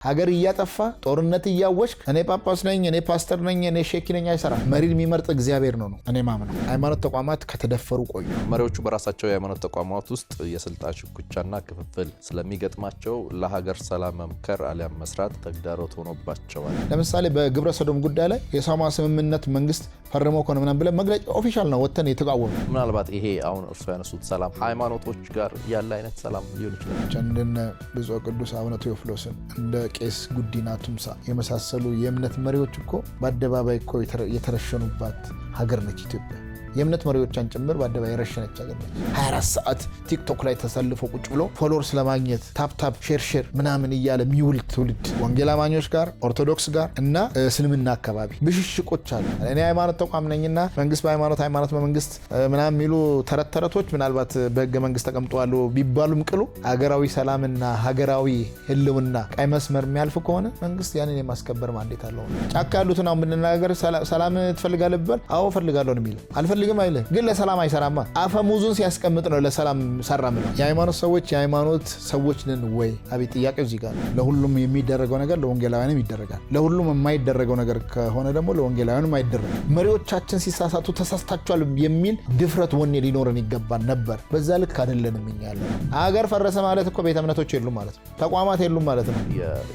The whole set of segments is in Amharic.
ሀገር እያጠፋ ጦርነት እያወሽ እኔ ጳጳስ ነኝ እኔ ፓስተር ነኝ እኔ ሼክ ነኝ አይሰራ። መሪን የሚመርጥ እግዚአብሔር ነው እኔ ማምነው። ሃይማኖት ተቋማት ከተደፈሩ ቆዩ። መሪዎቹ በራሳቸው የሃይማኖት ተቋማት ውስጥ የስልጣን ሽኩቻና ክፍፍል ስለሚገጥማቸው ለሀገር ሰላም መምከር አሊያም መስራት ተግዳሮት ሆኖባቸዋል። ለምሳሌ በግብረ ሰዶም ጉዳይ ላይ የሳማ ስምምነት መንግስት ፈርሞ ኮነ ምናምን ብለ መግለጫ ኦፊሻል ነው ወተን የተቃወሙ። ምናልባት ይሄ አሁን እርሱ ያነሱት ሰላም ሃይማኖቶች ጋር ያለ አይነት ሰላም ሊሆን ይችላል። እንደነ ብፁዕ ቅዱስ አቡነ ቴዎፍሎስን እንደ ቄስ ጉዲና ቱምሳ የመሳሰሉ የእምነት መሪዎች እኮ በአደባባይ እኮ የተረሸኑባት ሀገር ነች ኢትዮጵያ። የእምነት መሪዎቿን ጭምር በአደባባይ የረሸነች ሀገር ነች። 24 ሰዓት ቲክቶክ ላይ ተሰልፎ ቁጭ ብሎ ፎሎወርስ ለማግኘት ታፕታፕ ሼር ምናምን እያለ የሚውል ትውልድ ወንጌል አማኞች ጋር ኦርቶዶክስ ጋር እና እስልምና አካባቢ ብሽሽቆች አሉ። እኔ ሃይማኖት ተቋም ነኝና መንግስት በሃይማኖት ሃይማኖት በመንግስት ምናምን የሚሉ ተረተረቶች ምናልባት በህገ መንግስት ተቀምጠዋል ቢባሉም ቅሉ ሀገራዊ ሰላምና ሀገራዊ ህልውና ቀይ መስመር የሚያልፍ ከሆነ መንግስት ያንን የማስከበር ማንዴት አለው። ጫካ ያሉትን አሁን ብንናገር ሰላም ትፈልጋለህ ቢባል አዎ ፈልጋለሁ ነው የሚለው። አልፈልግም አይልም፣ ግን ለሰላም አይሰራማ። አፈሙዙን ሲያስቀምጥ ነው ለሰላም ሰራም ነው። የሃይማኖት ሰዎች የሃይማኖት ሰዎች ነን ወይ? አቤት ጥያቄው እዚህ ጋር። ለሁሉም የሚደረገው ነገር ለወንጌላውያንም ይደረጋል። ለሁሉም የማይደረገው ነገር ከሆነ ደግሞ ለወንጌላውያንም አይደረግም። መሪዎቻችን ሲሳሳቱ ተሳስታችኋል የሚል ድፍረት ወኔ ሊኖረን ይገባል ነበር። በዛ ልክ አይደለንም እኛ ያለነው። ሀገር ፈረሰ ማለት እኮ ቤተ እምነቶች የሉም ማለት ነው፣ ተቋማት የሉም ማለት ነው።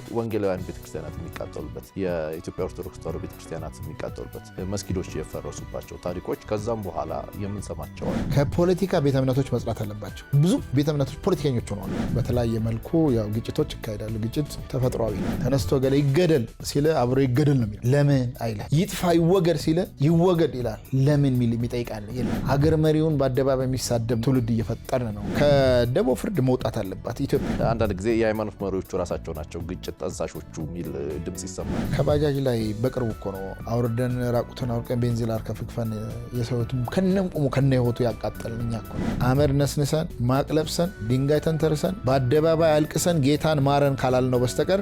የወንጌላውያን ቤተክርስቲያናት የሚቃጠሉበት፣ የኢትዮጵያ ኦርቶዶክስ ተዋሕዶ ቤተክርስቲያናት የሚቃጠሉበት፣ መስጊዶች የፈረሱባቸው ታሪኮች ከዛም በኋላ የምንሰማቸው ከፖለቲካ ቤተ እምነቶች መጽዳት አለባቸው። ብዙ ቤተ እምነቶች ፖለቲከኞች ሆነዋል። በተለያየ መልኩ ያው ግጭቶች ይካሄዳሉ። ግጭት ተፈጥሯዊ ተነስቶ ገለ ይገደል ሲለ አብሮ ይገደል ነው የሚለው። ለምን አይለ ይጥፋ ይወገድ ሲለ ይወገድ ይላል። ለምን ሚል የሚጠይቃል የለም። ሀገር መሪውን በአደባባይ የሚሳደብ ትውልድ እየፈጠርን ነው። ከደቦ ፍርድ መውጣት አለባት ኢትዮጵያ። አንዳንድ ጊዜ የሃይማኖት መሪዎቹ ራሳቸው ናቸው ግጭት ጠንሳሾቹ የሚል ድምጽ ይሰማል። ከባጃጅ ላይ በቅርቡ እኮ ነው አውርደን ራቁትን አውርቀን ቤንዚን አርከፍክፈን የሰው ከነም ቁሙ ከነ ህይወቱ ያቃጠልን እኛ እኮ አመድ ነስንሰን ማቅለብሰን ድንጋይ ተንተርሰን በአደባባይ አልቅሰን ጌታን ማረን ካላልነው በስተቀር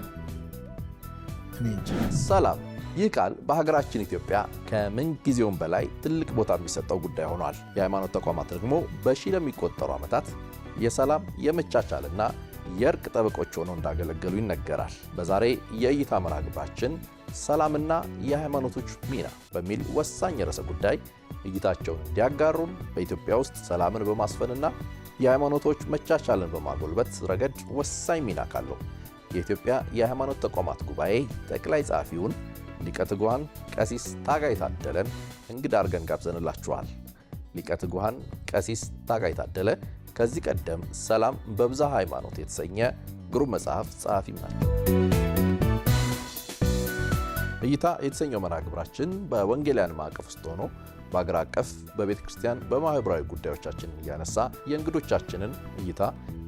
እኔ እንጃ። ሰላም፣ ይህ ቃል በሀገራችን ኢትዮጵያ ከምን ጊዜውም በላይ ትልቅ ቦታ የሚሰጠው ጉዳይ ሆኗል። የሃይማኖት ተቋማት ደግሞ በሺህ ለሚቆጠሩ ዓመታት የሰላም የመቻቻልና የእርቅ ጠበቆች ሆነው እንዳገለገሉ ይነገራል። በዛሬ የእይታ መርሃ ግብራችን ሰላምና የሃይማኖቶች ሚና በሚል ወሳኝ ርዕሰ ጉዳይ እይታቸውን እንዲያጋሩን በኢትዮጵያ ውስጥ ሰላምን በማስፈንና የሃይማኖቶች መቻቻልን በማጎልበት ረገድ ወሳኝ ሚና ካለው የኢትዮጵያ የሃይማኖት ተቋማት ጉባኤ ጠቅላይ ጸሐፊውን ሊቀ ትጉሃን ቀሲስ ታጋይ ታደለን እንግዳ አድርገን ጋብዘንላችኋል። ሊቀ ትጉሃን ቀሲስ ታጋይ ታደለ ከዚህ ቀደም ሰላም በብዝሃ ሃይማኖት የተሰኘ ግሩም መጽሐፍ ጸሐፊም ናቸው። እይታ የተሰኘው መርሃ ግብራችን በወንጌላውያን ማዕቀፍ ውስጥ ሆኖ በአገር አቀፍ በቤተ ክርስቲያን በማህበራዊ ጉዳዮቻችንን እያነሳ የእንግዶቻችንን እይታ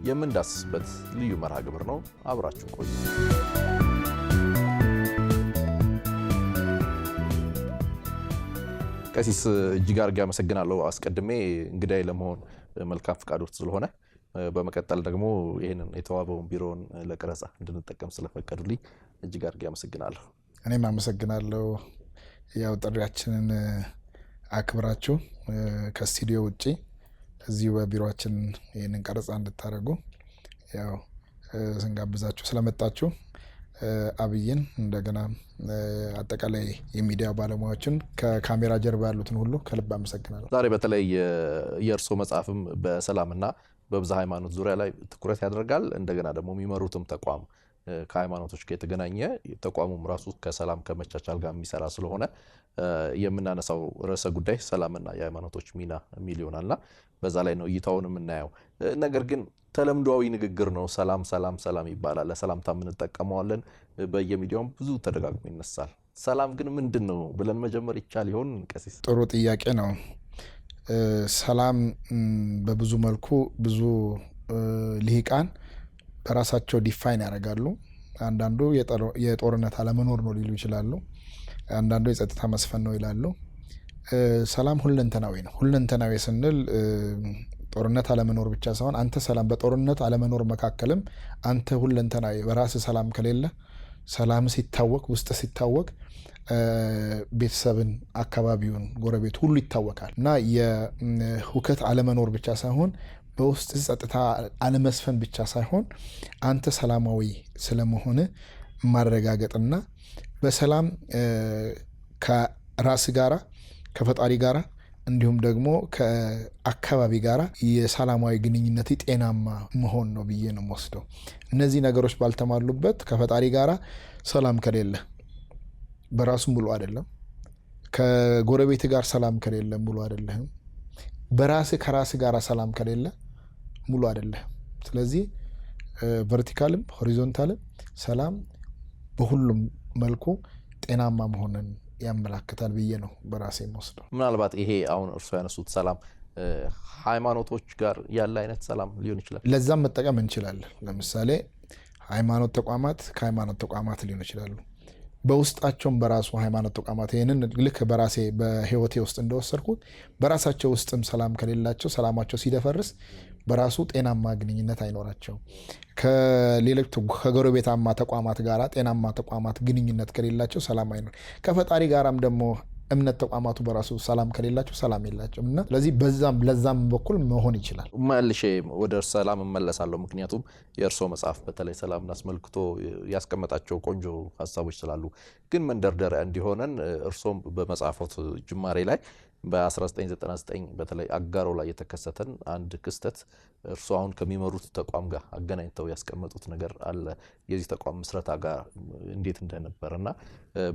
የምንዳስስበት ልዩ መርሃ ግብር ነው። አብራችሁ ቆዩ። ቀሲስ እጅግ አድርጌ አመሰግናለሁ። አስቀድሜ እንግዳይ ለመሆን መልካም ፈቃዶት ስለሆነ በመቀጠል ደግሞ ይህንን የተዋበውን ቢሮውን ለቀረጻ እንድንጠቀም ስለፈቀዱልኝ እጅግ አድርጌ አመሰግናለሁ። እኔም አመሰግናለሁ። ያው ጥሪያችንን አክብራችሁ ከስቱዲዮ ውጪ እዚሁ በቢሮአችን ይህንን ቀረጻ እንድታደርጉ ያው ስንጋብዛችሁ ስለመጣችሁ አብይን እንደገና አጠቃላይ የሚዲያ ባለሙያዎችን ከካሜራ ጀርባ ያሉትን ሁሉ ከልብ አመሰግናለሁ። ዛሬ በተለይ የእርሶ መጽሐፍም በሰላምና በብዝሃ ሃይማኖት ዙሪያ ላይ ትኩረት ያደርጋል። እንደገና ደግሞ የሚመሩትም ተቋም ከሃይማኖቶች ጋር የተገናኘ ተቋሙም ራሱ ከሰላም ከመቻቻል ጋር የሚሰራ ስለሆነ የምናነሳው ርዕሰ ጉዳይ ሰላምና የሃይማኖቶች ሚና የሚል ይሆናልና በዛ ላይ ነው እይታውን የምናየው። ነገር ግን ተለምዷዊ ንግግር ነው። ሰላም ሰላም ሰላም ይባላል። ለሰላምታ እንጠቀመዋለን። በየሚዲያውም ብዙ ተደጋግሞ ይነሳል። ሰላም ግን ምንድነው ብለን መጀመር ይቻል ይሆን ቀሲስ? ጥሩ ጥያቄ ነው። ሰላም በብዙ መልኩ ብዙ ልሂቃን በራሳቸው ዲፋይን ያደርጋሉ። አንዳንዱ የጦርነት አለመኖር ነው ሊሉ ይችላሉ። አንዳንዱ የጸጥታ መስፈን ነው ይላሉ። ሰላም ሁለንተናዊ ነው። ሁለንተናዊ ስንል ጦርነት አለመኖር ብቻ ሳይሆን አንተ ሰላም በጦርነት አለመኖር መካከልም አንተ ሁለንተናዊ በራስ ሰላም ከሌለ ሰላም ሲታወቅ ውስጥ ሲታወቅ ቤተሰብን፣ አካባቢውን፣ ጎረቤት ሁሉ ይታወቃል እና የሁከት አለመኖር ብቻ ሳይሆን በውስጥ ጸጥታ አለመስፈን ብቻ ሳይሆን አንተ ሰላማዊ ስለመሆን ማረጋገጥና በሰላም ከራስ ጋራ ከፈጣሪ ጋራ እንዲሁም ደግሞ ከአካባቢ ጋራ የሰላማዊ ግንኙነት ጤናማ መሆን ነው ብዬ ነው የምወስደው። እነዚህ ነገሮች ባልተሟሉበት ከፈጣሪ ጋራ ሰላም ከሌለ በራሱ ሙሉ አይደለም። ከጎረቤት ጋር ሰላም ከሌለ ሙሉ አይደለም። በራስ ከራስ ጋር ሰላም ከሌለ ሙሉ አይደለም። ስለዚህ ቨርቲካልም ሆሪዞንታልም ሰላም በሁሉም መልኩ ጤናማ መሆንን ያመላክታል ብዬ ነው በራሴ የምወስደው። ምናልባት ይሄ አሁን እርሱ ያነሱት ሰላም ሃይማኖቶች ጋር ያለ አይነት ሰላም ሊሆን ይችላል። ለዛም መጠቀም እንችላለን። ለምሳሌ ሃይማኖት ተቋማት ከሃይማኖት ተቋማት ሊሆን ይችላሉ። በውስጣቸውም በራሱ ሃይማኖት ተቋማት ይህንን ልክ በራሴ በህይወቴ ውስጥ እንደወሰድኩት በራሳቸው ውስጥም ሰላም ከሌላቸው ሰላማቸው ሲደፈርስ በራሱ ጤናማ ግንኙነት አይኖራቸው። ከሌሎች ከጎረቤታማ ተቋማት ጋራ ጤናማ ተቋማት ግንኙነት ከሌላቸው ሰላም አይኖር። ከፈጣሪ ጋራም ደግሞ እምነት ተቋማቱ በራሱ ሰላም ከሌላቸው ሰላም የላቸውም እና ስለዚህ ለዛም በኩል መሆን ይችላል። መልሼ ወደ ሰላም እመለሳለሁ። ምክንያቱም የእርስዎ መጽሐፍ በተለይ ሰላምን አስመልክቶ ያስቀመጣቸው ቆንጆ ሀሳቦች ስላሉ፣ ግን መንደርደሪያ እንዲሆነን እርስዎም በመጽሐፎት ጅማሬ ላይ በ1999 በተለይ አጋሮ ላይ የተከሰተን አንድ ክስተት እርሱ አሁን ከሚመሩት ተቋም ጋር አገናኝተው ያስቀመጡት ነገር አለ። የዚህ ተቋም ምስረታ ጋር እንዴት እንደነበርና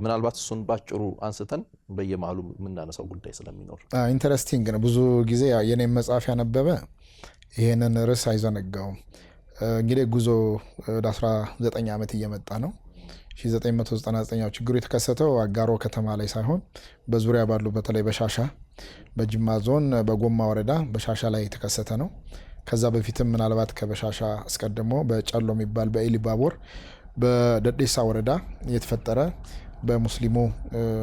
ምናልባት እሱን ባጭሩ አንስተን በየመሃሉ የምናነሳው ጉዳይ ስለሚኖር ኢንተረስቲንግ ነው። ብዙ ጊዜ የኔ መጽሐፍ ያነበበ ይሄንን ርዕስ አይዘነጋውም። እንግዲህ ጉዞ ወደ 19 ዓመት እየመጣ ነው። 1999 ችግሩ የተከሰተው አጋሮ ከተማ ላይ ሳይሆን በዙሪያ ባሉ በተለይ በሻሻ በጅማ ዞን በጎማ ወረዳ በሻሻ ላይ የተከሰተ ነው። ከዛ በፊትም ምናልባት ከበሻሻ አስቀድሞ በጨሎ የሚባል በኢሊባቦር በደዴሳ ወረዳ የተፈጠረ በሙስሊሙ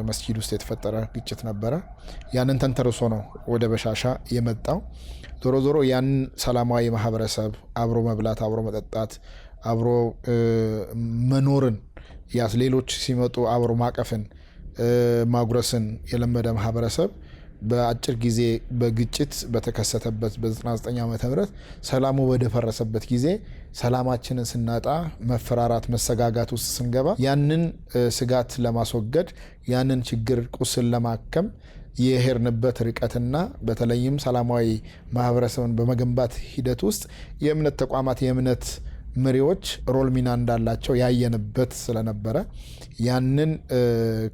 መስጂድ ውስጥ የተፈጠረ ግጭት ነበረ። ያንን ተንተርሶ ነው ወደ በሻሻ የመጣው። ዞሮ ዞሮ ያን ሰላማዊ ማህበረሰብ አብሮ መብላት፣ አብሮ መጠጣት፣ አብሮ መኖርን ያስ ሌሎች ሲመጡ አብሮ ማቀፍን ማጉረስን የለመደ ማህበረሰብ በአጭር ጊዜ በግጭት በተከሰተበት በ99 ዓመተ ምህረት ሰላሙ በደፈረሰበት ጊዜ ሰላማችንን ስናጣ መፈራራት መሰጋጋት ውስጥ ስንገባ ያንን ስጋት ለማስወገድ ያንን ችግር ቁስል ለማከም የሄድንበት ርቀትና በተለይም ሰላማዊ ማህበረሰብን በመገንባት ሂደት ውስጥ የእምነት ተቋማት የእምነት መሪዎች ሮል ሚና እንዳላቸው ያየንበት ስለነበረ ያንን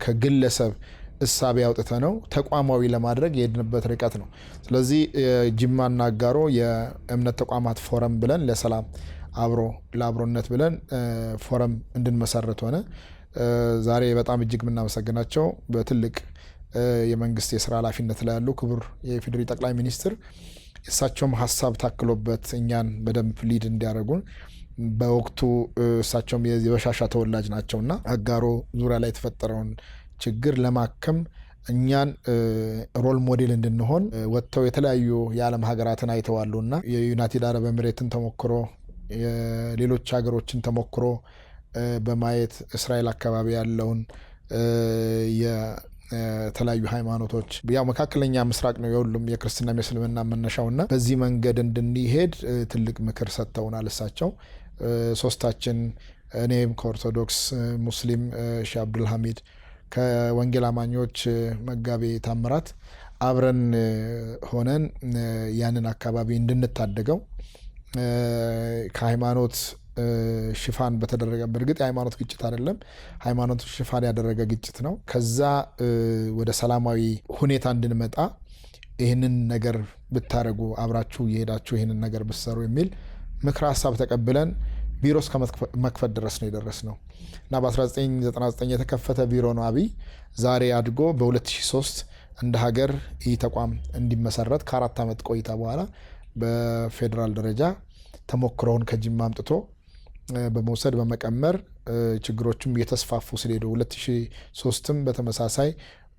ከግለሰብ እሳቤ አውጥተ ነው ተቋማዊ ለማድረግ የሄድንበት ርቀት ነው። ስለዚህ ጅማና አጋሮ የእምነት ተቋማት ፎረም ብለን ለሰላም አብሮ ለአብሮነት ብለን ፎረም እንድንመሰረት ሆነ። ዛሬ በጣም እጅግ የምናመሰግናቸው በትልቅ የመንግስት የስራ ኃላፊነት ላይ ያሉ ክቡር የኢፌዴሪ ጠቅላይ ሚኒስትር እሳቸውም ሀሳብ ታክሎበት እኛን በደንብ ሊድ እንዲያደርጉን በወቅቱ እሳቸውም የበሻሻ ተወላጅ ናቸውና አጋሮ ዙሪያ ላይ የተፈጠረውን ችግር ለማከም እኛን ሮል ሞዴል እንድንሆን ወጥተው የተለያዩ የዓለም ሀገራትን አይተዋሉና የዩናይትድ አረብ ኤሚሬትን ተሞክሮ የሌሎች ሀገሮችን ተሞክሮ በማየት እስራኤል አካባቢ ያለውን የተለያዩ ሃይማኖቶች ያው መካከለኛ ምስራቅ ነው የሁሉም የክርስትና የእስልምና መነሻውና በዚህ መንገድ እንድንሄድ ትልቅ ምክር ሰጥተውናል እሳቸው። ሶስታችን እኔም ከኦርቶዶክስ ሙስሊም ሼህ አብዱል ሐሚድ ከወንጌል አማኞች መጋቤ ታምራት አብረን ሆነን ያንን አካባቢ እንድንታደገው ከሃይማኖት ሽፋን በተደረገ በእርግጥ የሃይማኖት ግጭት አይደለም፣ ሃይማኖት ሽፋን ያደረገ ግጭት ነው። ከዛ ወደ ሰላማዊ ሁኔታ እንድንመጣ ይህንን ነገር ብታረጉ አብራችሁ የሄዳችሁ ይህንን ነገር ብትሰሩ የሚል ምክረ ሀሳብ ተቀብለን ቢሮ እስከ መክፈት ድረስ ነው የደረስ ነው እና በ1999 የተከፈተ ቢሮ ነው አብይ። ዛሬ አድጎ በ2003 እንደ ሀገር ይህ ተቋም እንዲመሰረት ከ4 ዓመት ቆይታ በኋላ በፌዴራል ደረጃ ተሞክሮውን ከጅማ አምጥቶ በመውሰድ በመቀመር ችግሮችም እየተስፋፉ ስለሄዱ 2003ም በተመሳሳይ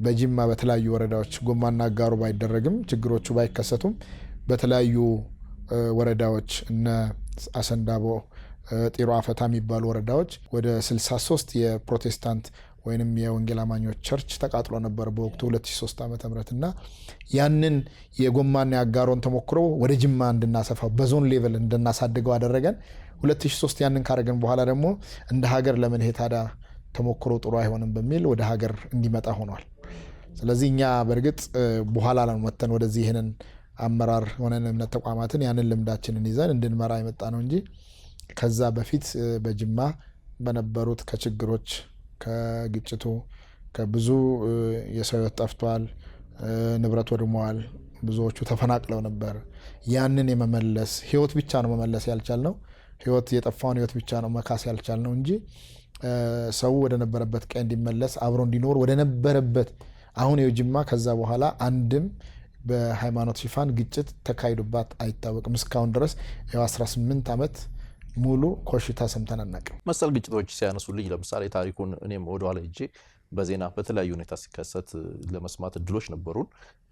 በጅማ በተለያዩ ወረዳዎች ጎማና አጋሮ ባይደረግም ችግሮቹ ባይከሰቱም በተለያዩ ወረዳዎች እነ አሰንዳቦ፣ ጢሮ አፈታ የሚባሉ ወረዳዎች ወደ 63 የፕሮቴስታንት ወይንም የወንጌል አማኞች ቸርች ተቃጥሎ ነበር በወቅቱ 2003 ዓ.ም እና ያንን የጎማና የአጋሮን ተሞክሮ ወደ ጅማ እንድናሰፋው በዞን ሌቭል እንድናሳድገው አደረገን። 2003 ያንን ካረገን በኋላ ደግሞ እንደ ሀገር ለምን ይሄ ታዲያ ተሞክሮ ጥሩ አይሆንም በሚል ወደ ሀገር እንዲመጣ ሆኗል። ስለዚህ እኛ በእርግጥ በኋላ ላይ መተን ወደዚህ ይሄንን አመራር ሆነን እምነት ተቋማትን ያንን ልምዳችንን ይዘን እንድንመራ የመጣ ነው እንጂ ከዛ በፊት በጅማ በነበሩት ከችግሮች ከግጭቱ ከብዙ የሰው ሕይወት ጠፍቷል፣ ንብረት ወድሟል፣ ብዙዎቹ ተፈናቅለው ነበር። ያንን የመመለስ ሕይወት ብቻ ነው መመለስ ያልቻልነው፣ ሕይወት የጠፋውን ሕይወት ብቻ ነው መካስ ያልቻልነው እንጂ ሰው ወደ ነበረበት ቀን እንዲመለስ አብሮ እንዲኖር ወደ ነበረበት አሁን የጅማ ከዛ በኋላ አንድም በሃይማኖት ሽፋን ግጭት ተካሂዶባት አይታወቅም። እስካሁን ድረስ 18 ዓመት ሙሉ ኮሽታ ሰምተን አናውቅም። መሰል ግጭቶች ሲያነሱልኝ ለምሳሌ ታሪኩን እኔም ወደኋላ ሄጄ በዜና በተለያዩ ሁኔታ ሲከሰት ለመስማት እድሎች ነበሩን።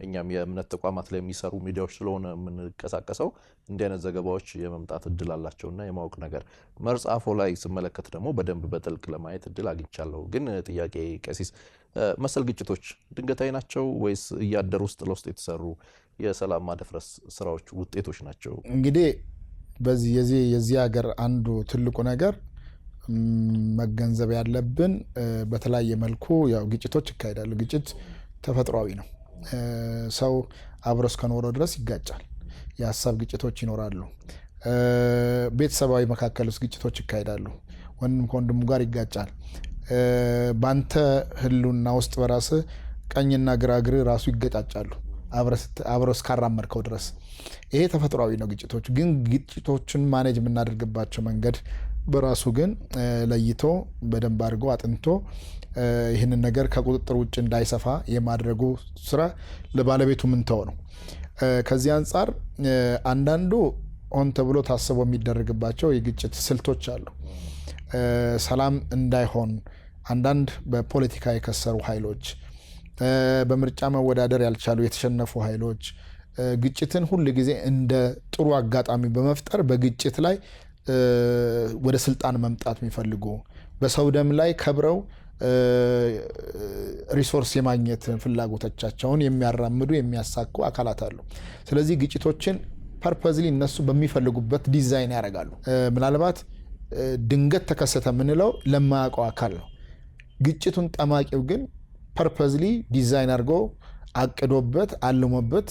እኛም የእምነት ተቋማት ላይ የሚሰሩ ሚዲያዎች ስለሆነ የምንቀሳቀሰው እንዲህ አይነት ዘገባዎች የመምጣት እድል አላቸውና የማወቅ ነገር መጽሐፎ ላይ ስመለከት ደግሞ በደንብ በጥልቅ ለማየት እድል አግኝቻለሁ። ግን ጥያቄ ቀሲስ፣ መሰል ግጭቶች ድንገታዊ ናቸው ወይስ እያደር ውስጥ ለውስጥ የተሰሩ የሰላም ማደፍረስ ስራዎች ውጤቶች ናቸው? እንግዲህ የዚህ ሀገር አንዱ ትልቁ ነገር መገንዘብ ያለብን በተለያየ መልኩ ያው ግጭቶች ይካሄዳሉ። ግጭት ተፈጥሯዊ ነው። ሰው አብሮ እስከኖረ ድረስ ይጋጫል። የሀሳብ ግጭቶች ይኖራሉ። ቤተሰባዊ መካከል ውስጥ ግጭቶች ይካሄዳሉ። ወንድም ከወንድሙ ጋር ይጋጫል። በአንተ ህልውና ውስጥ በራስህ ቀኝና ግራግር ራሱ ይገጫጫሉ አብሮ እስካራመድከው ድረስ። ይሄ ተፈጥሯዊ ነው። ግጭቶች ግን ግጭቶችን ማኔጅ የምናደርግባቸው መንገድ በራሱ ግን ለይቶ በደንብ አድርጎ አጥንቶ ይህንን ነገር ከቁጥጥር ውጭ እንዳይሰፋ የማድረጉ ስራ ለባለቤቱ ምንተው ነው። ከዚህ አንጻር አንዳንዱ ሆን ተብሎ ታስቦ የሚደረግባቸው የግጭት ስልቶች አሉ። ሰላም እንዳይሆን አንዳንድ በፖለቲካ የከሰሩ ኃይሎች፣ በምርጫ መወዳደር ያልቻሉ የተሸነፉ ኃይሎች ግጭትን ሁል ጊዜ እንደ ጥሩ አጋጣሚ በመፍጠር በግጭት ላይ ወደ ስልጣን መምጣት የሚፈልጉ በሰው ደም ላይ ከብረው ሪሶርስ የማግኘት ፍላጎቶቻቸውን የሚያራምዱ የሚያሳኩ አካላት አሉ። ስለዚህ ግጭቶችን ፐርፐዝሊ እነሱ በሚፈልጉበት ዲዛይን ያደርጋሉ። ምናልባት ድንገት ተከሰተ የምንለው ለማያውቀው አካል ነው። ግጭቱን ጠማቂው ግን ፐርፐዝሊ ዲዛይን አድርጎ አቅዶበት አልሞበት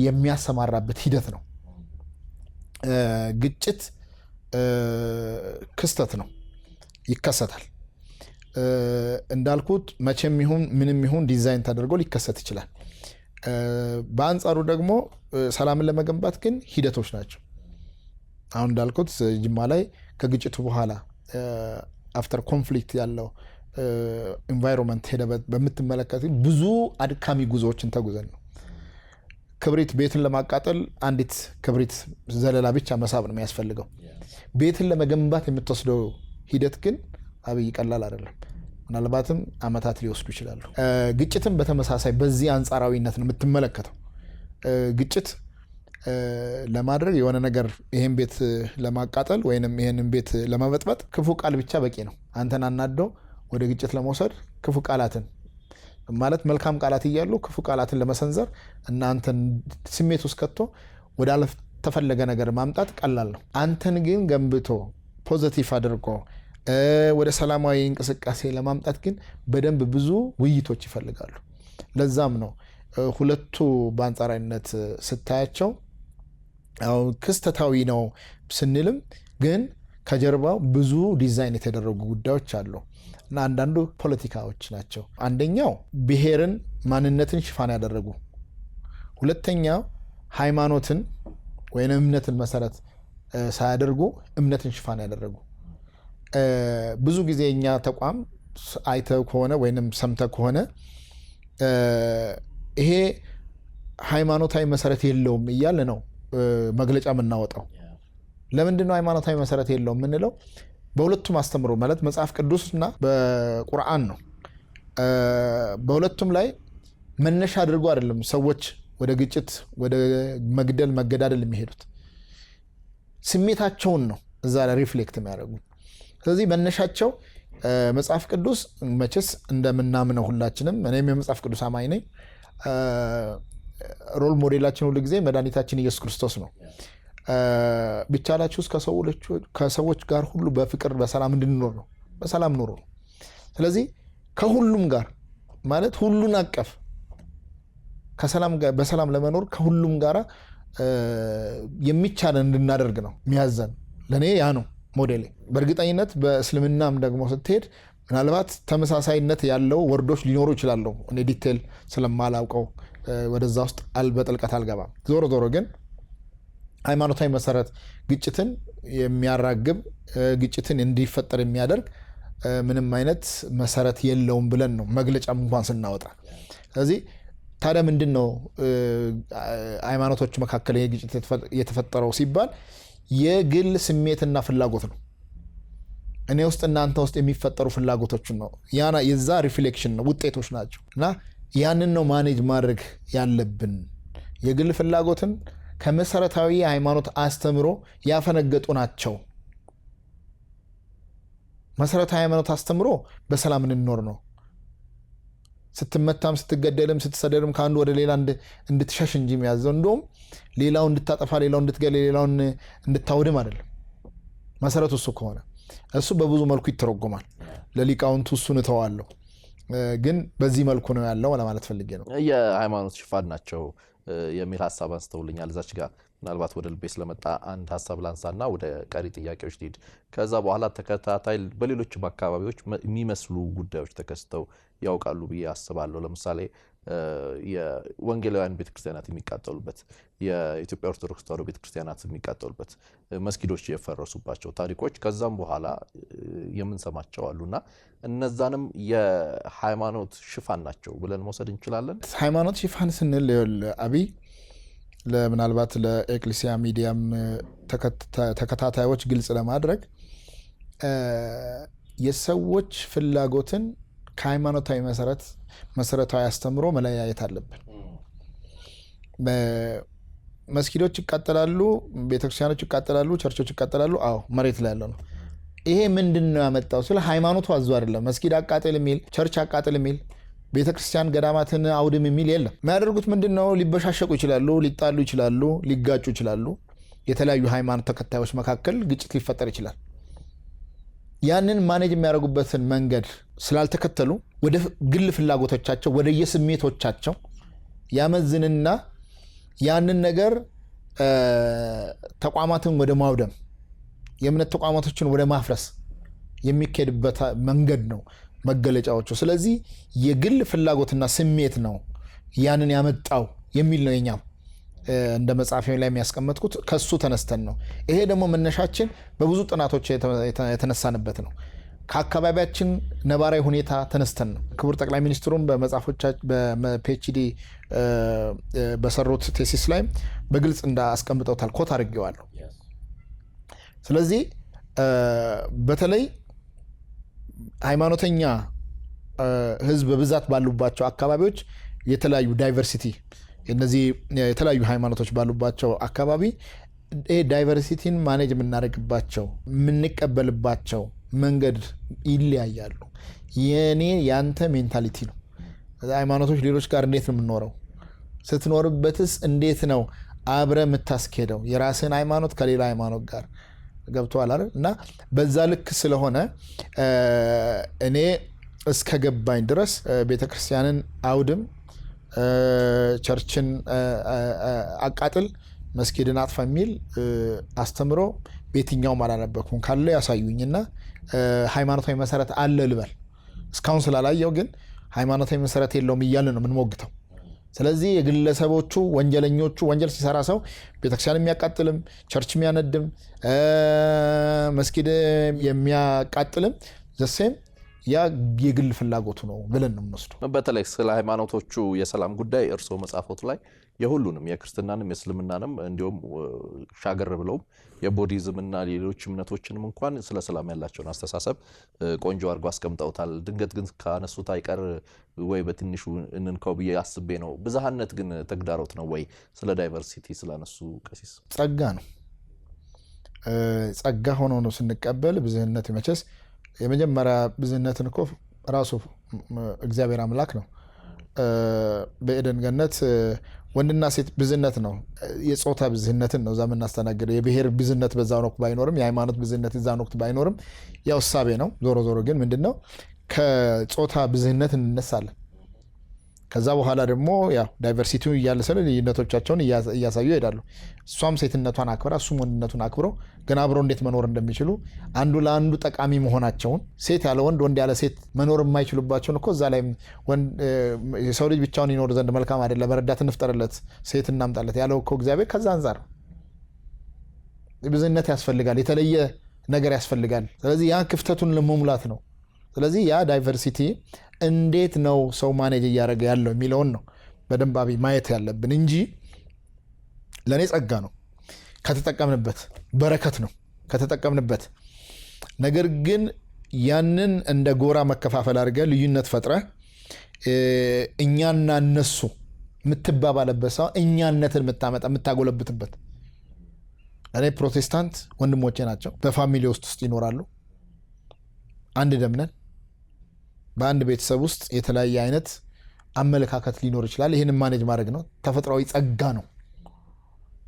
የሚያሰማራበት ሂደት ነው። ግጭት ክስተት ነው፣ ይከሰታል። እንዳልኩት መቼም ይሁን ምንም ይሁን ዲዛይን ተደርጎ ሊከሰት ይችላል። በአንጻሩ ደግሞ ሰላምን ለመገንባት ግን ሂደቶች ናቸው። አሁን እንዳልኩት ጅማ ላይ ከግጭቱ በኋላ አፍተር ኮንፍሊክት ያለው ኢንቫይሮንመንት ሄደ በምትመለከት ብዙ አድካሚ ጉዞዎችን ተጉዘን ነው። ክብሪት ቤትን ለማቃጠል አንዲት ክብሪት ዘለላ ብቻ መሳብ ነው የሚያስፈልገው። ቤትን ለመገንባት የምትወስደው ሂደት ግን አብይ ቀላል አይደለም። ምናልባትም አመታት ሊወስዱ ይችላሉ። ግጭትም በተመሳሳይ በዚህ አንጻራዊነት ነው የምትመለከተው። ግጭት ለማድረግ የሆነ ነገር ይሄን ቤት ለማቃጠል ወይንም ይሄንን ቤት ለመበጥበጥ ክፉ ቃል ብቻ በቂ ነው። አንተን አናደው ወደ ግጭት ለመውሰድ ክፉ ቃላትን ማለት መልካም ቃላት እያሉ ክፉ ቃላትን ለመሰንዘር እና አንተን ስሜት ውስጥ ከቶ ወደ አልተፈለገ ነገር ማምጣት ቀላል ነው። አንተን ግን ገንብቶ ፖዚቲቭ አድርጎ ወደ ሰላማዊ እንቅስቃሴ ለማምጣት ግን በደንብ ብዙ ውይይቶች ይፈልጋሉ። ለዛም ነው ሁለቱ በአንጻራዊነት ስታያቸው ክስተታዊ ነው ስንልም ግን ከጀርባው ብዙ ዲዛይን የተደረጉ ጉዳዮች አሉ እና አንዳንዱ ፖለቲካዎች ናቸው። አንደኛው ብሔርን፣ ማንነትን ሽፋን ያደረጉ፣ ሁለተኛው ሃይማኖትን ወይም እምነትን መሰረት ሳያደርጉ እምነትን ሽፋን ያደረጉ። ብዙ ጊዜ እኛ ተቋም አይተው ከሆነ ወይም ሰምተው ከሆነ ይሄ ሃይማኖታዊ መሰረት የለውም እያለ ነው መግለጫ የምናወጣው። ለምንድነው ሃይማኖታዊ መሰረት የለውም የምንለው? በሁለቱም አስተምሮ ማለት መጽሐፍ ቅዱስና በቁርአን ነው። በሁለቱም ላይ መነሻ አድርጎ አይደለም ሰዎች ወደ ግጭት ወደ መግደል መገዳደል የሚሄዱት፣ ስሜታቸውን ነው እዛ ላይ ሪፍሌክት የሚያደርጉት። ስለዚህ መነሻቸው መጽሐፍ ቅዱስ መቼስ እንደምናምነው ሁላችንም፣ እኔም የመጽሐፍ ቅዱስ አማኝ ነኝ። ሮል ሞዴላችን ሁሉ ጊዜ መድኃኒታችን ኢየሱስ ክርስቶስ ነው። ቢቻላችሁ ከሰዎች ጋር ሁሉ በፍቅር በሰላም እንድንኖር ነው። በሰላም ኑሩ። ስለዚህ ከሁሉም ጋር ማለት ሁሉን አቀፍ በሰላም ለመኖር ከሁሉም ጋር የሚቻለን እንድናደርግ ነው የሚያዘን። ለእኔ ያ ነው ሞዴሌ። በእርግጠኝነት በእስልምናም ደግሞ ስትሄድ ምናልባት ተመሳሳይነት ያለው ወርዶች ሊኖሩ ይችላሉ። እኔ ዲቴል ስለማላውቀው ወደዛ ውስጥ በጥልቀት አልገባም። ዞሮ ዞሮ ግን ሃይማኖታዊ መሰረት ግጭትን የሚያራግብ ግጭትን እንዲፈጠር የሚያደርግ ምንም አይነት መሰረት የለውም ብለን ነው መግለጫም እንኳን ስናወጣ። ስለዚህ ታዲያ ምንድን ነው ሃይማኖቶች መካከል ግጭት የተፈጠረው ሲባል የግል ስሜትና ፍላጎት ነው። እኔ ውስጥ እናንተ ውስጥ የሚፈጠሩ ፍላጎቶችን ነው። የዛ ሪፍሌክሽን ነው፣ ውጤቶች ናቸው። እና ያንን ነው ማኔጅ ማድረግ ያለብን። የግል ፍላጎትን ከመሰረታዊ ሃይማኖት አስተምሮ ያፈነገጡ ናቸው። መሰረታዊ ሃይማኖት አስተምሮ በሰላም እንኖር ነው። ስትመታም ስትገደልም ስትሰደድም ከአንዱ ወደ ሌላ እንድትሸሽ እንጂ የሚያዘው እንደውም ሌላው እንድታጠፋ፣ ሌላው እንድትገል፣ ሌላውን እንድታውድም አይደለም። መሰረቱ እሱ ከሆነ እሱ በብዙ መልኩ ይተረጎማል። ለሊቃውንቱ እሱን እተዋለሁ፣ ግን በዚህ መልኩ ነው ያለው ለማለት ፈልጌ ነው። የሃይማኖት ሽፋን ናቸው የሚል ሀሳብ አንስተውልኛል። እዛች ጋር ምናልባት ወደ ልቤ ስለመጣ አንድ ሀሳብ ላንሳና ወደ ቀሪ ጥያቄዎች ልሂድ። ከዛ በኋላ ተከታታይ በሌሎችም አካባቢዎች የሚመስሉ ጉዳዮች ተከስተው ያውቃሉ ብዬ አስባለሁ። ለምሳሌ የወንጌላውያን ቤተክርስቲያናት የሚቃጠሉበት፣ የኢትዮጵያ ኦርቶዶክስ ተዋሕዶ ቤተክርስቲያናት የሚቃጠሉበት፣ መስጊዶች የፈረሱባቸው ታሪኮች ከዛም በኋላ የምንሰማቸው አሉና እነዛንም የሃይማኖት ሽፋን ናቸው ብለን መውሰድ እንችላለን። ሃይማኖት ሽፋን ስንል አብይ ምናልባት ለኤክሌሲያ ሚዲያም ተከታታዮች ግልጽ ለማድረግ የሰዎች ፍላጎትን ከሃይማኖታዊ መሰረታዊ አስተምሮ መለያየት አለብን። መስጊዶች ይቃጠላሉ፣ ቤተክርስቲያኖች ይቃጠላሉ፣ ቸርቾች ይቃጠላሉ። አዎ መሬት ላይ ያለው ነው። ይሄ ምንድን ነው ያመጣው? ስለ ሃይማኖቱ አዞ አይደለም። መስጊድ አቃጥል የሚል ቸርች አቃጥል የሚል ቤተክርስቲያን ገዳማትን አውድም የሚል የለም። የሚያደርጉት ምንድን ነው? ሊበሻሸቁ ይችላሉ፣ ሊጣሉ ይችላሉ፣ ሊጋጩ ይችላሉ። የተለያዩ ሃይማኖት ተከታዮች መካከል ግጭት ሊፈጠር ይችላል። ያንን ማኔጅ የሚያደርጉበትን መንገድ ስላልተከተሉ ወደ ግል ፍላጎቶቻቸው ወደ የስሜቶቻቸው ያመዝንና ያንን ነገር ተቋማትን ወደ ማውደም የእምነት ተቋማቶችን ወደ ማፍረስ የሚካሄድበት መንገድ ነው መገለጫዎቹ። ስለዚህ የግል ፍላጎትና ስሜት ነው ያንን ያመጣው የሚል ነው የኛም እንደ መጽሐፌ ላይ የሚያስቀመጥኩት። ከሱ ተነስተን ነው። ይሄ ደግሞ መነሻችን በብዙ ጥናቶች የተነሳንበት ነው። ከአካባቢያችን ነባራዊ ሁኔታ ተነስተን ነው። ክቡር ጠቅላይ ሚኒስትሩም በፒኤችዲ በሰሩት ቴሲስ ላይ በግልጽ እንዳስቀምጠውታል። ኮት አድርጌዋለሁ። ስለዚህ በተለይ ሃይማኖተኛ ህዝብ በብዛት ባሉባቸው አካባቢዎች የተለያዩ ዳይቨርሲቲ እነዚህ የተለያዩ ሃይማኖቶች ባሉባቸው አካባቢ ዳይቨርሲቲን ማኔጅ የምናደርግባቸው የምንቀበልባቸው መንገድ ይለያያሉ። የኔ ያንተ ሜንታሊቲ ነው። ሃይማኖቶች ሌሎች ጋር እንዴት ነው የምንኖረው? ስትኖርበትስ እንዴት ነው አብረ የምታስኬደው የራስን ሃይማኖት ከሌላ ሃይማኖት ጋር? ገብተዋል አይደል? እና በዛ ልክ ስለሆነ እኔ እስከ ገባኝ ድረስ ቤተክርስቲያንን አውድም፣ ቸርችን አቃጥል፣ መስጊድን አጥፋ የሚል አስተምሮ በየትኛውም አላነበኩም። ካለ ያሳዩኝና ሃይማኖታዊ መሰረት አለ ልበል። እስካሁን ስላላየው ግን ሃይማኖታዊ መሰረት የለውም እያልን ነው የምንሞግተው። ስለዚህ የግለሰቦቹ ወንጀለኞቹ ወንጀል ሲሰራ ሰው ቤተክርስቲያን የሚያቃጥልም ቸርች የሚያነድም መስጊድ የሚያቃጥልም ዘሴም ያ የግል ፍላጎቱ ነው ብለን ነው የምንወስደው። በተለይ ስለ ሃይማኖቶቹ የሰላም ጉዳይ እርስዎ መጽሐፎት ላይ የሁሉንም የክርስትናንም የእስልምናንም እንዲሁም ሻገር ብለውም የቦዲዝምና ሌሎች እምነቶችንም እንኳን ስለ ሰላም ያላቸውን አስተሳሰብ ቆንጆ አድርጎ አስቀምጠውታል። ድንገት ግን ካነሱት አይቀር ወይ በትንሹ እንንከው ብዬ አስቤ ነው። ብዝሃነት ግን ተግዳሮት ነው ወይ? ስለ ዳይቨርሲቲ ስላነሱ ቀሲስ። ጸጋ ነው። ጸጋ ሆኖ ነው ስንቀበል። ብዝህነት መቼስ የመጀመሪያ ብዝህነትን እኮ ራሱ እግዚአብሔር አምላክ ነው በኤደን ገነት ወንድና ሴት ብዝነት ነው። የጾታ ብዝነትን ነው ዛም እናስተናግደው። የብሔር ብዝነት በዛው ወቅት ባይኖርም የሃይማኖት ብዝነት እዛው ወቅት ባይኖርም ያው ሐሳቤ ነው። ዞሮ ዞሮ ግን ምንድነው ከጾታ ብዝነት እንነሳለን። ከዛ በኋላ ደግሞ ያው ዳይቨርሲቲው እያለሰለ ልዩነቶቻቸውን እያሳዩ ይሄዳሉ። እሷም ሴትነቷን አክብራ እሱም ወንድነቱን አክብረው ግን አብረው እንዴት መኖር እንደሚችሉ አንዱ ለአንዱ ጠቃሚ መሆናቸውን ሴት ያለ ወንድ ወንድ ያለ ሴት መኖር የማይችሉባቸውን እኮ እዛ ላይ የሰው ልጅ ብቻውን ይኖር ዘንድ መልካም አይደለም፣ ረዳት እንፍጠርለት፣ ሴት እናምጣለት ያለው እኮ እግዚአብሔር ከዛ አንፃር ብዝነት ያስፈልጋል፣ የተለየ ነገር ያስፈልጋል። ስለዚህ ያ ክፍተቱን ለመሙላት ነው። ስለዚህ ያ ዳይቨርሲቲ እንዴት ነው ሰው ማኔጅ እያደረገ ያለው የሚለውን ነው በደንብ ማየት ያለብን እንጂ ለእኔ ጸጋ ነው ከተጠቀምንበት፣ በረከት ነው ከተጠቀምንበት። ነገር ግን ያንን እንደ ጎራ መከፋፈል አድርገ ልዩነት ፈጥረ እኛና እነሱ የምትባባለበት ሰው እኛነትን የምታጎለብትበት። እኔ ፕሮቴስታንት ወንድሞቼ ናቸው፣ በፋሚሊ ውስጥ ይኖራሉ፣ አንድ ደም ነን። በአንድ ቤተሰብ ውስጥ የተለያየ አይነት አመለካከት ሊኖር ይችላል። ይህንን ማኔጅ ማድረግ ነው፣ ተፈጥሯዊ ጸጋ ነው።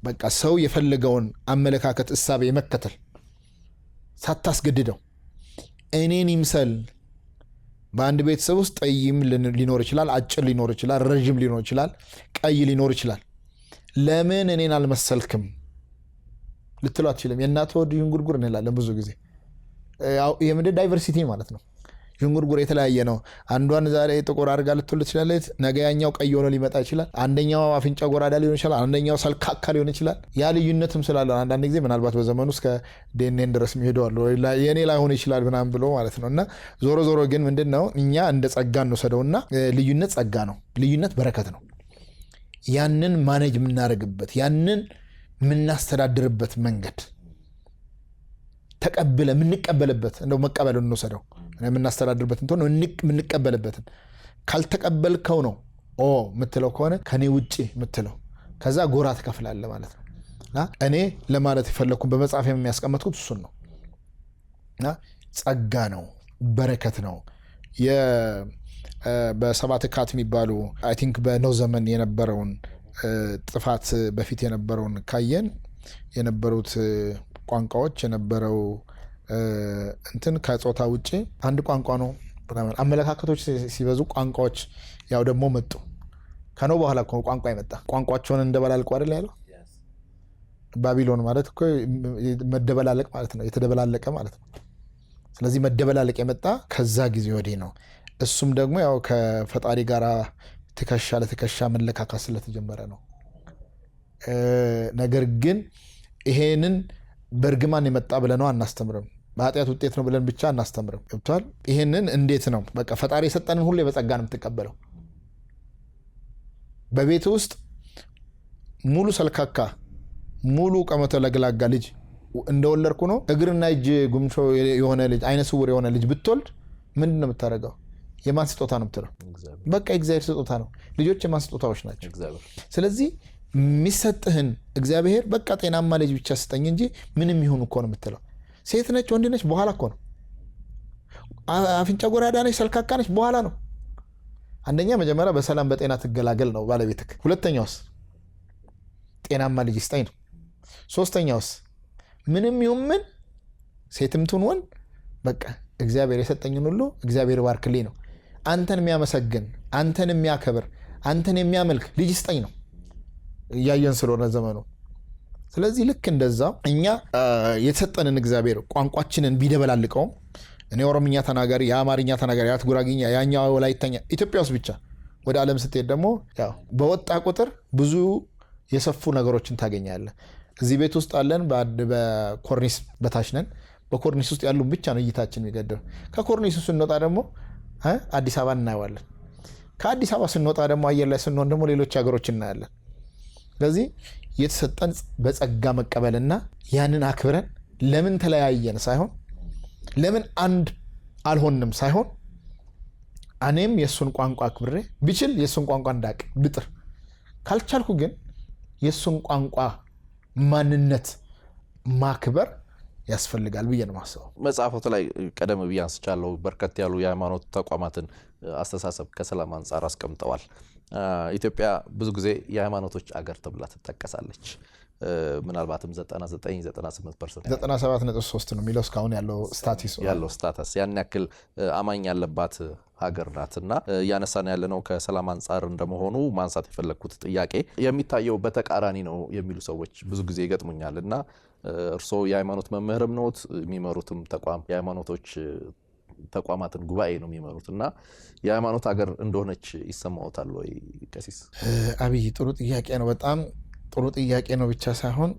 በቃ ሰው የፈለገውን አመለካከት እሳቤ መከተል ሳታስገድደው እኔን ይምሰል። በአንድ ቤተሰብ ውስጥ ጠይም ሊኖር ይችላል፣ አጭር ሊኖር ይችላል፣ ረዥም ሊኖር ይችላል፣ ቀይ ሊኖር ይችላል። ለምን እኔን አልመሰልክም ልትሉ አትችልም። የእናት ወድ ዥንጉርጉር እንላለን ብዙ ጊዜ። የምንድን ዳይቨርሲቲ ማለት ነው። ዥንጉርጉር የተለያየ ነው። አንዷን ዛሬ ጥቁር አድርጋ ልትወልድ ትችላለች፣ ነገ ያኛው ቀይ ሆኖ ሊመጣ ይችላል። አንደኛው አፍንጫ ጎራዳ ሊሆን ይችላል፣ አንደኛው ሰልካካ ሊሆን ይችላል። ያ ልዩነትም ስላለ አንዳንድ ጊዜ ምናልባት በዘመኑ እስከ ዲኤንኤን ድረስ የሚሄዱ አሉ፣ የኔ ላይሆን ይችላል ምናምን ብሎ ማለት ነው። እና ዞሮ ዞሮ ግን ምንድን ነው እኛ እንደ ጸጋ እንወሰደውና ልዩነት ጸጋ ነው፣ ልዩነት በረከት ነው። ያንን ማኔጅ የምናደርግበት ያንን የምናስተዳድርበት መንገድ ተቀብለ የምንቀበልበት እንደው መቀበል እንወሰደው የምናስተዳድርበት እንትን የምንቀበልበትን ካልተቀበልከው ነው ምትለው ከሆነ ከኔ ውጪ ምትለው ከዛ ጎራ ተከፍላለ ማለት ነው። እኔ ለማለት የፈለኩን በመጽሐፍ የሚያስቀምጡት እሱን ነው። ጸጋ ነው፣ በረከት ነው። በሰባት ካት የሚባሉ አይ ቲንክ በኖህ ዘመን የነበረውን ጥፋት በፊት የነበረውን ካየን የነበሩት ቋንቋዎች የነበረው እንትን ከጾታ ውጪ አንድ ቋንቋ ነው። አመለካከቶች ሲበዙ ቋንቋዎች ያው ደግሞ መጡ። ከኖህ በኋላ ቋንቋ ይመጣ። ቋንቋቸውን እንደበላልቁ አይደል ያለው። ባቢሎን ማለት እኮ መደበላለቅ ማለት ነው፣ የተደበላለቀ ማለት ነው። ስለዚህ መደበላለቅ የመጣ ከዛ ጊዜ ወዲህ ነው። እሱም ደግሞ ያው ከፈጣሪ ጋር ትከሻ ለትከሻ መለካካት ስለተጀመረ ነው። ነገር ግን ይሄንን በእርግማን የመጣ ብለነው አናስተምርም፣ በኃጢአት ውጤት ነው ብለን ብቻ አናስተምርም። ገብቷል? ይሄንን እንዴት ነው በቃ ፈጣሪ የሰጠንን ሁሉ በጸጋ ነው የምትቀበለው። በቤት ውስጥ ሙሉ ሰልካካ ሙሉ ቀመተ ለግላጋ ልጅ እንደወለድኩ ነው እግርና እጅ ጉምሾ የሆነ ልጅ አይነ ስውር የሆነ ልጅ ብትወልድ ምንድን ነው የምታደርገው? የማን ስጦታ ነው የምትለው? በቃ እግዚአብሔር ስጦታ ነው። ልጆች የማን ስጦታዎች ናቸው? ስለዚህ የሚሰጥህን እግዚአብሔር በቃ ጤናማ ልጅ ብቻ ስጠኝ እንጂ ምንም ይሁን እኮ ነው የምትለው። ሴት ነች ወንድ ነች በኋላ እኮ ነው። አፍንጫ ጎራዳ ነች ሰልካካ ነች በኋላ ነው። አንደኛ መጀመሪያ በሰላም በጤና ትገላገል ነው ባለቤትክ። ሁለተኛውስ ጤናማ ልጅ ስጠኝ ነው። ሶስተኛውስ ምንም ይሁን ምን ሴትም ትሁን ወንድ በቃ እግዚአብሔር የሰጠኝን ሁሉ እግዚአብሔር ባርክልኝ ነው። አንተን የሚያመሰግን አንተን የሚያከብር አንተን የሚያመልክ ልጅ ስጠኝ ነው እያየን ስለሆነ ዘመኑ። ስለዚህ ልክ እንደዛው እኛ የተሰጠንን እግዚአብሔር ቋንቋችንን ቢደበላልቀውም እኔ ኦሮምኛ ተናጋሪ፣ የአማርኛ ተናጋሪ፣ ጉራግኛ፣ ያኛው ወላይተኛ ኢትዮጵያ ውስጥ ብቻ ወደ ዓለም ስትሄድ ደግሞ ያው በወጣ ቁጥር ብዙ የሰፉ ነገሮችን ታገኛለህ። እዚህ ቤት ውስጥ አለን፣ በኮርኒስ በታች ነን። በኮርኒስ ውስጥ ያሉ ብቻ ነው እይታችን የሚገደው። ከኮርኒሱ ስንወጣ ደግሞ አዲስ አበባ እናየዋለን። ከአዲስ አበባ ስንወጣ ደግሞ አየር ላይ ስንሆን ደግሞ ሌሎች ሀገሮች እናያለን። ስለዚህ የተሰጠን በጸጋ መቀበልና ያንን አክብረን ለምን ተለያየን ሳይሆን ለምን አንድ አልሆንም ሳይሆን እኔም የሱን ቋንቋ አክብሬ ብችል የሱን ቋንቋ እንዳቅ ብጥር ካልቻልኩ ግን የሱን ቋንቋ ማንነት ማክበር ያስፈልጋል ብዬ ነው ማስበው። መጽሐፎት ላይ ቀደም ብዬ አንስቻለሁ በርከት ያሉ የሃይማኖት ተቋማትን አስተሳሰብ ከሰላም አንጻር አስቀምጠዋል። ኢትዮጵያ ብዙ ጊዜ የሃይማኖቶች አገር ተብላ ትጠቀሳለች። ምናልባትም 99-98% 97.3 ነው የሚለው እስካሁን ያለው ስታተስ ያን ያክል አማኝ ያለባት ሀገር ናትና ያነሳን ያለነው ከሰላም አንጻር እንደመሆኑ ማንሳት የፈለኩት ጥያቄ የሚታየው በተቃራኒ ነው የሚሉ ሰዎች ብዙ ጊዜ ይገጥሙኛልና እርሶ የሃይማኖት መምህርም ነዎት፣ የሚመሩትም ተቋም የሃይማኖቶች ተቋማትን ጉባኤ ነው የሚመሩትና የሃይማኖት ሀገር እንደሆነች ይሰማዎታል ወይ ቀሲስ? አብይ ጥሩ ጥያቄ ነው። በጣም ጥሩ ጥያቄ ነው ብቻ ሳይሆን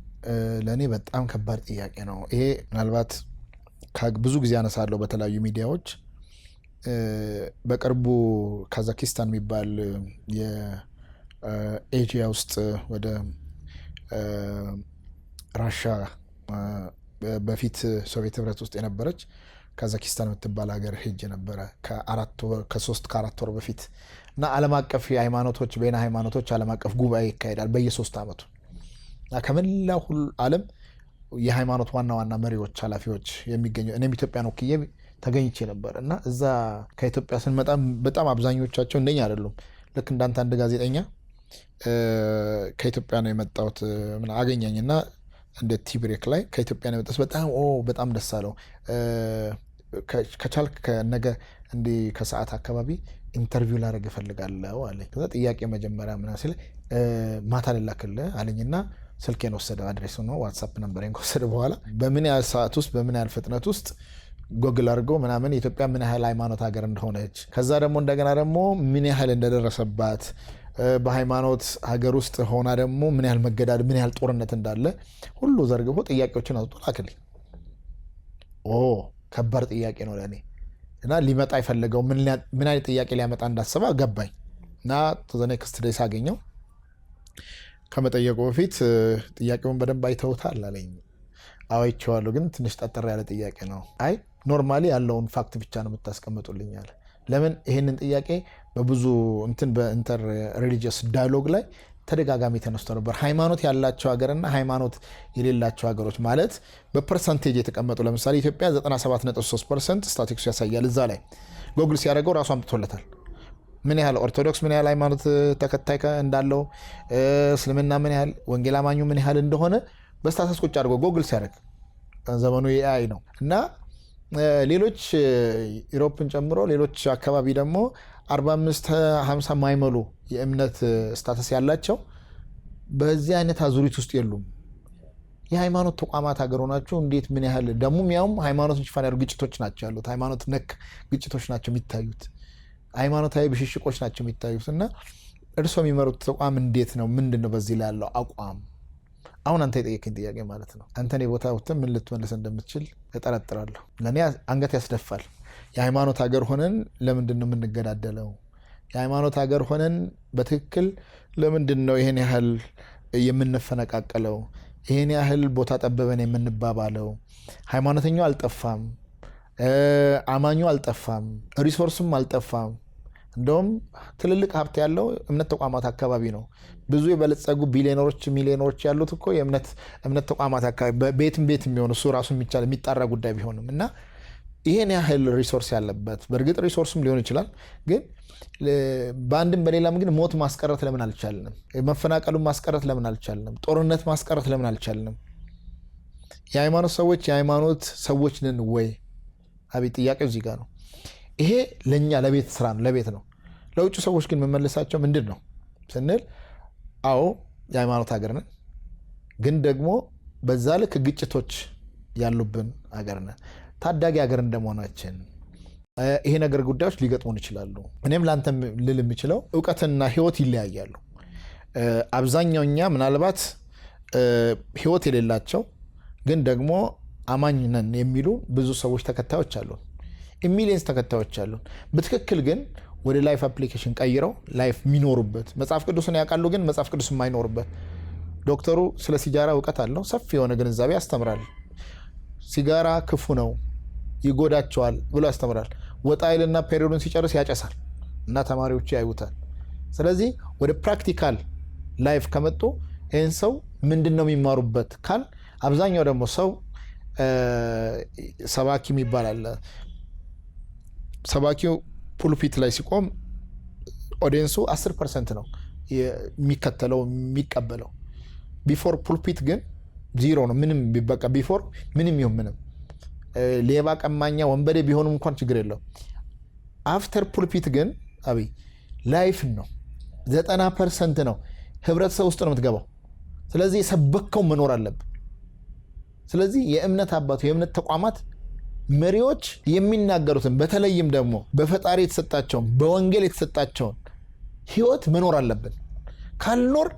ለእኔ በጣም ከባድ ጥያቄ ነው። ይሄ ምናልባት ብዙ ጊዜ አነሳለሁ በተለያዩ ሚዲያዎች። በቅርቡ ካዛኪስታን የሚባል የኤዥያ ውስጥ ወደ ራሻ በፊት ሶቪየት ህብረት ውስጥ የነበረች ካዛኪስታን የምትባል ሀገር ሄጄ ነበረ ከ3-4 ወር በፊት እና ዓለም አቀፍ የሃይማኖቶች በይነ ሃይማኖቶች ዓለም አቀፍ ጉባኤ ይካሄዳል በየ3 ዓመቱ እና ከመላው ሁሉ ዓለም የሃይማኖት ዋና ዋና መሪዎች ኃላፊዎች የሚገኙ እኔም ኢትዮጵያን ወክዬ ተገኝቼ ነበር እና እዛ ከኢትዮጵያ ስንመጣ በጣም አብዛኞቻቸው እንደኛ አይደሉም። ልክ እንዳንተ አንድ ጋዜጠኛ ከኢትዮጵያ ነው የመጣሁት ምን አገኘኝና እንደ ቲብሬክ ላይ ከኢትዮጵያ ነው የመጣሁት በጣም ደስ አለው። ከቻልክ ከነገ እንዲ ከሰዓት አካባቢ ኢንተርቪው ላደርግ እፈልጋለሁ አለኝ። ከዛ ጥያቄ መጀመሪያ ምን አለ ማታ ልላክልህ አለኝና ስልኬን ወሰደ። አድሬሱ ነው ዋትስአፕ ነምበሬን ከወሰደ በኋላ በምን ያህል ሰዓት ውስጥ በምን ያህል ፍጥነት ውስጥ ጎግል አድርገው ምናምን ኢትዮጵያ ምን ያህል ሃይማኖት ሀገር እንደሆነች ከዛ ደግሞ እንደገና ደግሞ ምን ያህል እንደደረሰባት በሃይማኖት ሀገር ውስጥ ሆና ደግሞ ምን ያህል መገዳድ ምን ያህል ጦርነት እንዳለ ሁሉ ዘርግፎ ጥያቄዎችን አውጥቶ ላክልኝ። ከባድ ጥያቄ ነው ለእኔ እና ሊመጣ የፈለገው ምን አይነት ጥያቄ ሊያመጣ እንዳሰበ ገባኝ እና ተዘኔ ክስትዴ ሳገኘው ከመጠየቁ በፊት ጥያቄውን በደንብ አይተውታል አለኝ። አይቼዋለሁ ግን ትንሽ ጠጠር ያለ ጥያቄ ነው። አይ ኖርማሊ ያለውን ፋክት ብቻ ነው የምታስቀምጡልኝ አለ። ለምን ይሄንን ጥያቄ በብዙ በኢንተር ሪሊጂየስ ዳያሎግ ላይ ተደጋጋሚ ተነስቶ ነበር። ሃይማኖት ያላቸው ሀገርና ሃይማኖት የሌላቸው ሀገሮች ማለት በፐርሰንቴጅ የተቀመጡ ለምሳሌ ኢትዮጵያ 97.3% ስታቲክሱ ያሳያል። እዛ ላይ ጎግል ሲያደርገው ራሱ አምጥቶለታል። ምን ያህል ኦርቶዶክስ ምን ያህል ሃይማኖት ተከታይ እንዳለው፣ እስልምና ምን ያህል፣ ወንጌል አማኙ ምን ያህል እንደሆነ በስታተስ ቁጭ አድርጎ ጎግል ሲያደርግ ዘመኑ የኤአይ ነው እና ሌሎች ዩሮፕን ጨምሮ ሌሎች አካባቢ ደግሞ 45-50 ማይመሉ የእምነት ስታተስ ያላቸው በዚህ አይነት አዙሪት ውስጥ የሉም። የሃይማኖት ተቋማት ሀገር ሆናችሁ እንዴት ምን ያህል ደግሞ ያውም ሃይማኖትን ሽፋን ያሉ ግጭቶች ናቸው ያሉት። ሃይማኖት ነክ ግጭቶች ናቸው የሚታዩት። ሃይማኖታዊ ብሽሽቆች ናቸው የሚታዩት እና እርሶ የሚመሩት ተቋም እንዴት ነው? ምንድን ነው በዚህ ላይ ያለው አቋም? አሁን አንተ የጠየቀኝ ጥያቄ ማለት ነው። አንተ እኔ ቦታ ወጥተህ ምን ልትመልስ እንደምትችል እጠረጥራለሁ። ለእኔ አንገት ያስደፋል። የሃይማኖት ሀገር ሆነን ለምንድን ነው የምንገዳደለው? የሃይማኖት ሀገር ሆነን በትክክል ለምንድን ነው ይሄን ያህል የምንፈነቃቀለው? ይሄን ያህል ቦታ ጠበበን የምንባባለው? ሃይማኖተኛው አልጠፋም፣ አማኙ አልጠፋም፣ ሪሶርስም አልጠፋም። እንደውም ትልልቅ ሀብት ያለው እምነት ተቋማት አካባቢ ነው። ብዙ የበለጸጉ ቢሊዮነሮች ሚሊዮነሮች ያሉት እኮ የእምነት ተቋማት አካባቢ ቤትም የሚሆን እሱ ራሱ የሚጣራ ጉዳይ ቢሆንም እና ይሄን ያህል ሪሶርስ ያለበት በእርግጥ ሪሶርስም ሊሆን ይችላል፣ ግን በአንድም በሌላም ግን ሞት ማስቀረት ለምን አልቻልንም? መፈናቀሉን ማስቀረት ለምን አልቻልንም? ጦርነት ማስቀረት ለምን አልቻልንም? የሃይማኖት ሰዎች ነን ወይ? አቤት ጥያቄው እዚህ ጋር ነው። ይሄ ለኛ ለቤት ስራ ነው፣ ለቤት ነው። ለውጭ ሰዎች ግን መመለሳቸው ምንድን ነው ስንል አዎ የሃይማኖት ሀገር ነን፣ ግን ደግሞ በዛ ልክ ግጭቶች ያሉብን ሀገር ነን። ታዳጊ ሀገር እንደመሆናችን ይሄ ነገር ጉዳዮች ሊገጥሙን ይችላሉ። እኔም ለአንተ ልል የምችለው እውቀትና ህይወት ይለያያሉ። አብዛኛው እኛ ምናልባት ህይወት የሌላቸው ግን ደግሞ አማኝ ነን የሚሉ ብዙ ሰዎች ተከታዮች አሉን፣ ሚሊየንስ ተከታዮች አሉን። በትክክል ግን ወደ ላይፍ አፕሊኬሽን ቀይረው ላይፍ የሚኖሩበት መጽሐፍ ቅዱስን ያውቃሉ፣ ግን መጽሐፍ ቅዱስ የማይኖሩበት ዶክተሩ ስለ ሲጋራ እውቀት አለው፣ ሰፊ የሆነ ግንዛቤ ያስተምራል። ሲጋራ ክፉ ነው ይጎዳቸዋል ብሎ ያስተምራል። ወጣ ይልና ፔሪዮዱን ሲጨርስ ያጨሳል እና ተማሪዎች ያዩታል። ስለዚህ ወደ ፕራክቲካል ላይፍ ከመጡ ይህን ሰው ምንድን ነው የሚማሩበት ካል አብዛኛው ደግሞ ሰው ሰባኪ የሚባል አለ። ሰባኪው ፑልፒት ላይ ሲቆም ኦዲየንሱ 10% ነው የሚከተለው የሚቀበለው። ቢፎር ፑልፒት ግን ዚሮ ነው። ምንም ቢበቃ ቢፎር ምንም ይሁን ምንም ሌባ፣ ቀማኛ፣ ወንበዴ ቢሆንም እንኳን ችግር የለው። አፍተር ፑልፒት ግን አብይ ላይፍ ነው 90% ነው ህብረተሰብ ውስጥ ነው የምትገባው። ስለዚህ የሰበከው መኖር አለብን። ስለዚህ የእምነት አባቱ የእምነት ተቋማት መሪዎች የሚናገሩትን በተለይም ደግሞ በፈጣሪ የተሰጣቸውን በወንጌል የተሰጣቸውን ህይወት መኖር አለብን። ካልኖር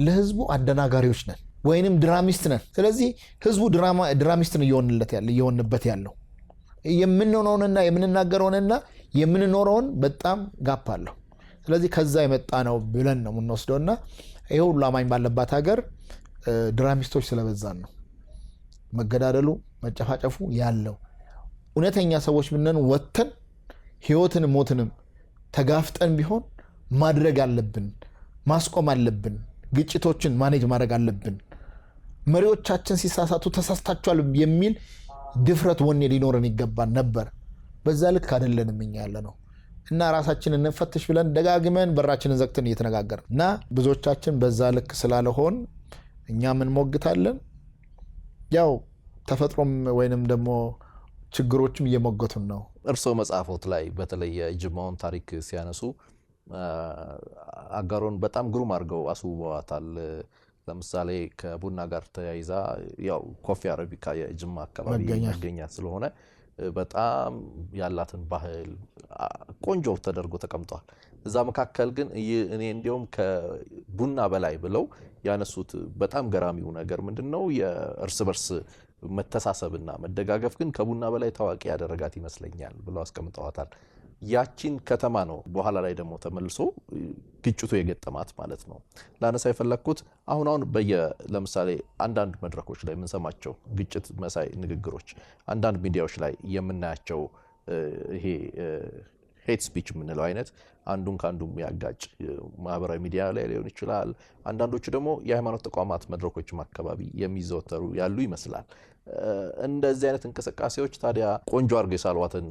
ለህዝቡ አደናጋሪዎች ነን ወይንም ድራሚስት ነን። ስለዚህ ህዝቡ ድራሚስት ነው እየሆንበት ያለው። የምንሆነውንና የምንናገረውንና የምንኖረውን በጣም ጋፕ አለው። ስለዚህ ከዛ የመጣ ነው ብለን ነው የምንወስደውና ይሄ ሁሉ አማኝ ባለባት ሀገር ድራሚስቶች ስለበዛን ነው መገዳደሉ መጨፋጨፉ ያለው። እውነተኛ ሰዎች ብነን ወተን ህይወትንም ሞትንም ተጋፍጠን ቢሆን ማድረግ አለብን፣ ማስቆም አለብን፣ ግጭቶችን ማኔጅ ማድረግ አለብን። መሪዎቻችን ሲሳሳቱ ተሳስታችኋል የሚል ድፍረት ወኔ ሊኖረን ይገባን ነበር። በዛ ልክ አይደለንም እኛ ያለ ነው እና ራሳችንን እንፈትሽ ብለን ደጋግመን በራችንን ዘግተን እየተነጋገርን እና ብዙዎቻችን በዛ ልክ ስላለሆን እኛ ምን ሞግታለን። ያው ተፈጥሮም ወይንም ደግሞ ችግሮችም እየሞገቱን ነው። እርስዎ መጽሐፎት ላይ በተለይ የጅማውን ታሪክ ሲያነሱ አጋሮን በጣም ግሩም አድርገው አስውበዋታል። ለምሳሌ ከቡና ጋር ተያይዛ ያው ኮፊ አረቢካ የጅማ አካባቢ መገኛ ስለሆነ በጣም ያላትን ባህል ቆንጆ ተደርጎ ተቀምጧል። እዛ መካከል ግን እኔ እንዲያውም ከቡና በላይ ብለው ያነሱት በጣም ገራሚው ነገር ምንድነው የእርስ በርስ መተሳሰብና መደጋገፍ ግን ከቡና በላይ ታዋቂ ያደረጋት ይመስለኛል ብለው አስቀምጠዋታል። ያቺን ከተማ ነው በኋላ ላይ ደግሞ ተመልሶ ግጭቱ የገጠማት ማለት ነው። ላነሳ የፈለኩት አሁን ለምሳሌ አንዳንድ መድረኮች ላይ የምንሰማቸው ግጭት መሳይ ንግግሮች፣ አንዳንድ ሚዲያዎች ላይ የምናያቸው ይሄ ሄት ስፒች የምንለው አይነት አንዱን ከአንዱ የሚያጋጭ ማህበራዊ ሚዲያ ላይ ሊሆን ይችላል። አንዳንዶቹ ደግሞ የሃይማኖት ተቋማት መድረኮችም አካባቢ የሚዘወተሩ ያሉ ይመስላል። እንደዚህ አይነት እንቅስቃሴዎች ታዲያ ቆንጆ አድርገው የሳሏትን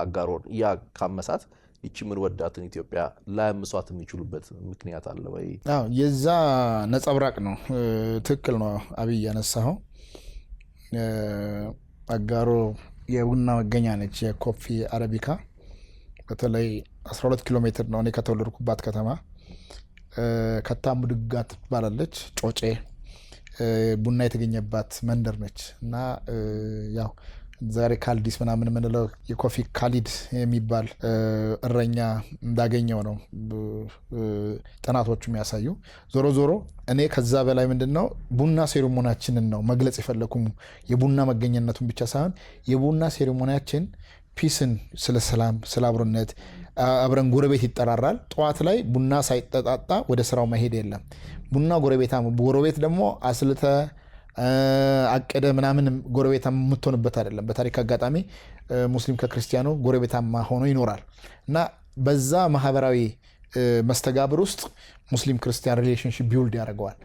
አጋሮን ያ ካመሳት ይቺ ምን ወዳትን ኢትዮጵያ ላያምሷት የሚችሉበት ምክንያት አለ ወይ? የዛ ነጸብራቅ ነው። ትክክል ነው አብይ ያነሳው። አጋሮ የቡና መገኛ ነች። የኮፊ አረቢካ በተለይ 12 ኪሎ ሜትር ነው እኔ ከተወለድኩባት ከተማ። ከታሙ ድጋ ትባላለች። ጮጬ ቡና የተገኘባት መንደር ነች እና ያው ዛሬ ካልዲስ ምናምን የምንለው የኮፊ ካሊድ የሚባል እረኛ እንዳገኘው ነው ጥናቶቹ የሚያሳዩ። ዞሮ ዞሮ እኔ ከዛ በላይ ምንድነው ቡና ሴሪሞኒያችንን ነው መግለጽ የፈለኩም። የቡና መገኘነቱን ብቻ ሳይሆን የቡና ሴሪሞኒያችን ፒስን፣ ስለ ሰላም፣ ስለ አብሮነት አብረን ጎረቤት ይጠራራል። ጠዋት ላይ ቡና ሳይጠጣጣ ወደ ስራው መሄድ የለም። ቡና ጎረቤት ደግሞ አስልተ አቀደ ምናምን ጎረቤታማ የምትሆንበት አይደለም። በታሪክ አጋጣሚ ሙስሊም ከክርስቲያኑ ጎረቤታማ ሆኖ ይኖራል እና በዛ ማህበራዊ መስተጋብር ውስጥ ሙስሊም ክርስቲያን ሪሌሽንሺፕ ቢውልድ ያደርገዋል።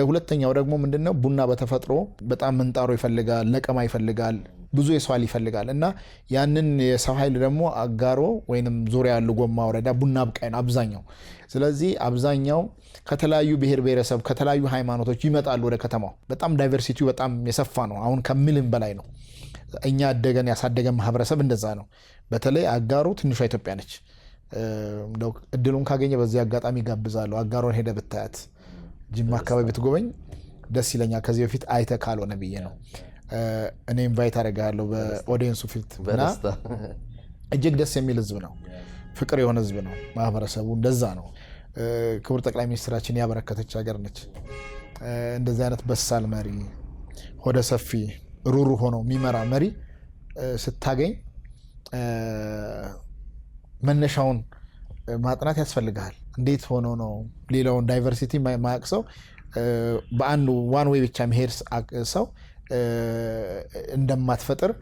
ሁለተኛው ደግሞ ምንድነው ቡና በተፈጥሮ በጣም ምንጣሮ ይፈልጋል፣ ለቀማ ይፈልጋል፣ ብዙ የሰው ኃይል ይፈልጋል እና ያንን የሰው ኃይል ደግሞ አጋሮ ወይንም ዙሪያ ያሉ ጎማ ወረዳ ቡና አብቃይ ነው አብዛኛው። ስለዚህ አብዛኛው ከተለያዩ ብሔር ብሔረሰብ ከተለያዩ ሃይማኖቶች ይመጣሉ ወደ ከተማው። በጣም ዳይቨርሲቲው በጣም የሰፋ ነው። አሁን ከምልም በላይ ነው። እኛ ያሳደገን ማህበረሰብ እንደዛ ነው። በተለይ አጋሮ ትንሿ ኢትዮጵያ ነች። እድሉን ካገኘ በዚህ አጋጣሚ ጋብዛለሁ። አጋሮን ሄደ ብታያት፣ ጅማ አካባቢ ብትጎበኝ ደስ ይለኛል። ከዚህ በፊት አይተ ካልሆነ ብዬ ነው እኔ ኢንቫይት አደርጋለሁ በኦዲየንሱ ፊት እና እጅግ ደስ የሚል ህዝብ ነው። ፍቅር የሆነ ህዝብ ነው። ማህበረሰቡ እንደዛ ነው። ክቡር ጠቅላይ ሚኒስትራችን ያበረከተች ሀገር ነች። እንደዚህ አይነት በሳል መሪ፣ ሆደ ሰፊ፣ ሩሩ ሆኖ የሚመራ መሪ ስታገኝ መነሻውን ማጥናት ያስፈልግሃል። እንዴት ሆኖ ነው ሌላውን ዳይቨርሲቲ ማያቅ ሰው በአንድ ዋን ዌይ ብቻ መሄድ ሰው እንደማትፈጥር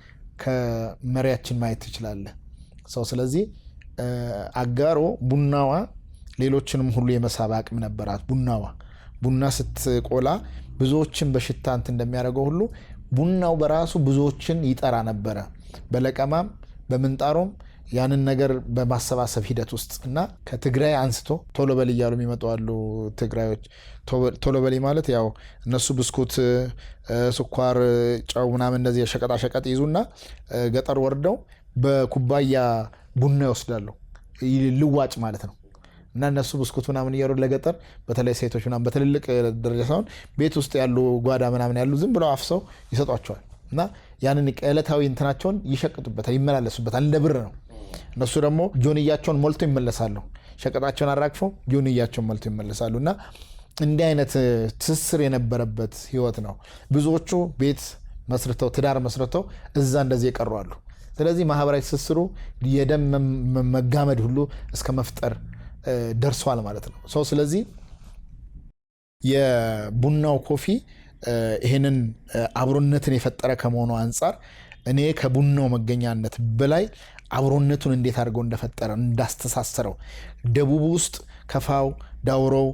ከመሪያችን ማየት ትችላለህ ሰው። ስለዚህ አጋሮ ቡናዋ ሌሎችንም ሁሉ የመሳብ አቅም ነበራት። ቡና ስትቆላ ብዙዎችን በሽታ እንትን እንደሚያደርገው ሁሉ ቡናው በራሱ ብዙዎችን ይጠራ ነበረ በለቀማም በምንጣሮም ያንን ነገር በማሰባሰብ ሂደት ውስጥ እና ከትግራይ አንስቶ ቶሎ በል እያሉ የሚመጡ አሉ ትግራዮች። ቶሎ በል ማለት ያው እነሱ ብስኩት፣ ስኳር፣ ጨው ምናምን እንደዚህ የሸቀጣ ሸቀጥ ይዙና ገጠር ወርደው በኩባያ ቡና ይወስዳሉ። ልዋጭ ማለት ነው። እና እነሱ ብስኩት ምናምን እያሉ ለገጠር በተለይ ሴቶች ምናምን በትልልቅ ደረጃ ሳይሆን ቤት ውስጥ ያሉ ጓዳ ምናምን ያሉ ዝም ብለው አፍሰው ይሰጧቸዋል። እና ያንን ዕለታዊ እንትናቸውን ይሸቅጡበታል፣ ይመላለሱበታል። እንደ ብር ነው። እነሱ ደግሞ ጆንያቸውን ሞልቶ ይመለሳሉ። ሸቀጣቸውን አራግፈው ጆንያቸውን ሞልቶ ይመለሳሉ። እና እንዲህ አይነት ትስስር የነበረበት ህይወት ነው። ብዙዎቹ ቤት መስርተው ትዳር መስርተው እዛ እንደዚህ የቀሩ አሉ። ስለዚህ ማህበራዊ ትስስሩ የደም መጋመድ ሁሉ እስከ መፍጠር ደርሷል ማለት ነው። ስለዚህ የቡናው ኮፊ ይሄንን አብሮነትን የፈጠረ ከመሆኑ አንጻር እኔ ከቡናው መገኛነት በላይ አብሮነቱን እንዴት አድርገው እንደፈጠረ እንዳስተሳሰረው ደቡብ ውስጥ ከፋው፣ ዳውሮው፣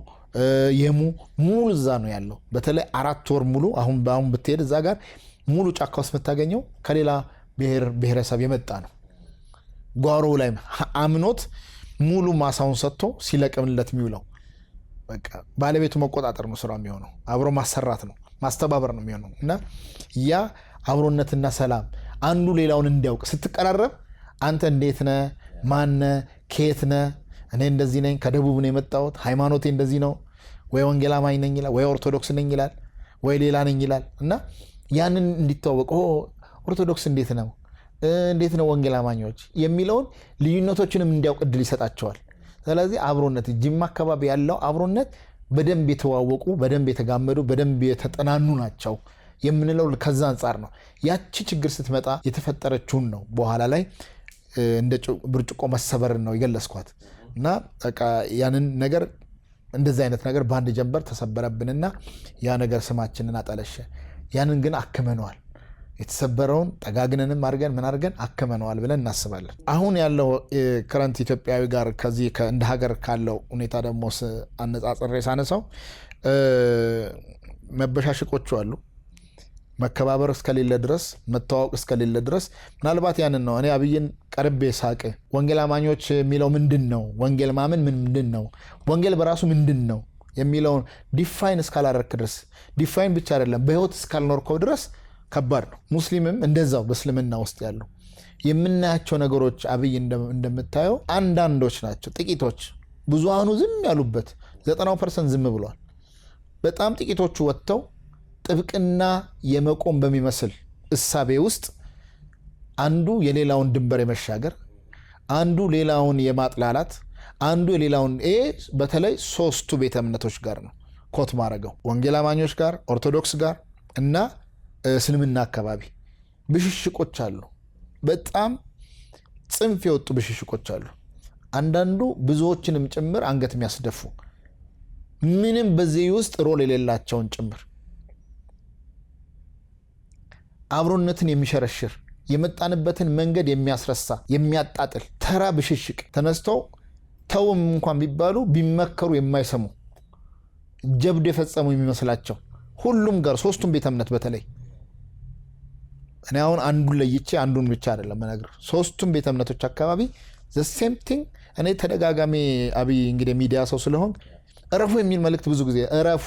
የሙ ሙሉ እዛ ነው ያለው። በተለይ 4 ወር ሙሉ አሁን ብትሄድ እዛ ጋር ሙሉ ጫካ ውስጥ የምታገኘው ከሌላ ብሔረሰብ የመጣ ነው። ጓሮው ላይ አምኖት ሙሉ ማሳውን ሰጥቶ ሲለቅምለት የሚውለው በቃ ባለቤቱ መቆጣጠር ነው ስራው የሚሆነው። አብሮ ማሰራት ነው፣ ማስተባበር ነው የሚሆነው። እና ያ አብሮነትና ሰላም አንዱ ሌላውን እንዲያውቅ ስትቀራረብ አንተ እንዴት ነህ፣ ማን ነህ፣ ከየት ነህ፣ እኔ እንደዚህ ነኝ፣ ከደቡብ ነው የመጣሁት፣ ሃይማኖቴ እንደዚህ ነው፣ ወይ ወንጌል አማኝ ነኝ ይላል፣ ወይ ኦርቶዶክስ ነኝ ይላል፣ ወይ ሌላ ነኝ ይላል። እና ያንን እንዲተዋወቅ ኦርቶዶክስ እንዴት ነው፣ እንዴት ነው ወንጌል አማኞች የሚለውን ልዩነቶችንም እንዲያውቅ እድል ይሰጣቸዋል። ስለዚህ አብሮነት ጅማ አካባቢ ያለው አብሮነት በደንብ የተዋወቁ፣ በደንብ የተጋመዱ፣ በደንብ የተጠናኑ ናቸው የምንለው ከዛ አንጻር ነው። ያቺ ችግር ስትመጣ የተፈጠረችውን ነው በኋላ ላይ እንደ ብርጭቆ መሰበርን ነው የገለጽኳት። እና በቃ ያንን ነገር እንደዚህ አይነት ነገር በአንድ ጀንበር ተሰበረብንና ያ ነገር ስማችንን አጠለሸ። ያንን ግን አክመነዋል። የተሰበረውን ጠጋግነንም አድርገን ምን አድርገን አክመነዋል ብለን እናስባለን። አሁን ያለው ከረንት ኢትዮጵያዊ ጋር ከዚህ እንደ ሀገር ካለው ሁኔታ ደግሞ አነጻጽሬ ሳነሳው መበሻሽቆቹ አሉ። መከባበር እስከሌለ ድረስ፣ መተዋወቅ እስከሌለ ድረስ ምናልባት ያንን ነው እኔ አብይን ቀርቤ ሳቅ ወንጌል አማኞች የሚለው ምንድን ነው፣ ወንጌል ማመን ምንድን ነው፣ ወንጌል በራሱ ምንድን ነው የሚለውን ዲፋይን እስካላረክ ድረስ፣ ዲፋይን ብቻ አይደለም በህይወት እስካልኖርከው ድረስ ከባድ ነው። ሙስሊምም እንደዛው በእስልምና ውስጥ ያሉ የምናያቸው ነገሮች አብይ እንደምታየው አንዳንዶች ናቸው፣ ጥቂቶች። ብዙሃኑ ዝም ያሉበት 90% ዝም ብሏል። በጣም ጥቂቶቹ ወጥተው ጥብቅና የመቆም በሚመስል እሳቤ ውስጥ አንዱ የሌላውን ድንበር የመሻገር፣ አንዱ ሌላውን የማጥላላት፣ አንዱ የሌላውን በተለይ 3ቱ ቤተ እምነቶች ጋር ነው ኮት ማድረገው ወንጌል አማኞች ጋር፣ ኦርቶዶክስ ጋር እና እስልምና አካባቢ ብሽሽቆች አሉ። በጣም ጽንፍ የወጡ ብሽሽቆች አሉ። አንዳንዱ ብዙዎችንም ጭምር አንገት የሚያስደፉ ምንም በዚህ ውስጥ ሮል የሌላቸውን ጭምር አብሮነትን የሚሸረሽር የመጣንበትን መንገድ የሚያስረሳ የሚያጣጥል ተራ ብሽሽቅ ተነስተው ተውም እንኳን ቢባሉ ቢመከሩ የማይሰሙ ጀብድ የፈጸሙ የሚመስላቸው ሁሉም ጋር 3ቱም ቤተ እምነት በተለይ እኔ አሁን አንዱን ለይቼ አንዱን ብቻ አይደለም መናገር 3ቱም ቤተ እምነቶች አካባቢ the same thing። እኔ ተደጋጋሚ አብይ እንግዲህ ሚዲያ ሰው ስለሆን እረፉ የሚል መልእክት ብዙ ጊዜ እረፉ፣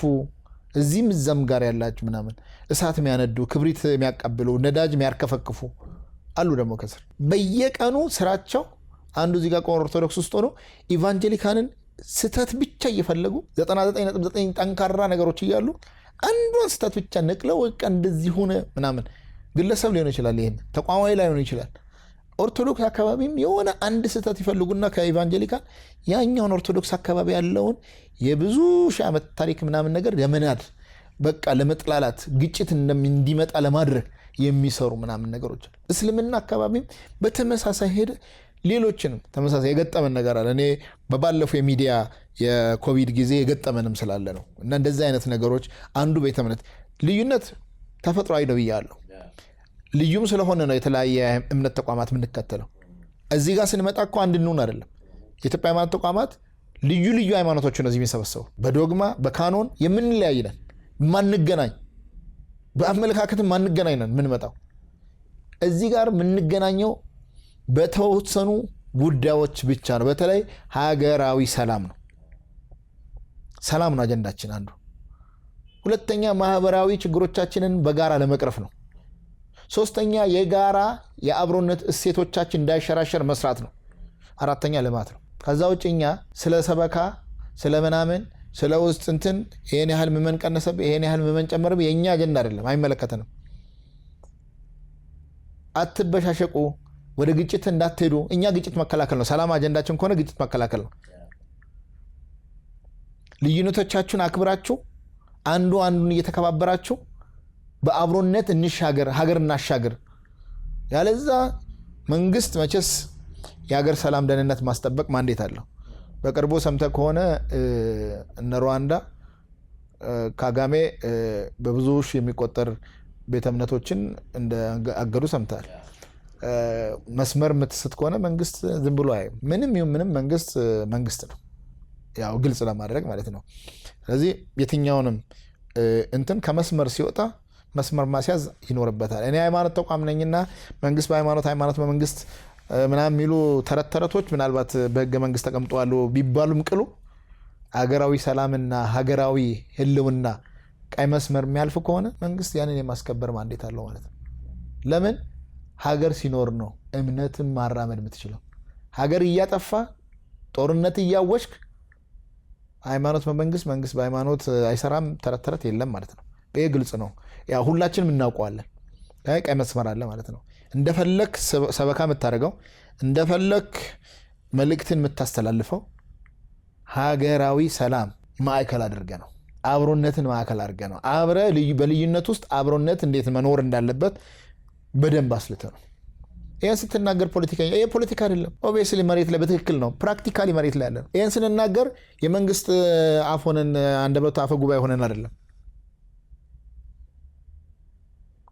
እዚህም እዛም ጋር ያላችሁ ምናምን እሳት የሚያነዱ ክብሪት የሚያቀብሉ ነዳጅ የሚያርከፈክፉ አሉ። ደግሞ ከስር በየቀኑ ስራቸው አንዱ እዚህ ጋር ኦርቶዶክስ ውስጥ ሆኖ ኢቫንጀሊካንን ስተት ብቻ እየፈለጉ 99.9 ጠንካራ ነገሮች እያሉ አንዷን ስተት ብቻ ነቅለው በቃ እንደዚህ ሆነ ምናምን። ግለሰብ ሊሆን ይችላል፣ ይሄን ተቋማዊ ላይሆን ይችላል። ኦርቶዶክስ አካባቢም የሆነ አንድ ስተት ይፈልጉና ከኢቫንጀሊካን ያኛውን ኦርቶዶክስ አካባቢ ያለውን የብዙ ሺህ ዓመት ታሪክ ምናምን ነገር ለመናድ በቃ ለመጥላላት ግጭት እንዲመጣ ለማድረግ የሚሰሩ ምናምን ነገሮች። እስልምና አካባቢም በተመሳሳይ ሄደ። ሌሎችንም ተመሳሳይ የገጠመን ነገር አለ። እኔ በባለፈው የሚዲያ የኮቪድ ጊዜ የገጠመንም ስላለ ነው። እና እንደዚህ አይነት ነገሮች አንዱ ቤተ እምነት ልዩነት ተፈጥሯዊ ነው ብያለሁ። ልዩም ስለሆነ ነው የተለያየ እምነት ተቋማት የምንከተለው። እዚህ ጋር ስንመጣ እኮ አንድ እንሁን አይደለም። የኢትዮጵያ ሃይማኖት ተቋማት ልዩ ልዩ ሃይማኖቶች ነው እዚህ የሚሰበሰቡ። በዶግማ በካኖን የምንለያይ ነን፣ ማንገናኝ በአመለካከትም ማንገናኝ ነን ምን መጣው እዚህ ጋር ምንገናኘው በተወሰኑ ጉዳዮች ብቻ ነው በተለይ ሀገራዊ ሰላም ነው ሰላም ነው አጀንዳችን አንዱ ሁለተኛ ማህበራዊ ችግሮቻችንን በጋራ ለመቅረፍ ነው ሶስተኛ የጋራ የአብሮነት እሴቶቻችን እንዳይሸራሸር መስራት ነው አራተኛ ልማት ነው ከዛ ውጭኛ ስለ ሰበካ ስለ ምናምን ስለ ውስጥ እንትን ይሄን ያህል መመን ቀነሰብ ይሄን ያህል መመን ጨመረብ የኛ አጀንዳ አይደለም አይመለከተንም አትበሻሸቁ ወደ ግጭት እንዳትሄዱ እኛ ግጭት መከላከል ነው ሰላም አጀንዳችን ከሆነ ግጭት መከላከል ነው ልዩነቶቻችሁን አክብራችሁ አንዱ አንዱን እየተከባበራችሁ በአብሮነት እንሻገር ሀገር እናሻገር ያለዛ መንግስት መቸስ የሀገር ሰላም ደህንነት ማስጠበቅ ማንዴት አለው በቅርቡ ሰምተ ከሆነ እነ ሩዋንዳ ካጋሜ በብዙ ሺህ የሚቆጠር ቤተ እምነቶችን እንደ አገዱ ሰምታል መስመር ምትስት ከሆነ መንግስት ዝም ብሎ አይ ምንም መንግስት ነው ያው ግልጽ ለማድረግ ማለት ነው ስለዚህ የትኛውንም እንትን ከመስመር ሲወጣ መስመር ማስያዝ ይኖርበታል እኔ ሃይማኖት ተቋም ነኝና መንግስት በሃይማኖት በመንግስት ምናምን የሚሉ ተረተረቶች ምናልባት በህገ መንግስት ተቀምጠዋል ቢባሉም ቅሉ ሀገራዊ ሰላምና ሀገራዊ ህልውና ቀይ መስመር የሚያልፍ ከሆነ መንግስት ያንን የማስከበር ማንዴት አለው ማለት ነው ለምን ሀገር ሲኖር ነው እምነትን ማራመድ የምትችለው ሀገር እያጠፋ ጦርነት እያወሽክ ሃይማኖት በመንግስት መንግስት በሃይማኖት አይሰራም ተረተረት የለም ማለት ነው ይሄ ግልጽ ነው ያ ሁላችንም እናውቀዋለን ቀይ መስመር አለ ማለት ነው እንደፈለክ ሰበካ የምታደርገው እንደፈለክ መልእክትን የምታስተላልፈው ሀገራዊ ሰላም ማዕከል አድርገ ነው አብሮነትን ማዕከል አድርገ ነው አብረ በልዩነት ውስጥ አብሮነት እንዴት መኖር እንዳለበት በደንብ አስልተ ነው ይሄን ስትናገር ፖለቲካኛ ይሄ ፖለቲካ አይደለም ኦብቪየስሊ መሬት ላይ በትክክል ነው ፕራክቲካሊ መሬት ላይ ያለ ነው ይሄን ስንናገር የመንግስት አፎነን አንደበቱ አፈ ጉባኤ ሆነን አይደለም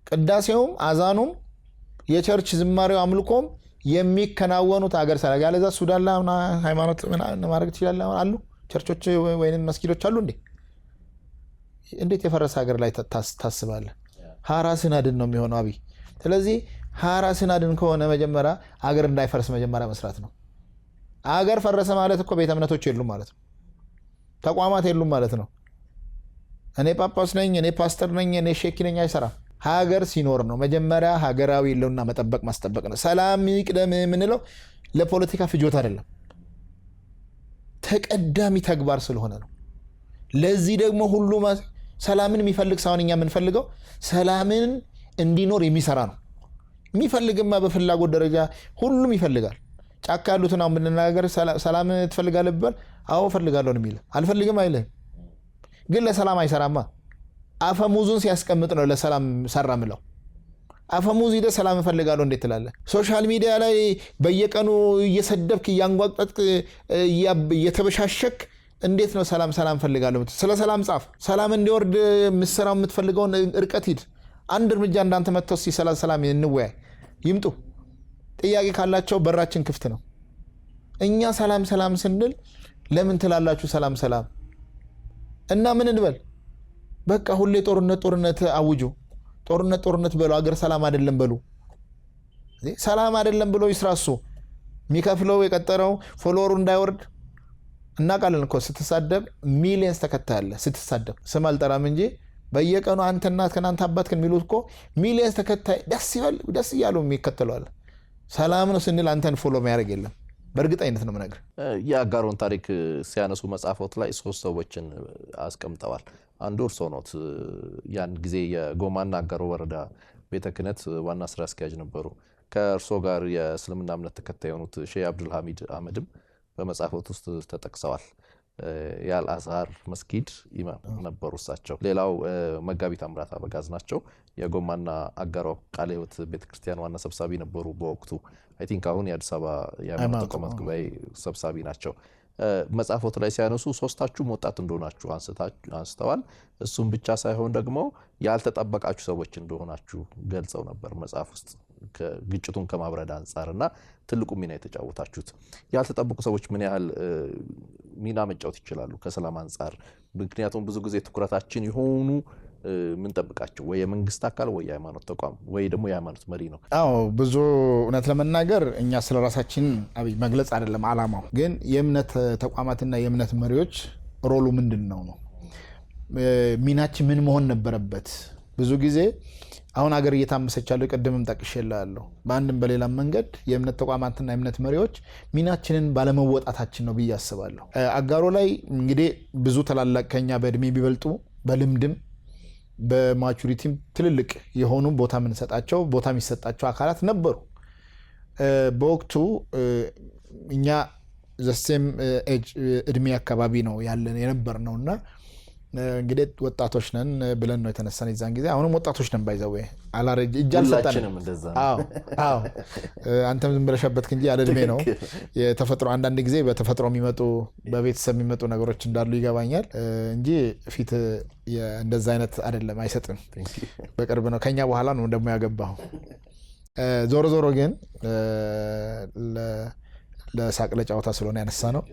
ቅዳሴውም አዛኑም የቸርች ዝማሬው አምልኮም የሚከናወኑት ሀገር ሰላም ያለዛ ሱዳን ላይ ሃይማኖት ማድረግ ይችላል አሉ ቸርቾች ወይንም መስጊዶች አሉ እንዴት የፈረሰ ሀገር ላይ ታስባለ ሐራስን አድን ነው የሚሆነው አብይ ስለዚህ ሐራስን አድን ከሆነ መጀመሪያ ሀገር እንዳይፈርስ መጀመሪያ መስራት ነው ሀገር ፈረሰ ማለት እኮ ቤተ እምነቶች የሉም ማለት ነው ተቋማት የሉም ማለት ነው እኔ ጳጳስ ነኝ እኔ ፓስተር ነኝ እኔ ሼክ ነኝ አይሰራም ሀገር ሲኖር ነው መጀመሪያ ሀገራዊ ለውና መጠበቅ ማስጠበቅ ነው ሰላም ይቅደም ምንለው ለፖለቲካ ፍጆታ አይደለም ተቀዳሚ ተግባር ስለሆነ ነው ለዚህ ደግሞ ሁሉ ሰላምን የሚፈልግ ሳይሆንኛ የምንፈልገው ሰላምን እንዲኖር የሚሰራ ነው የሚፈልግማ በፍላጎት ደረጃ ሁሉም ይፈልጋል ጫካ ያሉትን አሁን ብንናገር ሰላም ትፈልጋለህ ቢባል አዎ ፈልጋለሁ ነው የሚል አልፈልግም አይልም ግን ለሰላም አይሰራማ አፈሙዙን ሲያስቀምጥ ነው ለሰላም ሰራ ምለው አፈሙዝ ይደ ሰላም ፈልጋለሁ እንዴት ትላለህ ሶሻል ሚዲያ ላይ በየቀኑ እየሰደብክ ያንጓቅጠጥ እየተበሻሸክ እንዴት ነው ሰላም ፈልጋለሁ ስለ ሰላም ጻፍ ሰላም እንዲወርድ መስራው የምትፈልገው እርቀት ሂድ አንድ እርምጃ እንዳንተ መተው ሰላም እንወያይ ይምጡ ጥያቄ ካላቸው በራችን ክፍት ነው እኛ ሰላም ስንል ለምን ትላላችሁ ሰላም እና ምን እንበል በቃ ሁሌ ጦርነት አውጁ ጦርነት በሉ ሀገር ሰላም አይደለም በሉ ሰላም አይደለም ብሎ ይስራሱ የሚከፍለው የቀጠረው ፎሎወሩ እንዳይወርድ እናቃለን እኮ ስትሳደብ ሚሊየንስ ተከታያለ ስትሳደብ ስም አልጠራም እንጂ በየቀኑ አንተና ከናንተ አባት ከሚሉት እኮ ሚሊየንስ ተከታይ ደስ ይያሉ የሚከተሉዋል ሰላም ነው ስንል አንተን ፎሎ የሚያደርግ የለም በእርግጠኝነት ነው መነገር የአጋሮን ታሪክ ሲያነሱ መጻፎት ላይ ሶስት ሰዎችን አስቀምጠዋል አንዱ እርሶ ኖት ያን ጊዜ የጎማና አጋሮ ወረዳ ቤተ ክህነት ዋና ስራ አስኪያጅ ነበሩ ከእርሶ ጋር የእስልምና እምነት ተከታይ የሆኑት ሼህ አብዱል ሐሚድ አህመድም በመጻፎት ውስጥ ተጠቅሰዋል የአልአዝሃር መስጊድ ኢማም ነበሩ እሳቸው ሌላው መጋቢት አምራት አበጋዝ ናቸው የጎማና አጋሮ ቃለ ሕይወት ቤተክርስቲያን ዋና ሰብሳቢ ነበሩ በወቅቱ አይ ቲንክ አሁን የአዲስ አበባ የሃይማኖት ተቋማት ጉባኤ ሰብሳቢ ናቸው መጻፎት ላይ ሲያነሱ ሶስታችሁም ወጣት እንደሆናችሁ አንስተዋል እሱም ብቻ ሳይሆን ደግሞ ያልተጠበቃችሁ ሰዎች እንደሆናችሁ ገልጸው ነበር መጻፍ ውስጥ ግጭቱን ከማብረድ አንፃርና ትልቁ ሚና የተጫወታችሁት ያልተጠበቁ ሰዎች ምን ያህል ሚና መጫወት ይችላሉ ከሰላም አንፃር ምክንያቱም ብዙ ጊዜ ትኩረታችን የሆኑ ምን ጠብቃችሁ ወይ የመንግስት አካል ወይ የሃይማኖት ተቋም ወይ ደግሞ የሃይማኖት መሪ ነው? አዎ ብዙ እውነት ለመናገር እኛ ስለራሳችን አብይ መግለጽ አይደለም አላማው፣ ግን የእምነት ተቋማትና የእምነት መሪዎች ሮሉ ምንድነው ነው ሚናችን ምን መሆን ነበረበት? ብዙ ጊዜ አሁን ሀገር እየታመሰች ያለው ቅድምም ጠቅሼላለሁ በአንድም በሌላም መንገድ የእምነት ተቋማትና የእምነት መሪዎች ሚናችንን ባለመወጣታችን ነው ብዬ አስባለሁ። አጋሮ ላይ እንግዲህ ብዙ ታላላቅ ከኛ በእድሜ ቢበልጡ በልምድም በማቹሪቲም ትልልቅ የሆኑ ቦታ የምንሰጣቸው ቦታ የሚሰጣቸው አካላት ነበሩ። በወቅቱ እኛ ዘሴም እድሜ አካባቢ ነው ያለን የነበር ነውና እንግዲህ ወጣቶች ነን ብለን ነው የተነሳን የዛን ጊዜ። አሁንም ወጣቶች ነን ባይዘው አላረጅ እጃል ሰጣንም እንደዛ። አዎ አንተም ዝም ብለሽበት እንጂ ያለ እድሜ ነው የተፈጥሮ አንዳንድ ጊዜ በተፈጥሮ የሚመጡ በቤተሰብ የሚመጡ ነገሮች እንዳሉ ይገባኛል እንጂ ፊት እንደዛ አይነት አይደለም፣ አይሰጥም። በቅርብ ነው ከኛ በኋላ ነው ደግሞ ያገባው። ዞሮ ዞሮ ግን ለሳቅ ለጫወታ ስለሆነ ያነሳ ነው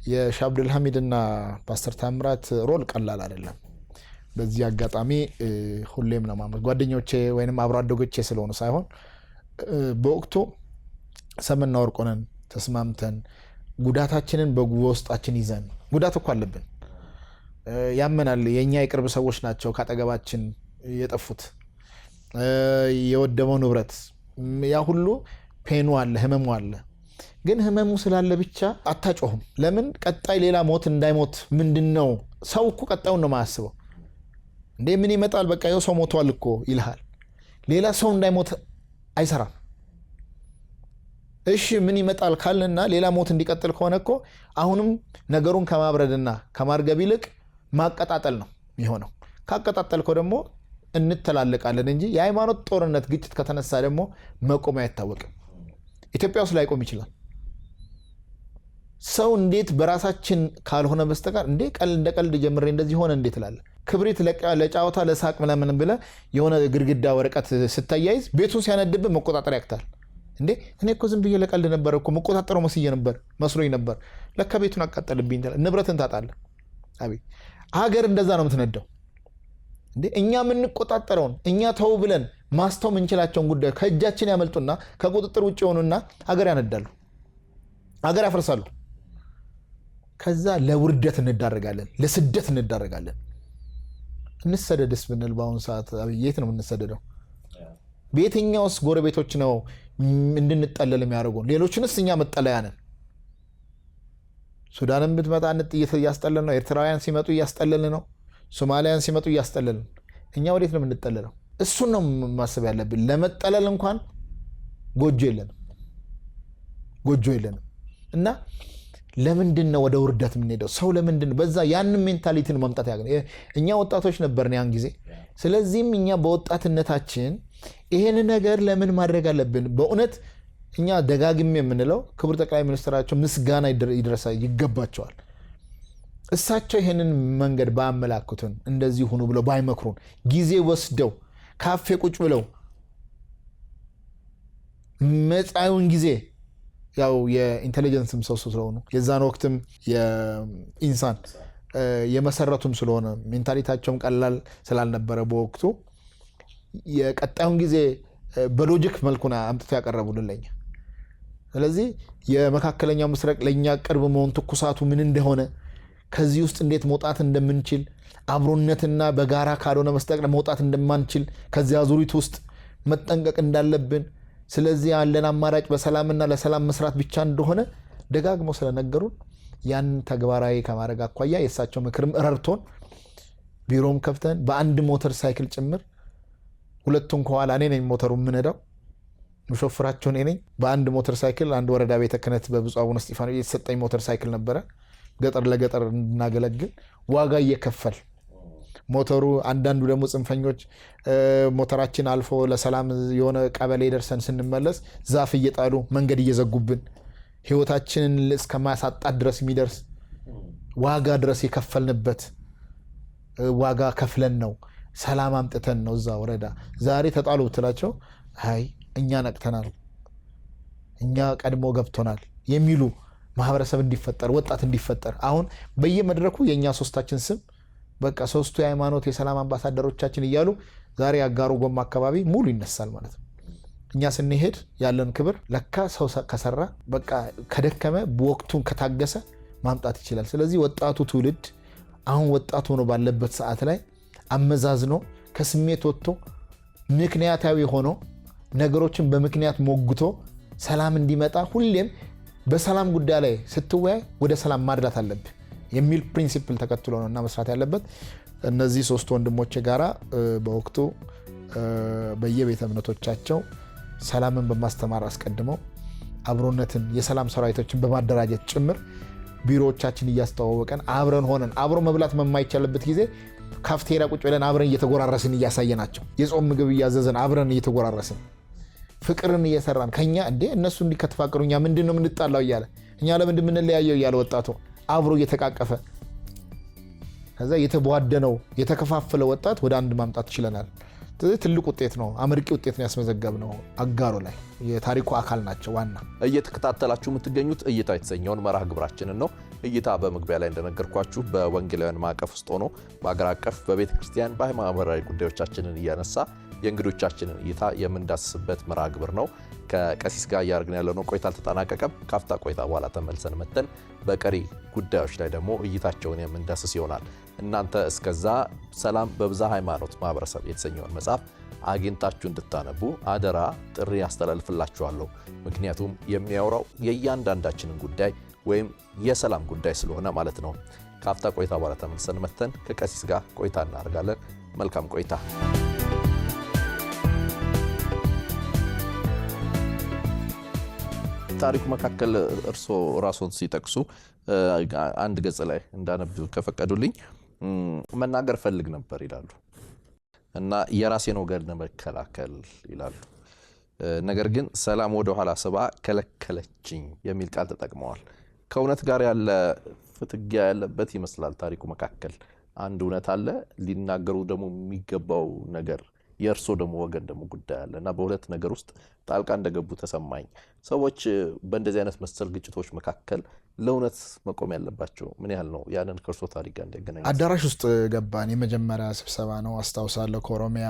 የሼህ አብዱል ሐሚድ እና ፓስተር ታምራት ሮል ቀላል አይደለም። በዚህ አጋጣሚ ሁሌም ነው ማለት ጓደኞቼ ወይንም አብሮ አደጎቼ ስለሆኑ ሳይሆን በወቅቱ ሰምና ወርቅ ሆነን ተስማምተን ጉዳታችንን በውስጣችን ይዘን ጉዳት እኮ አለብን ያመናል። የኛ የቅርብ ሰዎች ናቸው ካጠገባችን የጠፉት የወደመው ንብረት ያ ሁሉ ፔኑ አለ ህመሙ አለ። ግን ህመሙ ስላለ ብቻ አታጮህም። ለምን ቀጣይ ሌላ ሞት እንዳይሞት ምንድነው ሰው እኮ ቀጣዩን ነው ማያስበው። እንዴ ምን ይመጣል በቃ ይኸው ሰው ሞቷል እኮ ይልሃል። ሌላ ሰው እንዳይሞት አይሰራም። እሺ ምን ይመጣል ካልንና ሌላ ሞት እንዲቀጥል ከሆነ እኮ አሁንም ነገሩን ከማብረድና ከማርገብ ይልቅ ማቀጣጠል ነው የሚሆነው። ካቀጣጠልከው ደግሞ እንተላለቃለን እንጂ የሃይማኖት ጦርነት ግጭት ከተነሳ ደግሞ መቆም አይታወቅም። ኢትዮጵያ ውስጥ ላይቆም ይችላል። ሰው እንዴት በራሳችን ካልሆነ በስተቀር እንዴ እንደ ቀልድ ጀምሬ እንደዚህ ሆነ እንዴት ትላለህ? ክብሪት ለጫወታ ለሳቅ ምናምን ብለህ የሆነ ግድግዳ ወረቀት ስታያይዝ ቤቱን ሲያነድብህ መቆጣጠር ያቅታል። እንዴ እኔ እኮ ዝም ብዬ ለቀልድ ነበር እኮ መቆጣጠረው መስሎኝ ነበር ለካ ቤቱን አቃጠልብኝ ትላለህ። ንብረትን ታጣለህ። አቤት ሀገር እንደዛ ነው የምትነደው። እንዴ እኛ የምንቆጣጠረውን እኛ ተው ብለን ማስተው ምንችላቸውን ጉዳይ ከእጃችን ያመልጡና ከቁጥጥር ውጭ ሆኑና ሀገር ያነዳሉ፣ ሀገር ያፈርሳሉ። ከዛ ለውርደት እንዳረጋለን፣ ለስደት እንዳረጋለን። እንሰደድስ ብንል በአሁኑ ሰዓት የት ነው የምንሰደደው? በየትኛውስ ጎረቤቶች ነው እንድንጠለል የሚያደርጉን? ሌሎችንስ እኛ መጠለያ ነን። ሱዳንን ብትመጣ እያስጠለል ነው። ኤርትራውያን ሲመጡ እያስጠለልን ነው። ሶማሊያን ሲመጡ እያስጠለልን። እኛ ወዴት ነው የምንጠለለው? እሱን ነው ማሰብ ያለብን። ለመጠለል እንኳን ጎጆ የለንም። እና ለምንድን ነው ወደ ውርደት የምንሄደው? ሰው ለምንድን በዛ ያንን ሜንታሊቲን ማምጣት ያገኘ? እኛ ወጣቶች ነበርን ያን ጊዜ። ስለዚህም እኛ በወጣትነታችን ይሄን ነገር ለምን ማድረግ አለብን? በእውነት እኛ ደጋግሜ የምንለው ክቡር ጠቅላይ ሚኒስትራቸው ምስጋና ይገባቸዋል። እሳቸው ይሄንን መንገድ ባያመላክቱን እንደዚህ ሆኑ ብለው ባይመክሩን ጊዜ ወስደው ካፌ ቁጭ ብለው መጻዩን ጊዜ ያው የኢንተለጀንስም ሰው ስለሆኑ የዛን ወቅትም የኢንሳን የመሰረቱም ስለሆነ ሜንታሊታቸውም ቀላል ስላልነበረ በወቅቱ የቀጣዩን ጊዜ በሎጂክ መልኩና አምጥተው ያቀረቡልን ለኛ። ስለዚህ የመካከለኛው ምስራቅ ለኛ ቅርብ መሆን ትኩሳቱ ምን እንደሆነ ከዚህ ውስጥ እንዴት መውጣት እንደምንችል አብሮነትና በጋራ ካልሆነ መስጠቅ መውጣት እንደማንችል ከዚያ አዙሪት ውስጥ መጠንቀቅ እንዳለብን ስለዚህ ያለን አማራጭ በሰላምና ለሰላም መስራት ብቻ እንደሆነ ደጋግመው ስለነገሩን ያን ተግባራዊ ከማድረግ አኳያ የእሳቸው ምክርም ረድቶን ቢሮም ከፍተን በአንድ ሞተር ሳይክል ጭምር ሁለቱን ከኋላ እኔ ነኝ ሞተሩን ምነዳው ምሾፍራቸው እኔ ነኝ። በአንድ ሞተር ሳይክል አንድ ወረዳ ቤተ ክህነት በብፁዕ አቡነ እስጢፋኖስ የተሰጠኝ ሞተር ሳይክል ነበረ። ገጠር ለገጠር እናገለግል ዋጋ እየከፈል ሞተሩ አንዳንዱ ደግሞ ጽንፈኞች ሞተራችን አልፎ ለሰላም የሆነ ቀበሌ ደርሰን ስንመለስ ዛፍ እየጣሉ መንገድ እየዘጉብን ህይወታችንን እስከማሳጣት ድረስ የሚደርስ ዋጋ ድረስ የከፈልንበት ዋጋ ከፍለን ነው ሰላም አምጥተን ነው እዛ ወረዳ። ዛሬ ተጣሉ ብትላቸው አይ እኛ ነቅተናል፣ እኛ ቀድሞ ገብቶናል የሚሉ ማህበረሰብ እንዲፈጠር ወጣት እንዲፈጠር አሁን በየመድረኩ የኛ ሶስታችን ስም በቃ ሶስቱ የሃይማኖት የሰላም አምባሳደሮቻችን እያሉ ዛሬ አጋሩ ጎማ አካባቢ ሙሉ ይነሳል ማለት ነው። እኛ ስንሄድ ያለን ክብር ለካ ሰው ከሰራ በቃ ከደከመ በወቅቱን ከታገሰ ማምጣት ይችላል። ስለዚህ ወጣቱ ትውልድ አሁን ወጣት ሆኖ ባለበት ሰዓት ላይ አመዛዝኖ ከስሜት ወጥቶ ምክንያታዊ ሆኖ ነገሮችን በምክንያት ሞግቶ ሰላም እንዲመጣ ሁሌም በሰላም ጉዳይ ላይ ስትወያይ ወደ ሰላም ማድላት አለብህ የሚል ፕሪንሲፕል ተከትሎ ነውና መስራት ያለበት። እነዚህ ሶስት ወንድሞቼ ጋራ በወቅቱ በየቤተ እምነቶቻቸው ሰላምን በማስተማር አስቀድመው አብሮነትን የሰላም ሰራዊቶችን በማደራጀት ጭምር ቢሮዎቻችን እያስተዋወቀን አብረን ሆነን አብሮ መብላት በማይቻልበት ጊዜ ካፍቴሪያ ቁጭ ብለን አብረን እየተጎራረስን እያሳየናቸው የጾም ምግብ እያዘዘን አብረን እየተጎራረስን ፍቅርን እየሰራን ከኛ እንዴ እነሱ እንዲከተፋቀሩ እኛ ምንድነው የምንጣላው እያለ እኛ ለምንድን የምንለያየው እያለ ወጣቱ አብሮ እየተቃቀፈ ከዛ የተቧደነው የተከፋፈለ ወጣት ወደ አንድ ማምጣት ይችላል። ትልቅ ውጤት ነው፣ አመርቂ ውጤት ነው ያስመዘገብነው። አጋሩ ላይ የታሪኩ አካል ናቸው። ዋና እየተከታተላችሁ የምትገኙት እይታ የተሰኘውን መርሃ ግብራችንን ነው። እይታ በመግቢያ ላይ እንደነገርኳችሁ በወንጌላውያን ማዕቀፍ ውስጥ ሆኖ በአገር አቀፍ በቤተ ክርስቲያን በማህበራዊ ጉዳዮቻችንን እያነሳ የእንግዶቻችንን እይታ የምንዳስስበት መርሃ ግብር ነው። ከቀሲስ ጋር እያደረግን ያለነው ቆይታ አልተጠናቀቀም። ካፍታ ቆይታ በኋላ ተመልሰን መተን በቀሪ ጉዳዮች ላይ ደግሞ እይታቸውን የምንዳስስ ይሆናል። እናንተ እስከዛ ሰላም በብዛ ሃይማኖት ማህበረሰብ የተሰኘውን መጽሐፍ አግኝታችሁ እንድታነቡ አደራ ጥሪ ያስተላልፍላችኋለሁ። ምክንያቱም የሚያወራው የእያንዳንዳችንን ጉዳይ ወይም የሰላም ጉዳይ ስለሆነ ማለት ነው። ካፍታ ቆይታ በኋላ ተመልሰን መተን ከቀሲስ ጋር ቆይታ እናደርጋለን። መልካም ቆይታ። ታሪኩ መካከል እርሶ ራስዎን ሲጠቅሱ አንድ ገጽ ላይ እንዳነብ ከፈቀዱልኝ መናገር ፈልግ ነበር ይላሉ እና የራሴን ወገን መከላከል ይላሉ። ነገር ግን ሰላም ወደ ኋላ ስባ ከለከለችኝ የሚል ቃል ተጠቅመዋል። ከእውነት ጋር ያለ ፍትጊያ ያለበት ይመስላል ታሪኩ መካከል። አንድ እውነት አለ፣ ሊናገሩ ደግሞ የሚገባው ነገር የእርሶ ደግሞ ወገን ደግሞ ጉዳይ አለ እና በሁለት ነገር ውስጥ ጣልቃ እንደገቡ ተሰማኝ። ሰዎች በእንደዚህ አይነት መሰል ግጭቶች መካከል ለእውነት መቆም ያለባቸው ምን ያህል ነው? ያንን ከእርሶ ታሪክ ጋር እንደገናኝ አዳራሽ ውስጥ ገባን። የመጀመሪያ ስብሰባ ነው አስታውሳለሁ። ከኦሮሚያ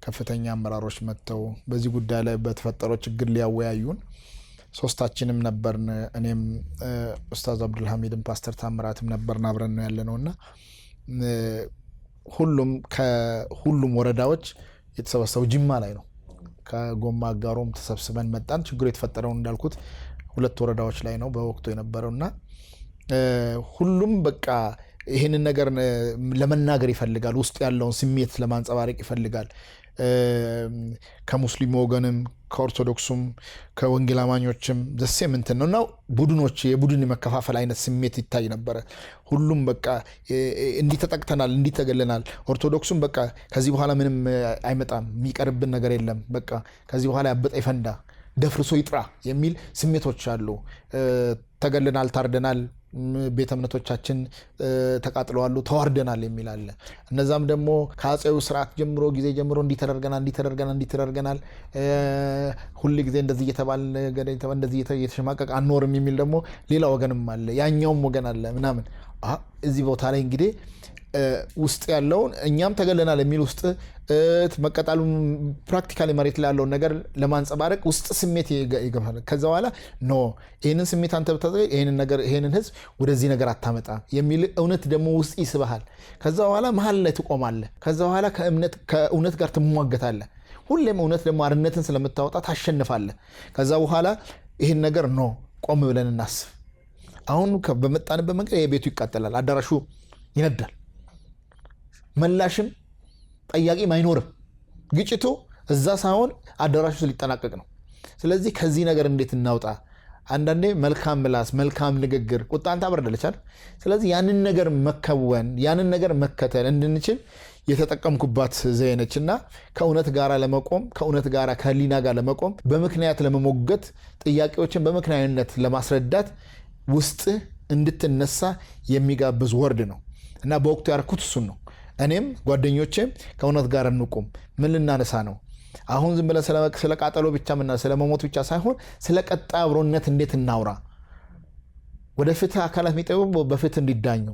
ከፍተኛ አመራሮች መጥተው በዚህ ጉዳይ ላይ በተፈጠረው ችግር ሊያወያዩን ሶስታችንም ነበርን። እኔም ኡስታዝ አብዱልሐሚድም ፓስተር ታምራትም ነበርን። አብረን ነው ያለነውና ከሁሉም ወረዳዎች የተሰበሰቡ ጅማ ላይ ነው። ከጎማ አጋሮም ተሰብስበን መጣን። ችግሩ የተፈጠረው እንዳልኩት ሁለት ወረዳዎች ላይ ነው በወቅቱ የነበረውና ሁሉም በቃ ይህንን ነገር ለመናገር ይፈልጋል። ውስጥ ያለውን ስሜት ለማንጸባረቅ ይፈልጋል። ከሙስሊም ወገንም ከኦርቶዶክሱም ከወንጌል አማኞችም ዘሴም እንትን ነውና ቡድኖች የቡድን መከፋፈል አይነት ስሜት ይታይ ነበረ። ሁሉም በቃ እንዲህ ተጠቅተናል፣ እንዲህ ተገለናል። ኦርቶዶክሱም በቃ ከዚህ በኋላ ምንም አይመጣም፣ የሚቀርብን ነገር የለም፣ በቃ ከዚህ በኋላ ያበጠ ይፈንዳ፣ ደፍርሶ ይጥራ የሚል ስሜቶች አሉ። ተገለናል፣ ታርደናል፣ ቤተ እምነቶቻችን ተቃጥለዋል፣ ተዋርደናል የሚል አለ። እነዛም ደግሞ ከአጼው ስርዓት ጀምሮ ጊዜ ጀምሮ እንዲተደርገናል ሁሉ ጊዜ እንደዚህ እየተባለ እንደዚህ እየተሸማቀቅ አንኖርም የሚል ደግሞ ሌላ ወገንም አለ። ያኛውም ወገን አለ ምናምን። እዚህ ቦታ ላይ እንግዲህ ውስጥ ያለውን እኛም ተገለናል የሚል ውስጥ መቀጣሉ ፕራክቲካሊ መሬት ላይ ያለውን ነገር ለማንጸባረቅ ውስጥ ስሜት ይገባል። ከዛ በኋላ ኖ ይህንን ስሜት አንተ ብታዘ ይህንን ህዝብ ወደዚህ ነገር አታመጣ የሚል እውነት ደግሞ ውስጥ ይስበሃል። ከዛ በኋላ መሀል ላይ ትቆማለህ። ከዛ በኋላ ከእውነት ጋር ትሟገታለህ። ሁሌም እውነት ደግሞ አርነትን ስለምታወጣ ታሸንፋለህ። ከዛ በኋላ ይህን ነገር ኖ ቆም ብለን እናስብ። አሁን በመጣንበት መንገድ የቤቱ ይቃጠላል፣ አዳራሹ ይነዳል፣ መላሽም ጠያቂም አይኖርም። ግጭቱ እዛ ሳይሆን አዳራሹ ሊጠናቀቅ ነው። ስለዚህ ከዚህ ነገር እንዴት እናውጣ? አንዳንዴ መልካም ምላስ መልካም ንግግር ቁጣን ታበርዳለች አይደል? ስለዚህ ያንን ነገር መከወን ያንን ነገር መከተል እንድንችል የተጠቀምኩባት ዘዬ ነችና ከእውነት ጋር ለመቆም ከእውነት ጋር ከህሊና ጋር ለመቆም በምክንያት ለመሞገት ጥያቄዎችን በምክንያትነት ለማስረዳት ውስጥ እንድትነሳ የሚጋብዝ ወርድ ነው እና በወቅቱ ያደረኩት እሱን ነው። እኔም ጓደኞቼም ከእውነት ጋር እንቁም። ምን ልናነሳ ነው? አሁን ዝም ብለን ስለ ቃጠሎ ብቻ ስለ መሞት ብቻ ሳይሆን ስለ ቀጣይ አብሮነት እንዴት እናውራ? ወደ ፍትህ አካላት የሚጠይቁ በፍትህ እንዲዳኙ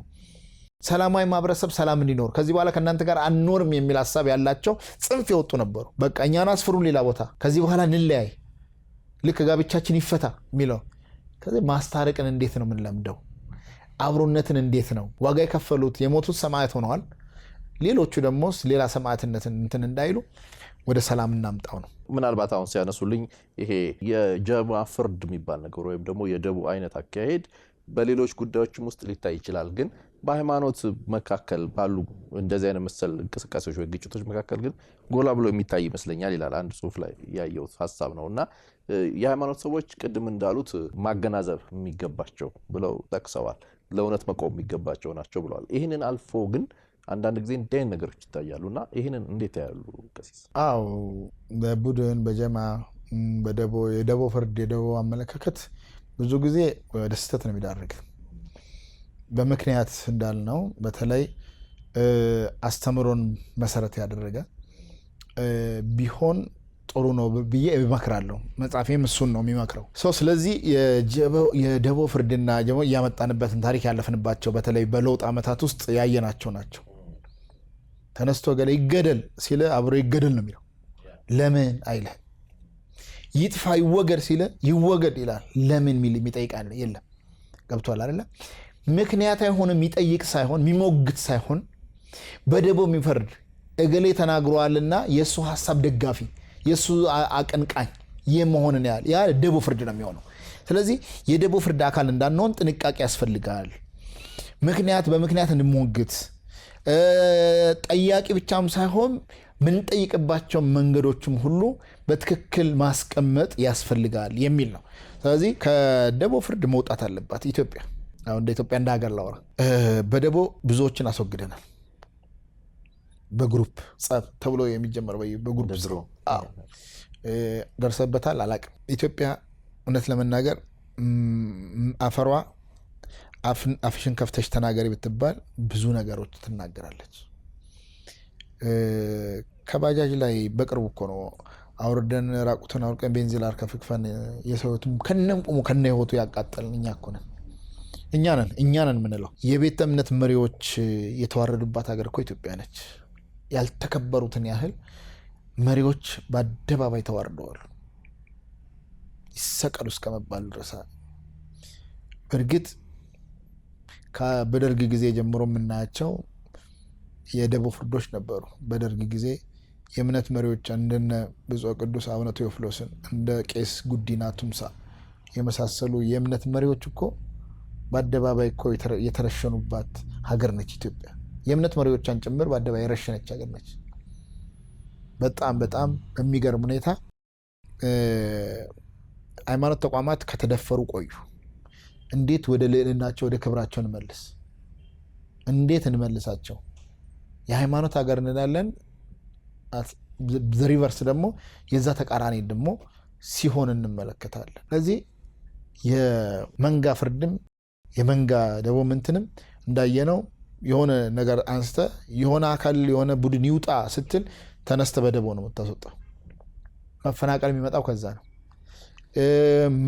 ሰላማዊ ማህበረሰብ ሰላም እንዲኖር ከዚህ በኋላ ከእናንተ ጋር አንኖርም የሚል ሐሳብ ያላቸው ጽንፍ የወጡ ነበሩ። በቃ እኛን አስፍሩን ሌላ ቦታ ከዚህ በኋላ እንለያይ ልክ ጋብቻችን ይፈታ የሚለው ከዚህ ማስታረቅን እንዴት ነው የምንለምደው? አብሮነትን እንዴት ነው? ዋጋ የከፈሉት የሞቱት ሰማዕት ሆነዋል። ሌሎቹ ደግሞ ሌላ ሰማዕትነትን እንትን እንዳይሉ ወደ ሰላም እናምጣው ነው። ምናልባት አሁን ሲያነሱልኝ ይሄ የጀማ ፍርድ የሚባል ነገር ወይም ደግሞ የደቡ አይነት አካሄድ በሌሎች ጉዳዮችም ውስጥ ሊታይ ይችላል። ግን በሃይማኖት መካከል ባሉ እንደዚህ አይነት መሰል እንቅስቃሴዎች ወይ ግጭቶች መካከል ግን ጎላ ብሎ የሚታይ ይመስለኛል ይላል አንድ ጽሁፍ ላይ ያየሁት ሐሳብ ነውና የሃይማኖት ሰዎች ቅድም እንዳሉት ማገናዘብ የሚገባቸው ብለው ጠቅሰዋል። ለእውነት መቆም የሚገባቸው ናቸው ብለዋል። ይህንን አልፎ ግን አንዳንድ ጊዜ እንዲህ አይነት ነገሮች ይታያሉና ይህንን እንዴት ያያሉ ቀሲስ? አዎ በቡድን በጀማ በደቦ የደቦ ፍርድ የደቦ አመለካከት ብዙ ጊዜ ወደ ስህተት ነው የሚዳርግ። በምክንያት እንዳልነው በተለይ አስተምሮን መሰረት ያደረገ ቢሆን ጥሩ ነው ብዬ እመክራለሁ። መጽሐፌም እሱን ነው የሚመክረው። ስለዚህ የደቦ ፍርድና ጀሞ እያመጣንበትን ታሪክ ያለፍንባቸው በተለይ በለውጥ ዓመታት ውስጥ ያየናቸው ናቸው። ተነስቶ ገለ ይገደል ሲለ አብሮ ይገደል ነው የሚለው። ለምን አይለ ይጥፋ ይወገድ ሲለ ይወገድ ይላል። ለምን ሚል የሚጠይቃል የለም። ገብቷል አይደለ? ምክንያት አይሆን የሚጠይቅ ሳይሆን የሚሞግት ሳይሆን በደቦ የሚፈርድ እገሌ ተናግሯልና የሱ ሐሳብ ደጋፊ የሱ አቀንቃኝ የመሆንን ያ ደቦ ፍርድ ነው የሚሆነው። ስለዚህ የደቦ ፍርድ አካል እንዳንሆን ጥንቃቄ ያስፈልጋል። ምክንያት በምክንያት እንሞግት ጠያቂ ብቻም ሳይሆን ምን ጠይቅባቸው መንገዶችም ሁሉ በትክክል ማስቀመጥ ያስፈልጋል የሚል ነው። ስለዚህ ከደቦ ፍርድ መውጣት አለባት ኢትዮጵያ። አሁን እንደ ኢትዮጵያ እንደ ሀገር ላወራ በደቦ ብዙዎችን አስወግደናል። በግሩፕ ጸብ ተብሎ የሚጀመረው በግሩፕ ደርሰበታል አላቅም። ኢትዮጵያ እውነት ለመናገር አፈሯ አፍሽን ከፍተሽ ተናገሪ ብትባል ብዙ ነገሮች ትናገራለች። ከባጃጅ ላይ በቅርቡ እኮ ነው አውርደን ራቁትን አውርቀን ቤንዚን አርከፍክፈን የሰውቱም ከነም ቁሙ ከነ ህይወቱ ያቃጠልን እኛ እኮ ነን። እኛ ነን የምንለው። የቤተ እምነት መሪዎች የተዋረዱባት ሀገር እኮ ኢትዮጵያ ነች። ያልተከበሩትን ያህል መሪዎች በአደባባይ ተዋርደዋል። ይሰቀሉ እስከመባል ድረስ። በእርግጥ በደርግ ጊዜ ጀምሮ የምናያቸው የደቦ ፍርዶች ነበሩ። በደርግ ጊዜ የእምነት መሪዎች እንደነ ብፁዕ ቅዱስ አቡነ ቴዎፍሎስን እንደ ቄስ ጉዲና ቱምሳ የመሳሰሉ የእምነት መሪዎች እኮ በአደባባይ እኮ የተረሸኑባት ሀገር ነች ኢትዮጵያ። የእምነት መሪዎቿን ጭምር በአደባባይ የረሸነች ሀገር ነች። በጣም በጣም በሚገርም ሁኔታ ሃይማኖት ተቋማት ከተደፈሩ ቆዩ። እንዴት ወደ ልዕልናቸው ወደ ክብራቸው እንመልስ? እንዴት እንመልሳቸው? የሃይማኖት ሀገር እንላለን። ሪቨርስ ደግሞ የዛ ተቃራኒ ደግሞ ሲሆን እንመለከታለን። ስለዚህ የመንጋ ፍርድም የመንጋ ደቦ ምንትንም እንዳየነው የሆነ ነገር አንስተ የሆነ አካል የሆነ ቡድን ይውጣ ስትል ተነስተ በደቦ ነው የምታስወጣው። መፈናቀል የሚመጣው ከዛ ነው።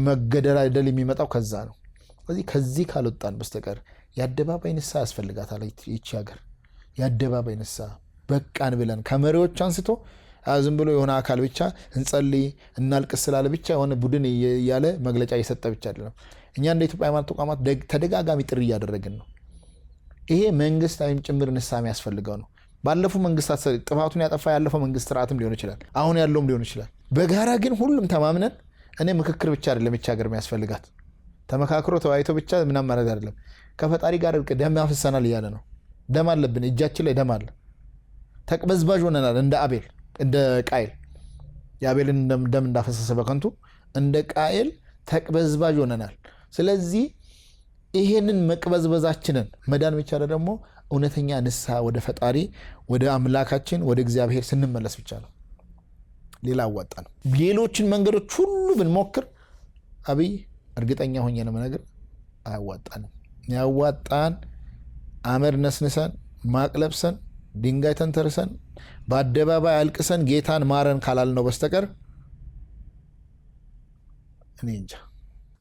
መገደላደል የሚመጣው ከዛ ነው። ስለዚህ ከዚህ ካልወጣን በስተቀር የአደባባይ ንስሐ ያስፈልጋታል ይቺ ሀገር። የአደባባይ ንስሐ በቃን ብለን ከመሪዎች አንስቶ ዝም ብሎ የሆነ አካል ብቻ እንጸልይ እናልቅስ ስላለ ብቻ የሆነ ቡድን እያለ መግለጫ እየሰጠ ብቻ አይደለም። እኛ እንደ ኢትዮጵያ ሃይማኖት ተቋማት ተደጋጋሚ ጥሪ እያደረግን ነው። ይሄ መንግስታዊም ጭምር ንስሐ የሚያስፈልገው ነው። ባለፉ መንግስታት ጥፋቱን ያጠፋ ያለፈው መንግስት ስርዓትም ሊሆን ይችላል፣ አሁን ያለውም ሊሆን ይችላል። በጋራ ግን ሁሉም ተማምነን እኔ ምክክር ብቻ አይደለም ይህች ሀገር የሚያስፈልጋት ተመካክሮ ተወያይቶ ብቻ ምናምን ማለት አይደለም። ከፈጣሪ ጋር ደም ያፈሰናል እያለ ነው። ደም አለብን፣ እጃችን ላይ ደም አለ። ተቅበዝባዥ ሆነናል። እንደ አቤል እንደ ቃየል የአቤልን ደም እንዳፈሰሰ በከንቱ እንደ ቃየል ተቅበዝባዥ ሆነናል። ስለዚህ ይሄንን መቅበዝበዛችንን መዳን የሚቻለው ደግሞ እውነተኛ ንስሐ ወደ ፈጣሪ ወደ አምላካችን ወደ እግዚአብሔር ስንመለስ ብቻ ነው። ሌላ አዋጣ ነው። ሌሎችን መንገዶች ሁሉ ብንሞክር አብይ እርግጠኛ ሆኜ ነው የምነግር አያዋጣንም። ያዋጣን አመድ ነስንሰን ማቅለብሰን ድንጋይ ተንተርሰን በአደባባይ አልቅሰን ጌታን ማረን ካላልነው በስተቀር እኔ እንጃ።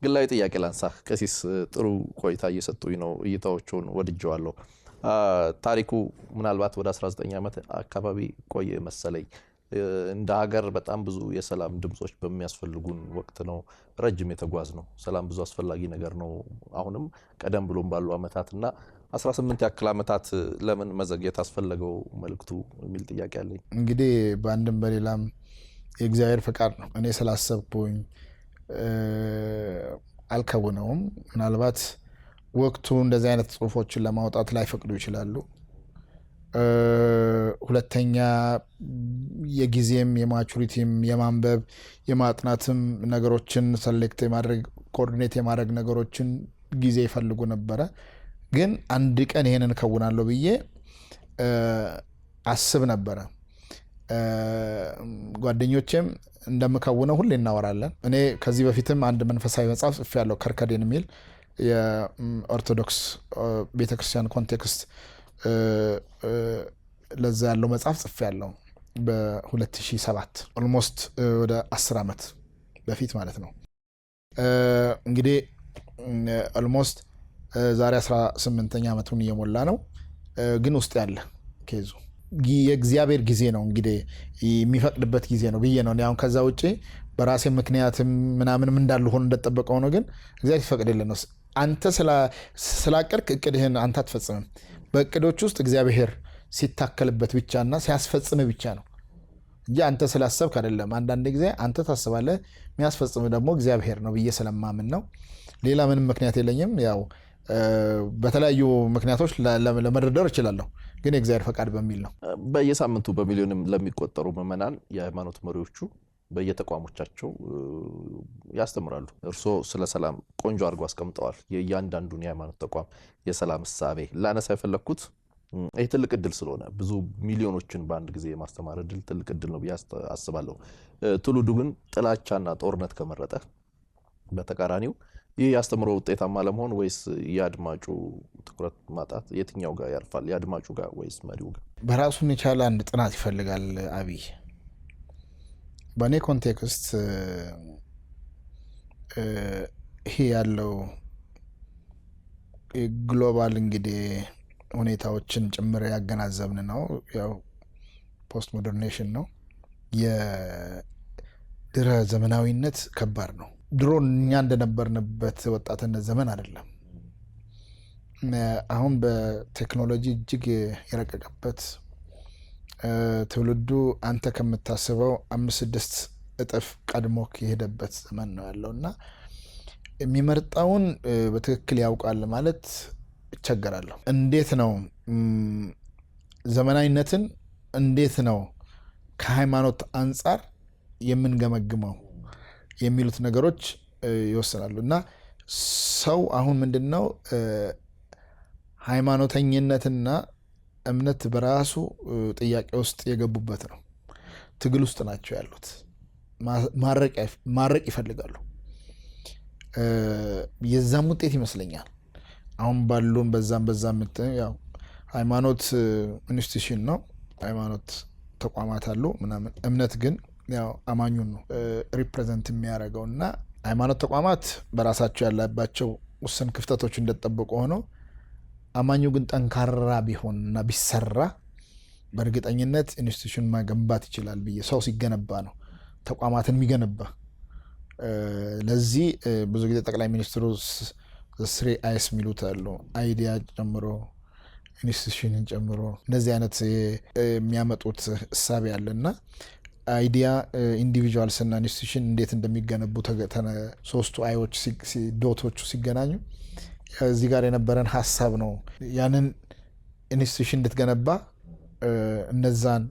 ግላዊ ጥያቄ ላንሳ። ቀሲስ ጥሩ ቆይታ እየሰጡኝ ነው። እይታዎቹን ወድጀዋለሁ። ታሪኩ ምናልባት ወደ 19 ዓመት አካባቢ ቆየ መሰለኝ። እንደ ሀገር በጣም ብዙ የሰላም ድምጾች በሚያስፈልጉን ወቅት ነው ረጅም የተጓዝ ነው። ሰላም ብዙ አስፈላጊ ነገር ነው። አሁንም ቀደም ብሎም ባሉ ዓመታትና 18 ያክል ዓመታት ለምን መዘግየት አስፈለገው መልክቱ የሚል ጥያቄ አለኝ። እንግዲህ በአንድም በሌላም የእግዚአብሔር ፈቃድ ነው። እኔ ስላሰብኩኝ አልከውነውም። ምናልባት ወቅቱ እንደዚህ አይነት ጽሁፎችን ለማውጣት ላይፈቅዱ ይችላሉ። ሁለተኛ የጊዜም የማቹሪቲም የማንበብ የማጥናትም ነገሮችን ሰሌክት የማድረግ ኮኦርዲኔት የማድረግ ነገሮችን ጊዜ ይፈልጉ ነበረ። ግን አንድ ቀን ይሄንን ከውናለሁ ብዬ አስብ ነበረ። ጓደኞቼም እንደምከውነው ሁሌ እናወራለን። እኔ ከዚህ በፊትም አንድ መንፈሳዊ መጽሐፍ ጽፌያለሁ፣ ከርከዴን የሚል የኦርቶዶክስ ቤተክርስቲያን ኮንቴክስት ለዛ ያለው መጽሐፍ ጽፌያለሁ በ2007 ኦልሞስት ወደ 10 ዓመት በፊት ማለት ነው። እንግዲህ ኦልሞስት ዛሬ 18ኛ ዓመቱን እየሞላ ነው። ግን ውስጥ ያለ ኬዙ የእግዚአብሔር ጊዜ ነው እንግዲህ የሚፈቅድበት ጊዜ ነው ብዬ ነው። አሁን ከዛ ውጭ በራሴ ምክንያትም ምናምንም እንዳሉ ሆኖ እንደተጠበቀው ነው። ግን እግዚአብሔር ይፈቅድልን ነው። አንተ ስላቀድክ እቅድህን አንተ አትፈጽምም። በእቅዶች ውስጥ እግዚአብሔር ሲታከልበት ብቻና ሲያስፈጽም ብቻ ነው እንጂ አንተ ስላሰብክ አይደለም። አንዳንድ ጊዜ አንተ ታስባለህ፣ የሚያስፈጽም ደግሞ እግዚአብሔር ነው ብዬ ስለማምን ነው። ሌላ ምንም ምክንያት የለኝም። ያው በተለያዩ ምክንያቶች ለመደርደር እችላለሁ፣ ግን የእግዚአብሔር ፈቃድ በሚል ነው። በየሳምንቱ በሚሊዮንም ለሚቆጠሩ ምዕመናን የሃይማኖት መሪዎቹ በየተቋሞቻቸው ያስተምራሉ። እርስዎ ስለ ሰላም ቆንጆ አድርጎ አስቀምጠዋል። የእያንዳንዱን የሃይማኖት ተቋም የሰላም እሳቤ ላነሳ የፈለግኩት ይህ ትልቅ እድል ስለሆነ ብዙ ሚሊዮኖችን በአንድ ጊዜ የማስተማር እድል ትልቅ እድል ነው ብዬ አስባለሁ። ትውልዱ ግን ጥላቻና ጦርነት ከመረጠ በተቃራኒው ይህ ያስተምሮ ውጤታማ ለመሆን ወይስ የአድማጩ ትኩረት ማጣት የትኛው ጋር ያርፋል? የአድማጩ ጋር ወይስ መሪው ጋር? በራሱን የቻለ አንድ ጥናት ይፈልጋል አብይ። በእኔ ኮንቴክስት ይሄ ያለው ግሎባል እንግዲህ ሁኔታዎችን ጭምር ያገናዘብን ነው። ያው ፖስት ሞደርኔሽን ነው። የድረ ዘመናዊነት ከባድ ነው። ድሮ እኛ እንደነበርንበት ወጣትነት ዘመን አይደለም። አሁን በቴክኖሎጂ እጅግ የረቀቀበት ትውልዱ አንተ ከምታስበው 5-6 እጥፍ ቀድሞ የሄደበት ዘመን ነው ያለው እና የሚመርጠውን በትክክል ያውቃል ማለት ይቸገራለሁ። እንዴት ነው ዘመናዊነትን እንዴት ነው ከሃይማኖት አንጻር የምንገመግመው የሚሉት ነገሮች ይወስናሉ። እና ሰው አሁን ምንድነው ሃይማኖተኝነትና እምነት በራሱ ጥያቄ ውስጥ የገቡበት ነው። ትግል ውስጥ ናቸው ያሉት። ማረቅ ይፈልጋሉ። የዛም ውጤት ይመስለኛል አሁን ባሉን በዛም ያው ሃይማኖት ኢንስቲትዩሽን ነው። ሃይማኖት ተቋማት አሉ ምናምን። እምነት ግን ያው አማኙን ነው ሪፕሬዘንት የሚያደርገው እና ሃይማኖት ተቋማት በራሳቸው ያለባቸው ውስን ክፍተቶች እንደተጠበቁ ሆነው አማኙ ግን ጠንካራ ቢሆንና ቢሰራ በእርግጠኝነት ኢንስቲትዩሽን ማገንባት ይችላል ብዬ። ሰው ሲገነባ ነው ተቋማትን የሚገነባ። ለዚህ ብዙ ጊዜ ጠቅላይ ሚኒስትሩ 3 አይስ የሚሉት አሉ። አይዲያ ጨምሮ ኢንስቲትዩሽንን ጨምሮ እንደዚህ አይነት የሚያመጡት እሳቤ አለና አይዲያ ኢንዲቪጁዋልስ እና ኢንስቲትዩሽን እንዴት እንደሚገነቡ ሶስቱ አይዎች ዶቶቹ ሲገናኙ እዚህ ጋር የነበረን ሀሳብ ነው። ያንን ኢንስቲትዩሽን እንድትገነባ እነዛን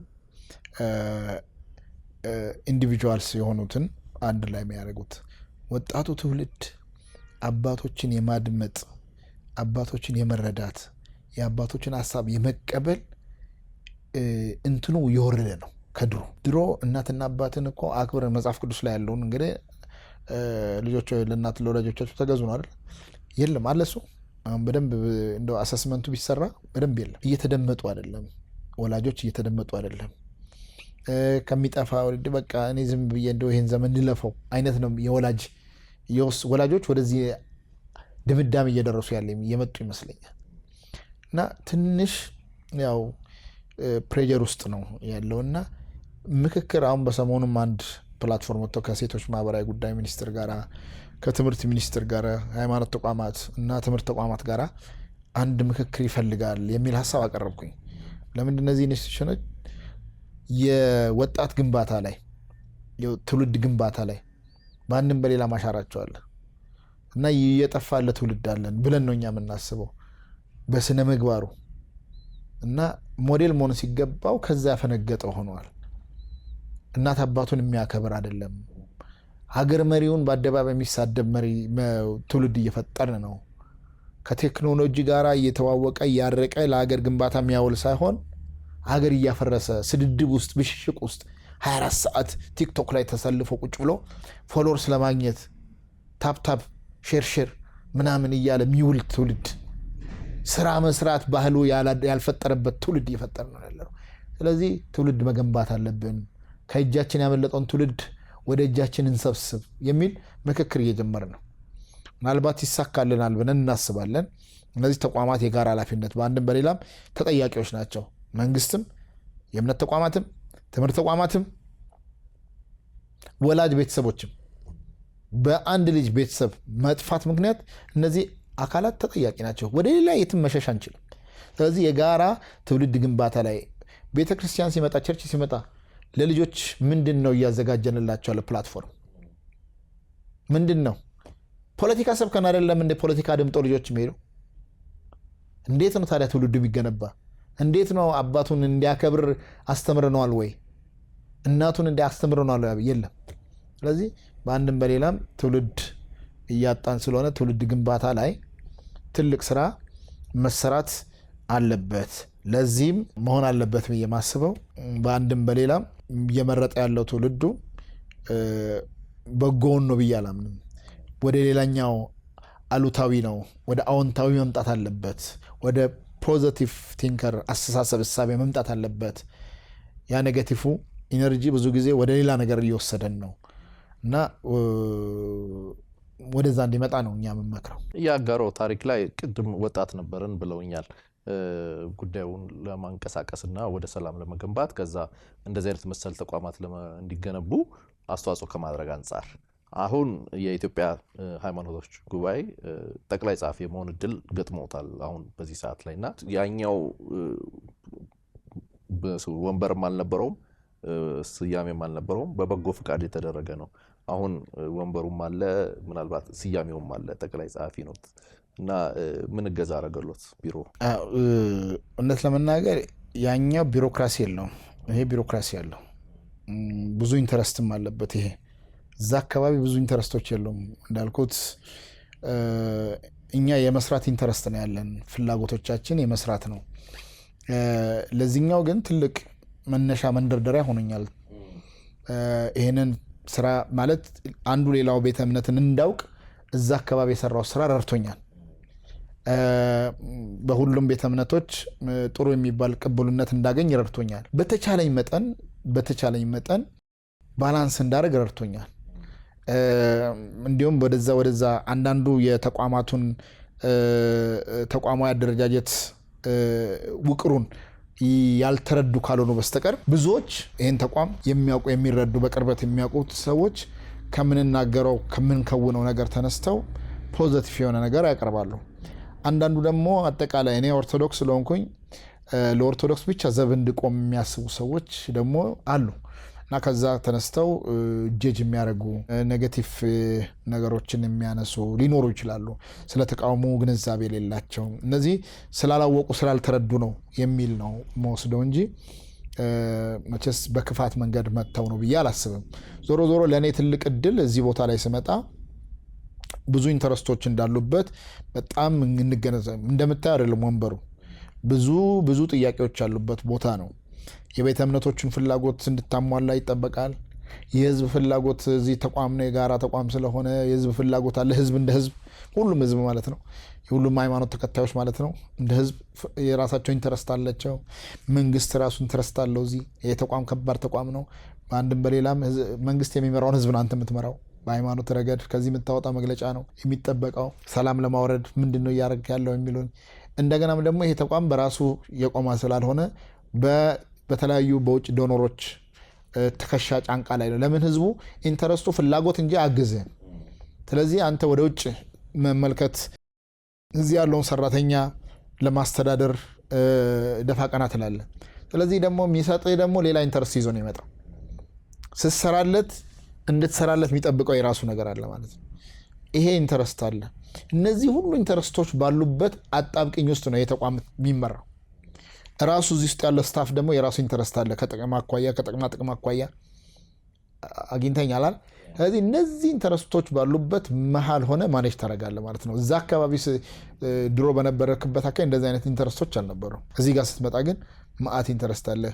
ኢንዲቪጁዋልስ የሆኑትን አንድ ላይ የሚያደርጉት ወጣቱ ትውልድ አባቶችን የማድመጥ አባቶችን የመረዳት የአባቶችን ሀሳብ የመቀበል እንትኑ የወረደ ነው። ከድሮ እናትና አባትን እኮ አክብረን መጽሐፍ ቅዱስ ላይ ያለውን እንግዲህ ልጆች ለእናት ለወላጆቻቸው ተገዙ ነው አይደል? የለም አለ እሱ። አሁን በደንብ እንደው አሰስመንቱ ቢሰራ በደንብ የለም። እየተደመጡ አይደለም፣ ወላጆች እየተደመጡ አይደለም። ከሚጠፋ በቃ እኔ ዝም ብዬ እንደው ይሄን ዘመን እንለፈው አይነት ነው ወላጆች ወደዚህ ድምዳሜ እየደረሱ ያለ እየመጡ ይመስለኛል። እና ትንሽ ያው ፕሬጀር ውስጥ ነው ያለውና ምክክር አሁን በሰሞኑም አንድ ፕላትፎርም ወጥቶ ከሴቶች ማህበራዊ ጉዳይ ሚኒስትር ጋር ከትምህርት ሚኒስትር ጋር ሃይማኖት ተቋማት እና ትምህርት ተቋማት ጋር አንድ ምክክር ይፈልጋል የሚል ሀሳብ አቀረብኩኝ። ለምንድን እነዚህ ኢንስቲትዩሽኖች የወጣት ግንባታ ላይ ትውልድ ግንባታ ላይ በአንድም በሌላ ማሻራቸው አለ እና እየጠፋለ ትውልድ አለን ብለን ነው እኛ የምናስበው በስነ ምግባሩ እና ሞዴል መሆን ሲገባው ከዛ ያፈነገጠ ሆኗል። እናት አባቱን የሚያከብር አይደለም። ሀገር መሪውን በአደባባይ የሚሳደብ መሪ ትውልድ እየፈጠርን ነው። ከቴክኖሎጂ ጋር እየተዋወቀ እያረቀ ለሀገር ግንባታ የሚያውል ሳይሆን ሀገር እያፈረሰ ስድድብ ውስጥ ብሽሽቅ ውስጥ 24 ሰዓት ቲክቶክ ላይ ተሰልፎ ቁጭ ብሎ ፎሎወርስ ለማግኘት ታፕታፕ ሼር ምናምን እያለ የሚውል ትውልድ ስራ መስራት ባህሉ ያልፈጠረበት ትውልድ እየፈጠረ ነው ያለው። ስለዚህ ትውልድ መገንባት አለብን። ከእጃችን ያመለጠውን ትውልድ ወደ እጃችን እንሰብስብ የሚል ምክክር እየጀመረ ነው። ምናልባት ይሳካልናል ብለን እናስባለን። እነዚህ ተቋማት የጋራ ኃላፊነት በአንድም በሌላም ተጠያቂዎች ናቸው። መንግስትም፣ የእምነት ተቋማትም፣ ትምህርት ተቋማትም፣ ወላጅ ቤተሰቦችም በአንድ ልጅ ቤተሰብ መጥፋት ምክንያት እነዚህ አካላት ተጠያቂ ናቸው። ወደ ሌላ የትም መሸሽ አንችልም። ስለዚህ የጋራ ትውልድ ግንባታ ላይ ቤተክርስቲያን ሲመጣ ቸርች ሲመጣ ለልጆች ምንድን ነው እያዘጋጀንላቸው ያለ ፕላትፎርም ምንድን ነው? ፖለቲካ ሰብከን አይደለም እንደ ፖለቲካ ድምጠው ልጆች የሚሄዱ እንዴት ነው ታዲያ ትውልዱ ቢገነባ? እንዴት ነው አባቱን እንዲያከብር አስተምረነዋል ወይ? እናቱን እንዲያስተምረነዋል የለም። ስለዚህ በአንድም በሌላም ትውልድ እያጣን ስለሆነ ትውልድ ግንባታ ላይ ትልቅ ስራ መሰራት አለበት። ለዚህም መሆን አለበት ብዬ የማስበው በአንድም በሌላም እየመረጠ ያለው ትውልዱ በጎውን ነው ብዬ አላምንም። ወደ ሌላኛው አሉታዊ ነው፣ ወደ አዎንታዊ መምጣት አለበት። ወደ ፖዚቲቭ ቲንከር አስተሳሰብ እሳቤ መምጣት አለበት። ያ ኔጌቲቭ ኢነርጂ ብዙ ጊዜ ወደ ሌላ ነገር እየወሰደን ነው እና ወደዛ እንዲመጣ ነው እኛ የምንመክረው። ያጋራው ታሪክ ላይ ቅድም ወጣት ነበርን ብለውኛል። ጉዳዩን ለማንቀሳቀስና ወደ ሰላም ለመገንባት ከዛ እንደዚህ አይነት መሰል ተቋማት እንዲገነቡ አስተዋጽኦ ከማድረግ አንጻር አሁን የኢትዮጵያ ሃይማኖቶች ጉባኤ ጠቅላይ ጸሐፊ የመሆን እድል ገጥሞታል አሁን በዚህ ሰዓት ላይና ያኛው ወንበርም አልነበረውም ስያሜም አልነበረውም በበጎ ፍቃድ የተደረገ ነው። አሁን ወንበሩም አለ ምናልባት ስያሜውም አለ ጠቅላይ ጸሐፊ ነው እና ምን እገዛ አረጋሎት ቢሮ? እውነት ለመናገር ያኛው ቢሮክራሲ የለውም፣ ይሄ ቢሮክራሲ ያለው ብዙ ኢንተረስትም አለበት። ይሄ እዛ አካባቢ ብዙ ኢንተረስቶች የለውም እንዳልኩት እኛ የመስራት ኢንተረስት ነው ያለን፣ ፍላጎቶቻችን የመስራት ነው። ለዚህኛው ግን ትልቅ መነሻ መንደርደሪያ ሆኖኛል። ይሄንን ስራ ማለት አንዱ ሌላው ቤተ እምነትን እንዳውቅ እዛ አካባቢ የሰራው ስራ ረድቶኛል። በሁሉም ቤተ እምነቶች ጥሩ የሚባል ቅቡልነት እንዳገኝ ረድቶኛል። በተቻለኝ መጠን ባላንስ እንዳደርግ ረድቶኛል። እንዲሁም ወደዛ አንዳንዱ የተቋማቱን ተቋማዊ አደረጃጀት ውቅሩን ያልተረዱ ካልሆኑ በስተቀር ብዙዎች ይህን ተቋም የሚያውቁ የሚረዱ በቅርበት የሚያውቁት ሰዎች ከምንናገረው ከምንከውነው ነገር ተነስተው ፖዚቲቭ የሆነ ነገር ያቀርባሉ። አንዳንዱ ደግሞ አጠቃላይ እኔ ኦርቶዶክስ ስለሆንኩኝ ለኦርቶዶክስ ብቻ ዘብ እንድቆም የሚያስቡ ሰዎች ደግሞ አሉ እና ከዛ ተነስተው ጀጅ የሚያደርጉ ኔጌቲቭ ነገሮችን የሚያነሱ ሊኖሩ ይችላሉ። ስለ ተቃውሞ ግንዛቤ የሌላቸው እነዚህ ስላላወቁ ስላልተረዱ ነው የሚል ነው መወስደው እንጂ መቼስ በክፋት መንገድ መጥተው ነው ብዬ አላስብም። ዞሮ ዞሮ ለእኔ ትልቅ እድል እዚህ ቦታ ላይ ስመጣ ብዙ ኢንተረስቶች እንዳሉበት በጣም እንገነዘብ። እንደምታይ አይደለም ወንበሩ ብዙ ጥያቄዎች ያሉበት ቦታ ነው። የቤተ እምነቶችን ፍላጎት እንድታሟላ ይጠበቃል። የህዝብ ፍላጎት እዚህ ተቋም ነው፣ የጋራ ተቋም ስለሆነ የህዝብ ፍላጎት አለ። ህዝብ እንደ ህዝብ ሁሉም ህዝብ ማለት ነው፣ የሁሉም ሃይማኖት ተከታዮች ማለት ነው። እንደ ህዝብ የራሳቸው ኢንተረስት አላቸው። መንግስት ራሱ ኢንተረስት አለው። እዚህ የተቋም ከባድ ተቋም ነው። በአንድም በሌላም መንግስት የሚመራውን ህዝብ ነው አንተ የምትመራው። በሃይማኖት ረገድ ከዚህ የምታወጣ መግለጫ ነው የሚጠበቀው። ሰላም ለማውረድ ምንድን ነው እያደረግ ያለው የሚሉን እንደገናም ደግሞ ይሄ ተቋም በራሱ የቆመ ስላልሆነ በተለያዩ በውጭ ዶኖሮች ትከሻ ጫንቃ ላይ ነው። ለምን ህዝቡ ኢንተረስቱ ፍላጎት እንጂ አግዝህም። ስለዚህ አንተ ወደ ውጭ መመልከት እዚህ ያለውን ሰራተኛ ለማስተዳደር ደፋ ቀና ትላለህ። ስለዚህ ደግሞ የሚሰጥህ ደግሞ ሌላ ኢንተረስት ይዞ ነው የሚመጣው። ስትሰራለት እንድትሰራለት የሚጠብቀው የራሱ ነገር አለ ማለት ነው። ይሄ ኢንተረስት አለ። እነዚህ ሁሉ ኢንተረስቶች ባሉበት አጣብቅኝ ውስጥ ነው የተቋም የሚመራው። ራሱ እዚህ ውስጥ ያለ ስታፍ ደግሞ የራሱ ኢንተረስት አለ። ከጥቅም አኳያ አግኝተኛል። ስለዚህ እነዚህ ኢንተረስቶች ባሉበት መሀል ሆነ ማኔጅ ታደርጋለህ ማለት ነው። እዛ አካባቢ ድሮ በነበረክበት አካባቢ እንደዚህ አይነት ኢንተረስቶች አልነበሩም። እዚህ ጋር ስትመጣ ግን ማአት ኢንተረስት አለ።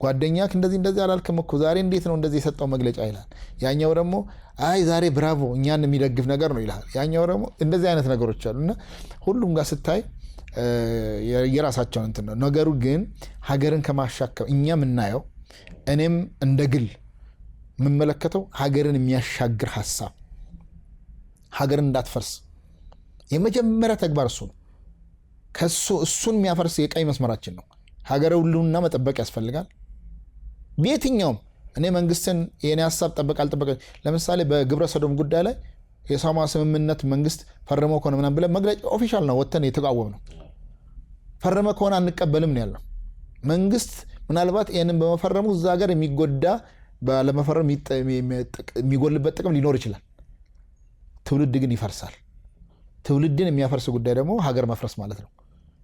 ጓደኛክ እንደዚህ አላልክም እኮ ዛሬ እንዴት ነው እንደዚህ የሰጠው መግለጫ ይላል። ያኛው ደግሞ አይ ዛሬ ብራቮ እኛን የሚደግፍ ነገር ነው ይላል። ያኛው ደግሞ እንደዚህ አይነት ነገሮች አሉና ሁሉም ጋር ስታይ የራሳቸውን እንትን ነው። ነገሩ ግን ሀገርን ከማሻከም እኛ የምናየው እኔም እንደ ግል የምመለከተው ሀገርን የሚያሻግር ሀሳብ፣ ሀገርን እንዳትፈርስ የመጀመሪያ ተግባር እሱ ነው። እሱን የሚያፈርስ የቀይ መስመራችን ነው። ሀገር ሁሉና መጠበቅ ያስፈልጋል። በየትኛውም እኔ መንግስትን የኔ ሀሳብ ጠበቅ አልጠበቀ ለምሳሌ በግብረ ሰዶም ጉዳይ ላይ የሳማ ስምምነት መንግስት ፈርሞ ከሆነ ምናምን ብለን መግለጫ ኦፊሻል ነው ወተን የተቃወም ነው። ፈርመ ከሆነ አንቀበልም ነው ያለው መንግስት። ምናልባት ይህንን በመፈረሙ እዛ ሀገር የሚጎዳ ባለመፈረም የሚጎልበት ጥቅም ሊኖር ይችላል። ትውልድ ግን ይፈርሳል። ትውልድን የሚያፈርስ ጉዳይ ደግሞ ሀገር መፍረስ ማለት ነው።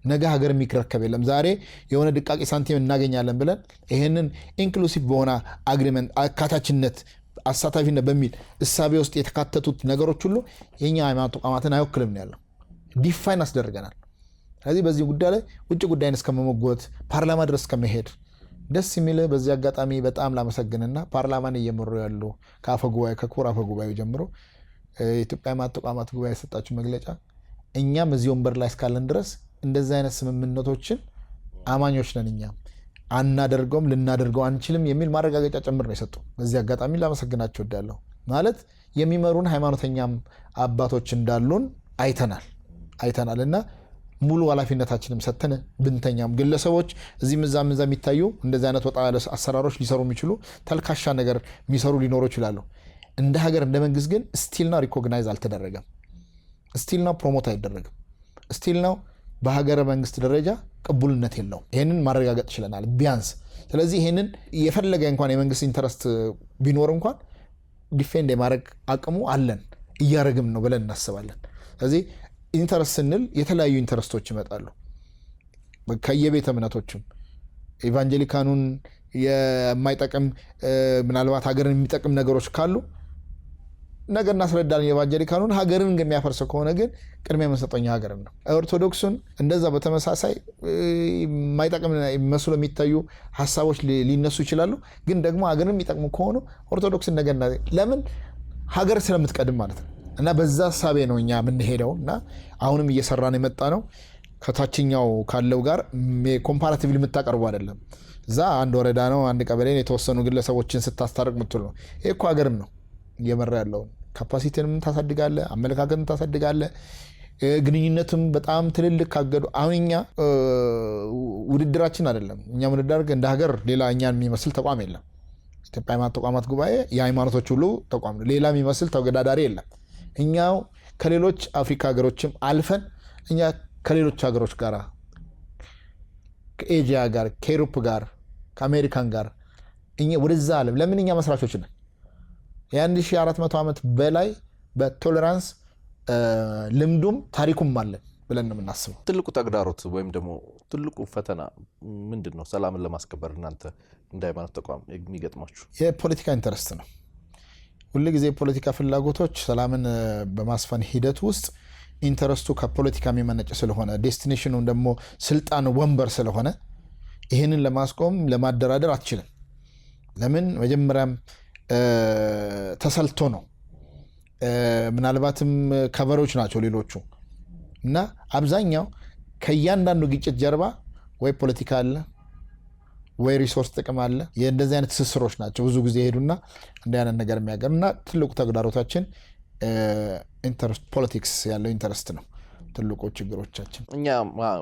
ነገ ሀገር የሚረከብ የለም። ዛሬ የሆነ ድቃቂ ሳንቲም እናገኛለን ብለን ይሄንን ኢንክሉሲቭ በሆነ አግሪመንት አካታችነት፣ አሳታፊነት በሚል እሳቤ ውስጥ የተካተቱት ነገሮች ሁሉ የኛ ሃይማኖት ተቋማትን አይወክልም ያለው ዲፋይን አስደርገናል። ስለዚህ በዚህ ጉዳይ ላይ ውጭ ጉዳይን እስከመሞጎት ፓርላማ ድረስ ከመሄድ ደስ የሚል በዚህ አጋጣሚ በጣም ላመሰግንና ፓርላማን እየመሩ ያሉ ከክቡር አፈ ጉባኤው ጀምሮ የኢትዮጵያ ሃይማኖት ተቋማት ጉባኤ የሰጣችሁ መግለጫ እኛም እዚህ ወንበር ላይ እስካለን ድረስ እንደዚህ አይነት ስምምነቶችን አማኞች ነን፣ እኛም አናደርገውም፣ ልናደርገው አንችልም የሚል ማረጋገጫ ጭምር ነው የሰጡ። በዚህ አጋጣሚ ላመሰግናቸው እወዳለሁ። ማለት የሚመሩን ሃይማኖተኛም አባቶች እንዳሉን አይተናል እና ሙሉ ኃላፊነታችንም ሰተን ብንተኛም ግለሰቦች እዚህም እዛም የሚታዩ እንደዚህ አይነት ወጣ ያለ አሰራሮች ሊሰሩ የሚችሉ ተልካሻ ነገር የሚሰሩ ሊኖሩ ይችላሉ። እንደ ሀገር እንደ መንግስት ግን ስቲል ነው ሪኮግናይዝ አልተደረገም። ስቲል ነው ፕሮሞት አይደረግም። ስቲል ነው በሀገረ መንግስት ደረጃ ቅቡልነት የለውም። ይህንን ማረጋገጥ ችለናል ቢያንስ። ስለዚህ ይህንን የፈለገ እንኳን የመንግስት ኢንተረስት ቢኖር እንኳን ዲፌንድ የማድረግ አቅሙ አለን፣ እያደረግም ነው ብለን እናስባለን። ስለዚህ ኢንተረስት ስንል የተለያዩ ኢንተረስቶች ይመጣሉ። ከየቤተ እምነቶችም ኢቫንጀሊካኑን የማይጠቅም ምናልባት ሀገርን የሚጠቅም ነገሮች ካሉ ነገር እናስረዳለን። የኢቫንጀሊካኑን ሀገርን የሚያፈርሰው ከሆነ ግን ቅድሚያ የምንሰጠው ሀገርን ነው። ኦርቶዶክሱን እንደዛ በተመሳሳይ የማይጠቅም መስሎ የሚታዩ ሀሳቦች ሊነሱ ይችላሉ። ግን ደግሞ ሀገርን የሚጠቅሙ ከሆኑ ኦርቶዶክስን ነገር ለምን ሀገር ስለምትቀድም ማለት ነው። እና በዛ ሀሳቤ ነው እኛ የምንሄደው እና አሁንም እየሰራን የመጣ ነው። ከታችኛው ካለው ጋር ኮምፓራቲቭሊ የምታቀርቡ አይደለም። እዛ አንድ ወረዳ ነው አንድ ቀበሌን የተወሰኑ ግለሰቦችን ስታስታርቅ ምትል ነው። ይሄ እኮ ሀገርን ነው እየመራ ያለው። ካፓሲቲንም ታሳድጋለ፣ አመለካከትም ታሳድጋለ፣ ግንኙነትም በጣም ትልልቅ ካገዱ። አሁን እኛ ውድድራችን አይደለም። እኛ ምንዳርግ እንደ ሀገር ሌላ እኛን የሚመስል ተቋም የለም። ኢትዮጵያ ሃይማኖት ተቋማት ጉባኤ የሃይማኖቶች ሁሉ ተቋም ነው። ሌላ የሚመስል ተወዳዳሪ የለም። እኛው ከሌሎች አፍሪካ ሀገሮችም አልፈን እኛ ከሌሎች ሀገሮች ጋር ከኤዥያ ጋር ከኤሮፕ ጋር ከአሜሪካን ጋር ወደዛ አለም ለምን እኛ መስራቾች ነን። የ1400 ዓመት በላይ በቶለራንስ ልምዱም ታሪኩም አለን ብለን ነው የምናስበው። ትልቁ ተግዳሮት ወይም ደግሞ ትልቁ ፈተና ምንድን ነው? ሰላምን ለማስከበር እናንተ እንደ ሃይማኖት ተቋም የሚገጥማችሁ? የፖለቲካ ኢንተረስት ነው። ሁልጊዜ የፖለቲካ ፍላጎቶች ሰላምን በማስፈን ሂደት ውስጥ ኢንተረስቱ ከፖለቲካ የሚመነጭ ስለሆነ ዴስቲኔሽኑ ደግሞ ስልጣን ወንበር ስለሆነ ይህንን ለማስቆም ለማደራደር አትችልም። ለምን? መጀመሪያም ተሰልቶ ነው። ምናልባትም ከበሮች ናቸው ሌሎቹ እና አብዛኛው ከእያንዳንዱ ግጭት ጀርባ ወይ ፖለቲካ አለ ወይ ሪሶርስ ጥቅም አለ። የእንደዚህ አይነት ትስስሮች ናቸው ብዙ ጊዜ ሄዱና እንዲህ አይነት ነገር የሚያገር እና ትልቁ ተግዳሮታችን ፖለቲክስ ያለው ኢንተረስት ነው። ትልቁ ችግሮቻችን። እኛ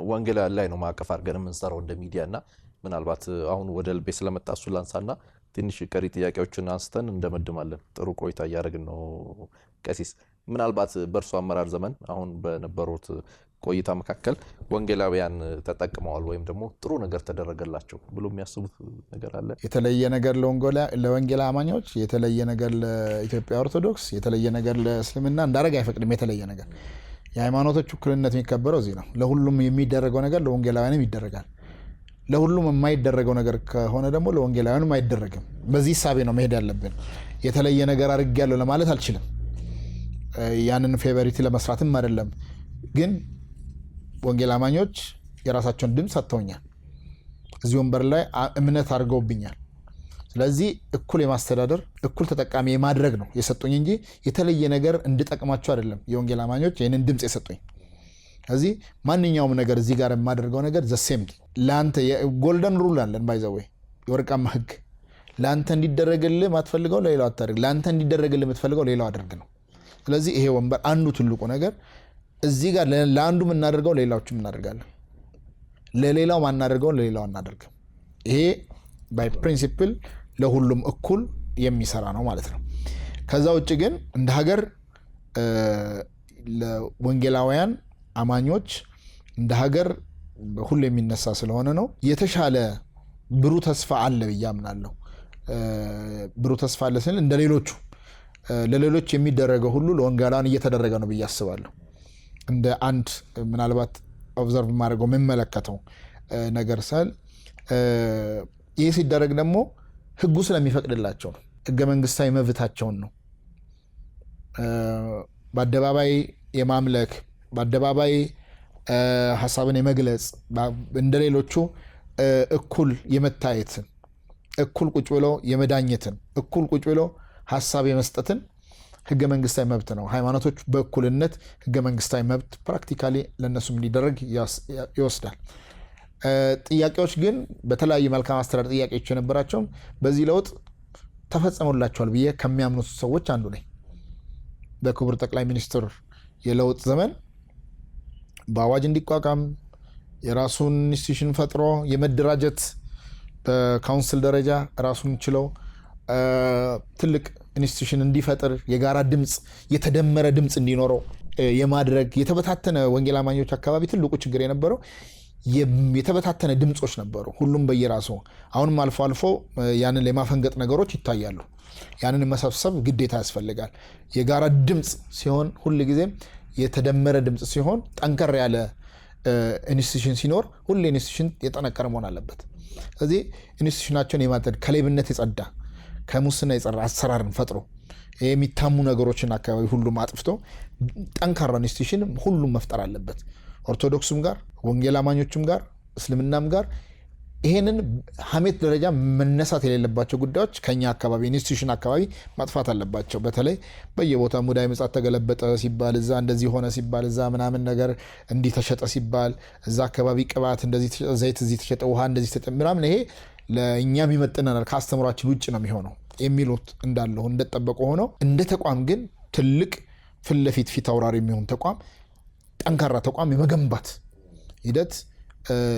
ወንጌላውያን ላይ ነው ማዕቀፍ አድርገን የምንሰራው እንደ ሚዲያና ምናልባት አሁን ወደ ልቤ ስለመጣ እሱ ላንሳና ትንሽ ቀሪ ጥያቄዎችን አንስተን እንደመድማለን። ጥሩ ቆይታ እያደረግን ነው። ቀሲስ ምናልባት በእርሱ አመራር ዘመን አሁን በነበሩት ቆይታ መካከል ወንጌላውያን ተጠቅመዋል ወይም ደግሞ ጥሩ ነገር ተደረገላቸው ብሎ የሚያስቡት ነገር አለ? የተለየ ነገር ለወንጌል አማኞች፣ የተለየ ነገር ለኢትዮጵያ ኦርቶዶክስ፣ የተለየ ነገር ለእስልምና እንዳደረግ አይፈቅድም። የተለየ ነገር የሃይማኖቶች እኩልነት የሚከበረው እዚህ ነው። ለሁሉም የሚደረገው ነገር ለወንጌላውያንም ይደረጋል። ለሁሉም የማይደረገው ነገር ከሆነ ደግሞ ለወንጌላውያንም አይደረግም። በዚህ ሂሳቤ ነው መሄድ ያለብን። የተለየ ነገር አድርጌያለሁ ለማለት አልችልም። ያንን ፌቨሪቲ ለመስራትም አይደለም። ግን ወንጌል አማኞች የራሳቸውን ድምፅ ሰጥተውኛል። እዚህ ወንበር ላይ እምነት አድርገውብኛል። ስለዚህ እኩል የማስተዳደር እኩል ተጠቃሚ የማድረግ ነው የሰጡኝ እንጂ የተለየ ነገር እንድጠቅማቸው አይደለም። የወንጌል አማኞች ይህንን ድምፅ የሰጡኝ። ስለዚህ ማንኛውም ነገር እዚህ ጋር የማደርገው ነገር ዘሴም ለአንተ ጎልደን ሩል አለን ባይዘወይ የወርቃማ ህግ። ለአንተ እንዲደረግልህ ማትፈልገው ለሌላው አታደርግ፣ ለአንተ እንዲደረግልህ የምትፈልገው ሌላው አድርግ ነው። ስለዚህ ይሄ ወንበር አንዱ ትልቁ ነገር እዚህ ጋር ለአንዱ የምናደርገው ሌላዎችም እናደርጋለን፣ ለሌላው ማናደርገው ለሌላው እናደርግም። ይሄ ባይ ፕሪንሲፕል ለሁሉም እኩል የሚሰራ ነው ማለት ነው። ከዛ ውጭ ግን እንደ ሀገር ለወንጌላውያን አማኞች እንደ ሀገር ሁሉ የሚነሳ ስለሆነ ነው የተሻለ ብሩህ ተስፋ አለ ብዬ አምናለሁ። ብሩህ ተስፋ አለ ስንል እንደ ሌሎቹ ለሌሎች የሚደረገው ሁሉ ለወንጌላውያን እየተደረገ ነው ብዬ አስባለሁ። እንደ አንድ ምናልባት ኦብዘርቭ ማድረገው የምመለከተው ነገር ስል ይህ ሲደረግ ደግሞ ህጉ ስለሚፈቅድላቸው ነው። ህገ መንግስታዊ መብታቸውን ነው። በአደባባይ የማምለክ በአደባባይ ሀሳብን የመግለጽ እንደሌሎቹ እኩል የመታየትን እኩል ቁጭ ብሎ የመዳኘትን እኩል ቁጭ ብሎ ሀሳብ የመስጠትን ህገ መንግስታዊ መብት ነው። ሃይማኖቶች በእኩልነት ህገ መንግስታዊ መብት ፕራክቲካሊ ለእነሱም እንዲደረግ ይወስዳል። ጥያቄዎች ግን በተለያዩ መልካም አስተዳደር ጥያቄዎች የነበራቸውም በዚህ ለውጥ ተፈጸሙላቸዋል ብዬ ከሚያምኑት ሰዎች አንዱ ነኝ። በክቡር ጠቅላይ ሚኒስትር የለውጥ ዘመን በአዋጅ እንዲቋቋም የራሱን ኢንስቲትዩሽን ፈጥሮ የመደራጀት በካውንስል ደረጃ ራሱን ችለው ትልቅ ኢንስቲትዩሽን እንዲፈጥር የጋራ ድምፅ የተደመረ ድምፅ እንዲኖረው የማድረግ የተበታተነ ወንጌል አማኞች አካባቢ ትልቁ ችግር የነበረው የተበታተነ ድምፆች ነበሩ፣ ሁሉም በየራሱ። አሁንም አልፎ አልፎ ያንን የማፈንገጥ ነገሮች ይታያሉ። ያንን መሰብሰብ ግዴታ ያስፈልጋል። የጋራ ድምፅ ሲሆን ሁል ጊዜ የተደመረ ድምፅ ሲሆን ጠንከር ያለ ኢንስቲትዩሽን ሲኖር ሁሌ ኢንስቲትዩሽን የጠነከረ መሆን አለበት። ስለዚህ ኢንስቲትዩሽናቸውን የማጠድ ከሌብነት የጸዳ ከሙስና የጸዳ አሰራርን ፈጥሮ የሚታሙ ነገሮችን አካባቢ ሁሉም አጥፍቶ ጠንካራ ኢንስቲትዩሽን ሁሉም መፍጠር አለበት። ኦርቶዶክሱም ጋር ወንጌል አማኞችም ጋር እስልምናም ጋር ይሄንን ሀሜት ደረጃ መነሳት የሌለባቸው ጉዳዮች ከኛ አካባቢ ኢንስቲትዩሽን አካባቢ ማጥፋት አለባቸው። በተለይ በየቦታ ሙዳይ ምጽዋት ተገለበጠ ሲባል እዛ እንደዚህ ሆነ ሲባል እዛ ምናምን ነገር እንዲህ ተሸጠ ሲባል እዛ አካባቢ ቅባት እንደዚህ ዘይት እዚህ ተሸጠ ውሃ እንደዚህ ተሸጠ ምናምን ይሄ ለእኛም ይመጥነናል ከአስተምሯችን ውጭ ነው የሚሆነው የሚሉት እንዳለው እንደተጠበቀ ሆኖ እንደ ተቋም ግን ትልቅ ፊት ለፊት ፊት አውራሪ የሚሆን ተቋም ጠንካራ ተቋም የመገንባት ሂደት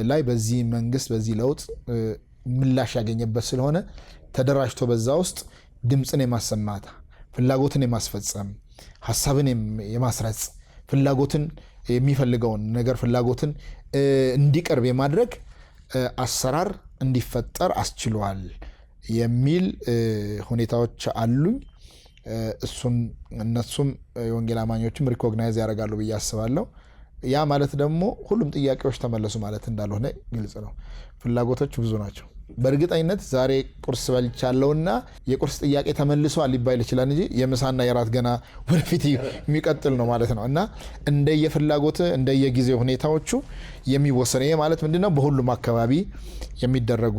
ላይ በዚህ መንግስት በዚህ ለውጥ ምላሽ ያገኘበት ስለሆነ ተደራጅቶ በዛ ውስጥ ድምፅን የማሰማት ፍላጎትን የማስፈጸም ሀሳብን የማስረጽ ፍላጎትን የሚፈልገውን ነገር ፍላጎትን እንዲቀርብ የማድረግ አሰራር እንዲፈጠር አስችሏል የሚል ሁኔታዎች አሉኝ። እነሱም የወንጌል አማኞችም ሪኮግናይዝ ያደርጋሉ ብዬ አስባለሁ። ያ ማለት ደግሞ ሁሉም ጥያቄዎች ተመለሱ ማለት እንዳልሆነ ግልጽ ነው። ፍላጎቶች ብዙ ናቸው። በእርግጠኝነት ዛሬ ቁርስ በልቻለሁና የቁርስ ጥያቄ ተመልሷል ሊባል ይችላል እንጂ የምሳና የራት ገና ወደፊት የሚቀጥል ነው ማለት ነው እና እንደየፍላጎት እንደየጊዜው ሁኔታዎቹ የሚወሰነ። ይሄ ማለት ምንድነው? በሁሉም አካባቢ የሚደረጉ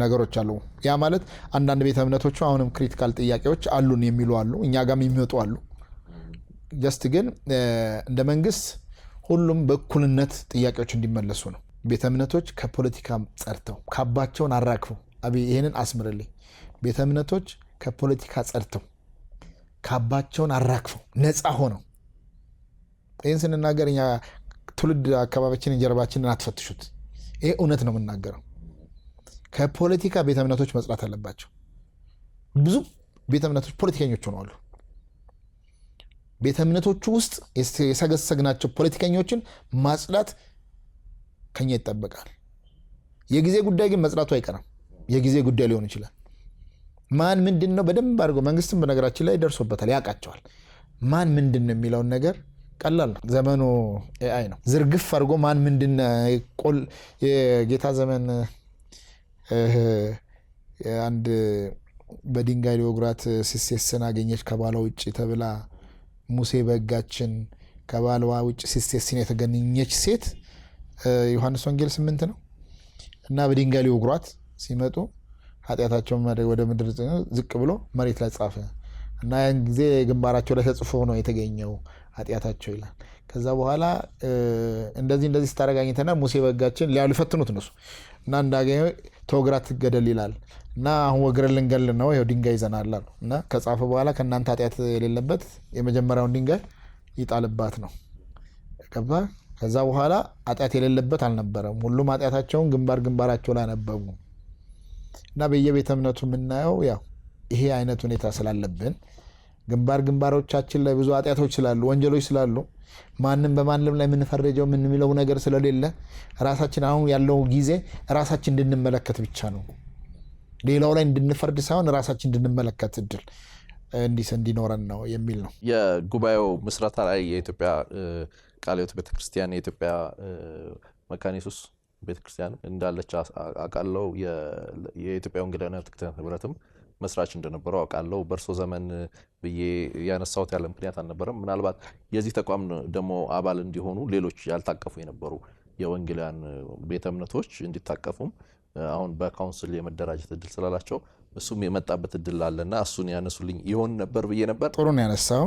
ነገሮች አሉ። ያ ማለት አንዳንድ ቤተ እምነቶቹ አሁንም ክሪቲካል ጥያቄዎች አሉን የሚሉ አሉ፣ እኛ ጋር የሚመጡ አሉ። ጀስት ግን እንደ መንግስት ሁሉም በእኩልነት ጥያቄዎች እንዲመለሱ ነው። ቤተ እምነቶች ከፖለቲካ ጸድተው ካባቸውን አራግፈው ይህንን አስምርልኝ። ቤተ እምነቶች ከፖለቲካ ጸድተው ካባቸውን አራግፈው ነፃ ሆነው ይህን ስንናገር እኛ ትውልድ አካባቢያችንን ጀርባችንን አትፈትሹት። ይሄ እውነት ነው የምናገረው። ከፖለቲካ ቤተ እምነቶች መጽዳት አለባቸው። ብዙ ቤተ እምነቶች ፖለቲከኞች ሆነዋል። ቤተ እምነቶቹ ውስጥ የሰገሰግናቸው ፖለቲከኞችን ማጽዳት ከኛ ይጠበቃል። የጊዜ ጉዳይ ግን መጽዳቱ አይቀርም። የጊዜ ጉዳይ ሊሆን ይችላል። ማን ምንድን ነው በደንብ አድርጎ መንግስትም በነገራችን ላይ ደርሶበታል፣ ያውቃቸዋል። ማን ምንድን ነው የሚለውን ነገር ቀላል ነው። ዘመኑ ኤአይ ነው። ዝርግፍ አድርጎ ማን ምንድን የጌታ ዘመን አንድ በድንጋይ ሊወግሯት ሲሴስን አገኘች ከባሏ ውጭ ተብላ ሙሴ በሕጋችን ከባሏ ውጭ ሲሴስን የተገኘች ሴት ዮሐንስ ወንጌል 8 ነው። እና በድንጋይ ሊወግሯት ሲመጡ ኃጢአታቸውን ወደ ምድር ዝቅ ብሎ መሬት ላይ ጻፈ እና ያን ጊዜ ግንባራቸው ላይ ተጽፎ ነው የተገኘው ኃጢአታቸው ይላል። ከዛ በኋላ እንደዚህ ስታረጋኝተና ሙሴ በሕጋችን ሊፈትኑት እነሱ እና እንዳገኘ ተወግራ ትገደል ይላል እና አሁን ወግረን ልንገል ነው ይኸው ድንጋይ ይዘናል አሉ። እና ከጻፈ በኋላ ከእናንተ ኃጢአት የሌለበት የመጀመሪያውን ድንጋይ ይጣልባት ነው ገባ። ከዛ በኋላ ኃጢአት የሌለበት አልነበረም። ሁሉም ኃጢአታቸውን ግንባራቸው ላይ ነበቡ። እና በየቤተ እምነቱ የምናየው ያው ይሄ አይነት ሁኔታ ስላለብን ግንባሮቻችን ላይ ብዙ ኃጢአቶች ስላሉ ወንጀሎች ስላሉ ማንም በማንም ላይ የምንፈረጀው የምንሚለው ነገር ስለሌለ ራሳችን አሁን ያለው ጊዜ ራሳችን እንድንመለከት ብቻ ነው። ሌላው ላይ እንድንፈርድ ሳይሆን ራሳችን እንድንመለከት እድል እንዲኖረን ነው የሚል ነው። የጉባኤው ምስረታ ላይ የኢትዮጵያ ቃለ ሕይወት ቤተክርስቲያን የኢትዮጵያ መካነ ኢየሱስ ቤተክርስቲያን እንዳለች አውቃለሁ። የኢትዮጵያ ወንጌላውያን ቤተክርስቲያን ህብረትም መስራች እንደነበረው አውቃለሁ። በእርሶ ዘመን ብዬ ያነሳሁት ያለ ምክንያት አልነበረም። ምናልባት የዚህ ተቋም ደግሞ አባል እንዲሆኑ ሌሎች ያልታቀፉ የነበሩ የወንጌላውያን ቤተ እምነቶች እንዲታቀፉም አሁን በካውንስል የመደራጀት እድል ስላላቸው እሱም የመጣበት እድል አለና እሱን ያነሱልኝ ይሆን ነበር ብዬ ነበር። ጥሩ ነው ያነሳው።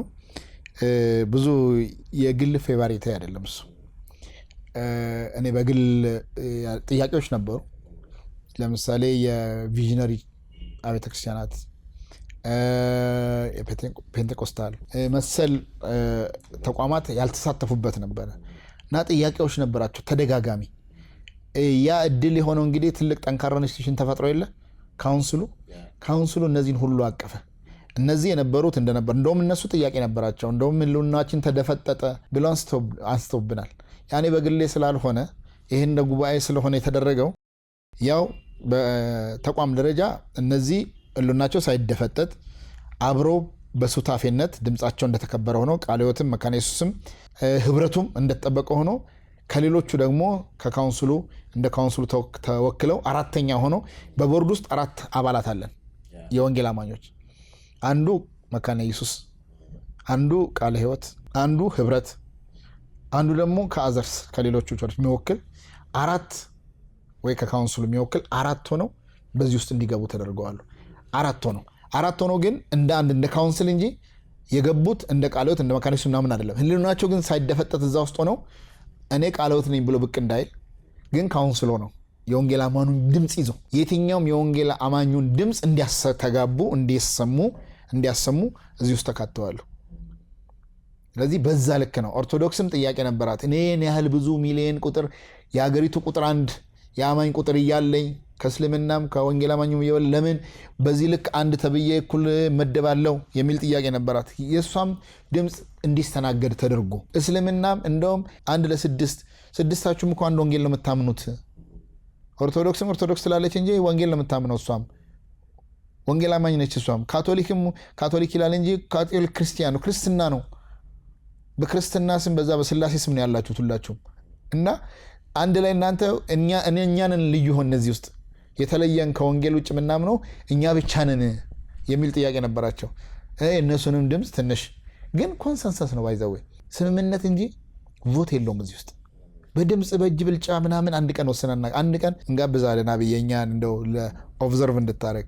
ብዙ የግል ፌቨሪቲ አይደለም እሱ። እኔ በግል ጥያቄዎች ነበሩ። ለምሳሌ የቪዥነሪ አብያተ ክርስቲያናት፣ ፔንቴኮስታል መሰል ተቋማት ያልተሳተፉበት ነበረ እና ጥያቄዎች ነበራቸው ተደጋጋሚ። ያ እድል የሆነው እንግዲህ ትልቅ ጠንካራ ኢንስቲትዩሽን ተፈጥሮ የለ ካውንስሉ እነዚህን ሁሉ አቀፈ። እነዚህ የነበሩት እንደነበር እንደውም እነሱ ጥያቄ ነበራቸው። እንደውም ህልውናችን ተደፈጠጠ ብለው አንስተውብናል። ያኔ በግሌ ስላልሆነ ይህን እንደ ጉባኤ ስለሆነ የተደረገው ያው በተቋም ደረጃ እነዚህ ህልውናቸው ሳይደፈጠጥ አብሮ በሱታፌነት ድምፃቸው እንደተከበረ ሆኖ ቃለ ሕይወትም መካነ ኢየሱስም ህብረቱም እንደተጠበቀ ሆኖ ከሌሎቹ ደግሞ ከካውንስሉ እንደ ካውንስሉ ተወክለው አራተኛ ሆኖ በቦርድ ውስጥ 4 አባላት አለን የወንጌል አማኞች። አንዱ መካነ ኢየሱስ፣ አንዱ ቃለ ሕይወት፣ አንዱ ህብረት፣ አንዱ ደግሞ ከአዘርስ ከሌሎቹ ቸርች የሚወክል 4 ወይ ከካውንስሉ የሚወክል 4 ሆነው በዚህ ውስጥ እንዲገቡ ተደርገዋል። 4 ሆነው ግን እንደ አንድ እንደ ካውንስል እንጂ የገቡት እንደ ቃለ ሕይወት እንደ መካነ ኢየሱስ ምናምን አይደለም። ህልውናቸው ግን ሳይደፈጠት እዛ ውስጥ ሆነው እኔ ቃለ ሕይወት ነኝ ብሎ ብቅ እንዳይል ግን ካውንስል ሆነው የወንጌል አማኙን ድምፅ ይዞ የትኛውም የወንጌል አማኙን ድምፅ እንዲያስተጋቡ እንዲያሰሙ እዚህ ውስጥ ተካተዋሉ። ስለዚህ በዛ ልክ ነው። ኦርቶዶክስም ጥያቄ ነበራት። እኔን ያህል ብዙ ሚሊዮን ቁጥር የሀገሪቱ ቁጥር 1 የአማኝ ቁጥር እያለኝ ከእስልምናም ከወንጌል አማኙም ለምን በዚህ ልክ አንድ ተብዬ እኩል መደባለው የሚል ጥያቄ ነበራት። የእሷም ድምፅ እንዲስተናገድ ተደርጎ እስልምናም እንደውም 1 ለ6 6ታችሁም እኮ አንድ ወንጌል ነው የምታምኑት። ኦርቶዶክስም ኦርቶዶክስ ስላለች እንጂ ወንጌል ነው የምታምነው። እሷም ወንጌል አማኝ ነች። እሷም ካቶሊክ ይላል እንጂ ካቶሊክ ክርስቲያን ነው፣ ክርስትና ነው። በክርስትና ስም በዛ በስላሴ ስም ነው ያላችሁት ሁላችሁም። እና አንድ ላይ እናንተ እኛንን ልዩ ሆን እነዚህ ውስጥ የተለየን ከወንጌል ውጭ ምናምነው እኛ ብቻ ነን የሚል ጥያቄ ነበራቸው። እነሱንም ድምፅ ትንሽ ግን ኮንሰንሰስ ነው ባይዘዌ ስምምነት እንጂ ቮት የለውም እዚህ ውስጥ በድምፅ በእጅ ብልጫ ምናምን። አንድ ቀን ወስነና አንድ ቀን እንጋብዛለን አብየኛን እንደው ለኦብዘርቭ እንድታረግ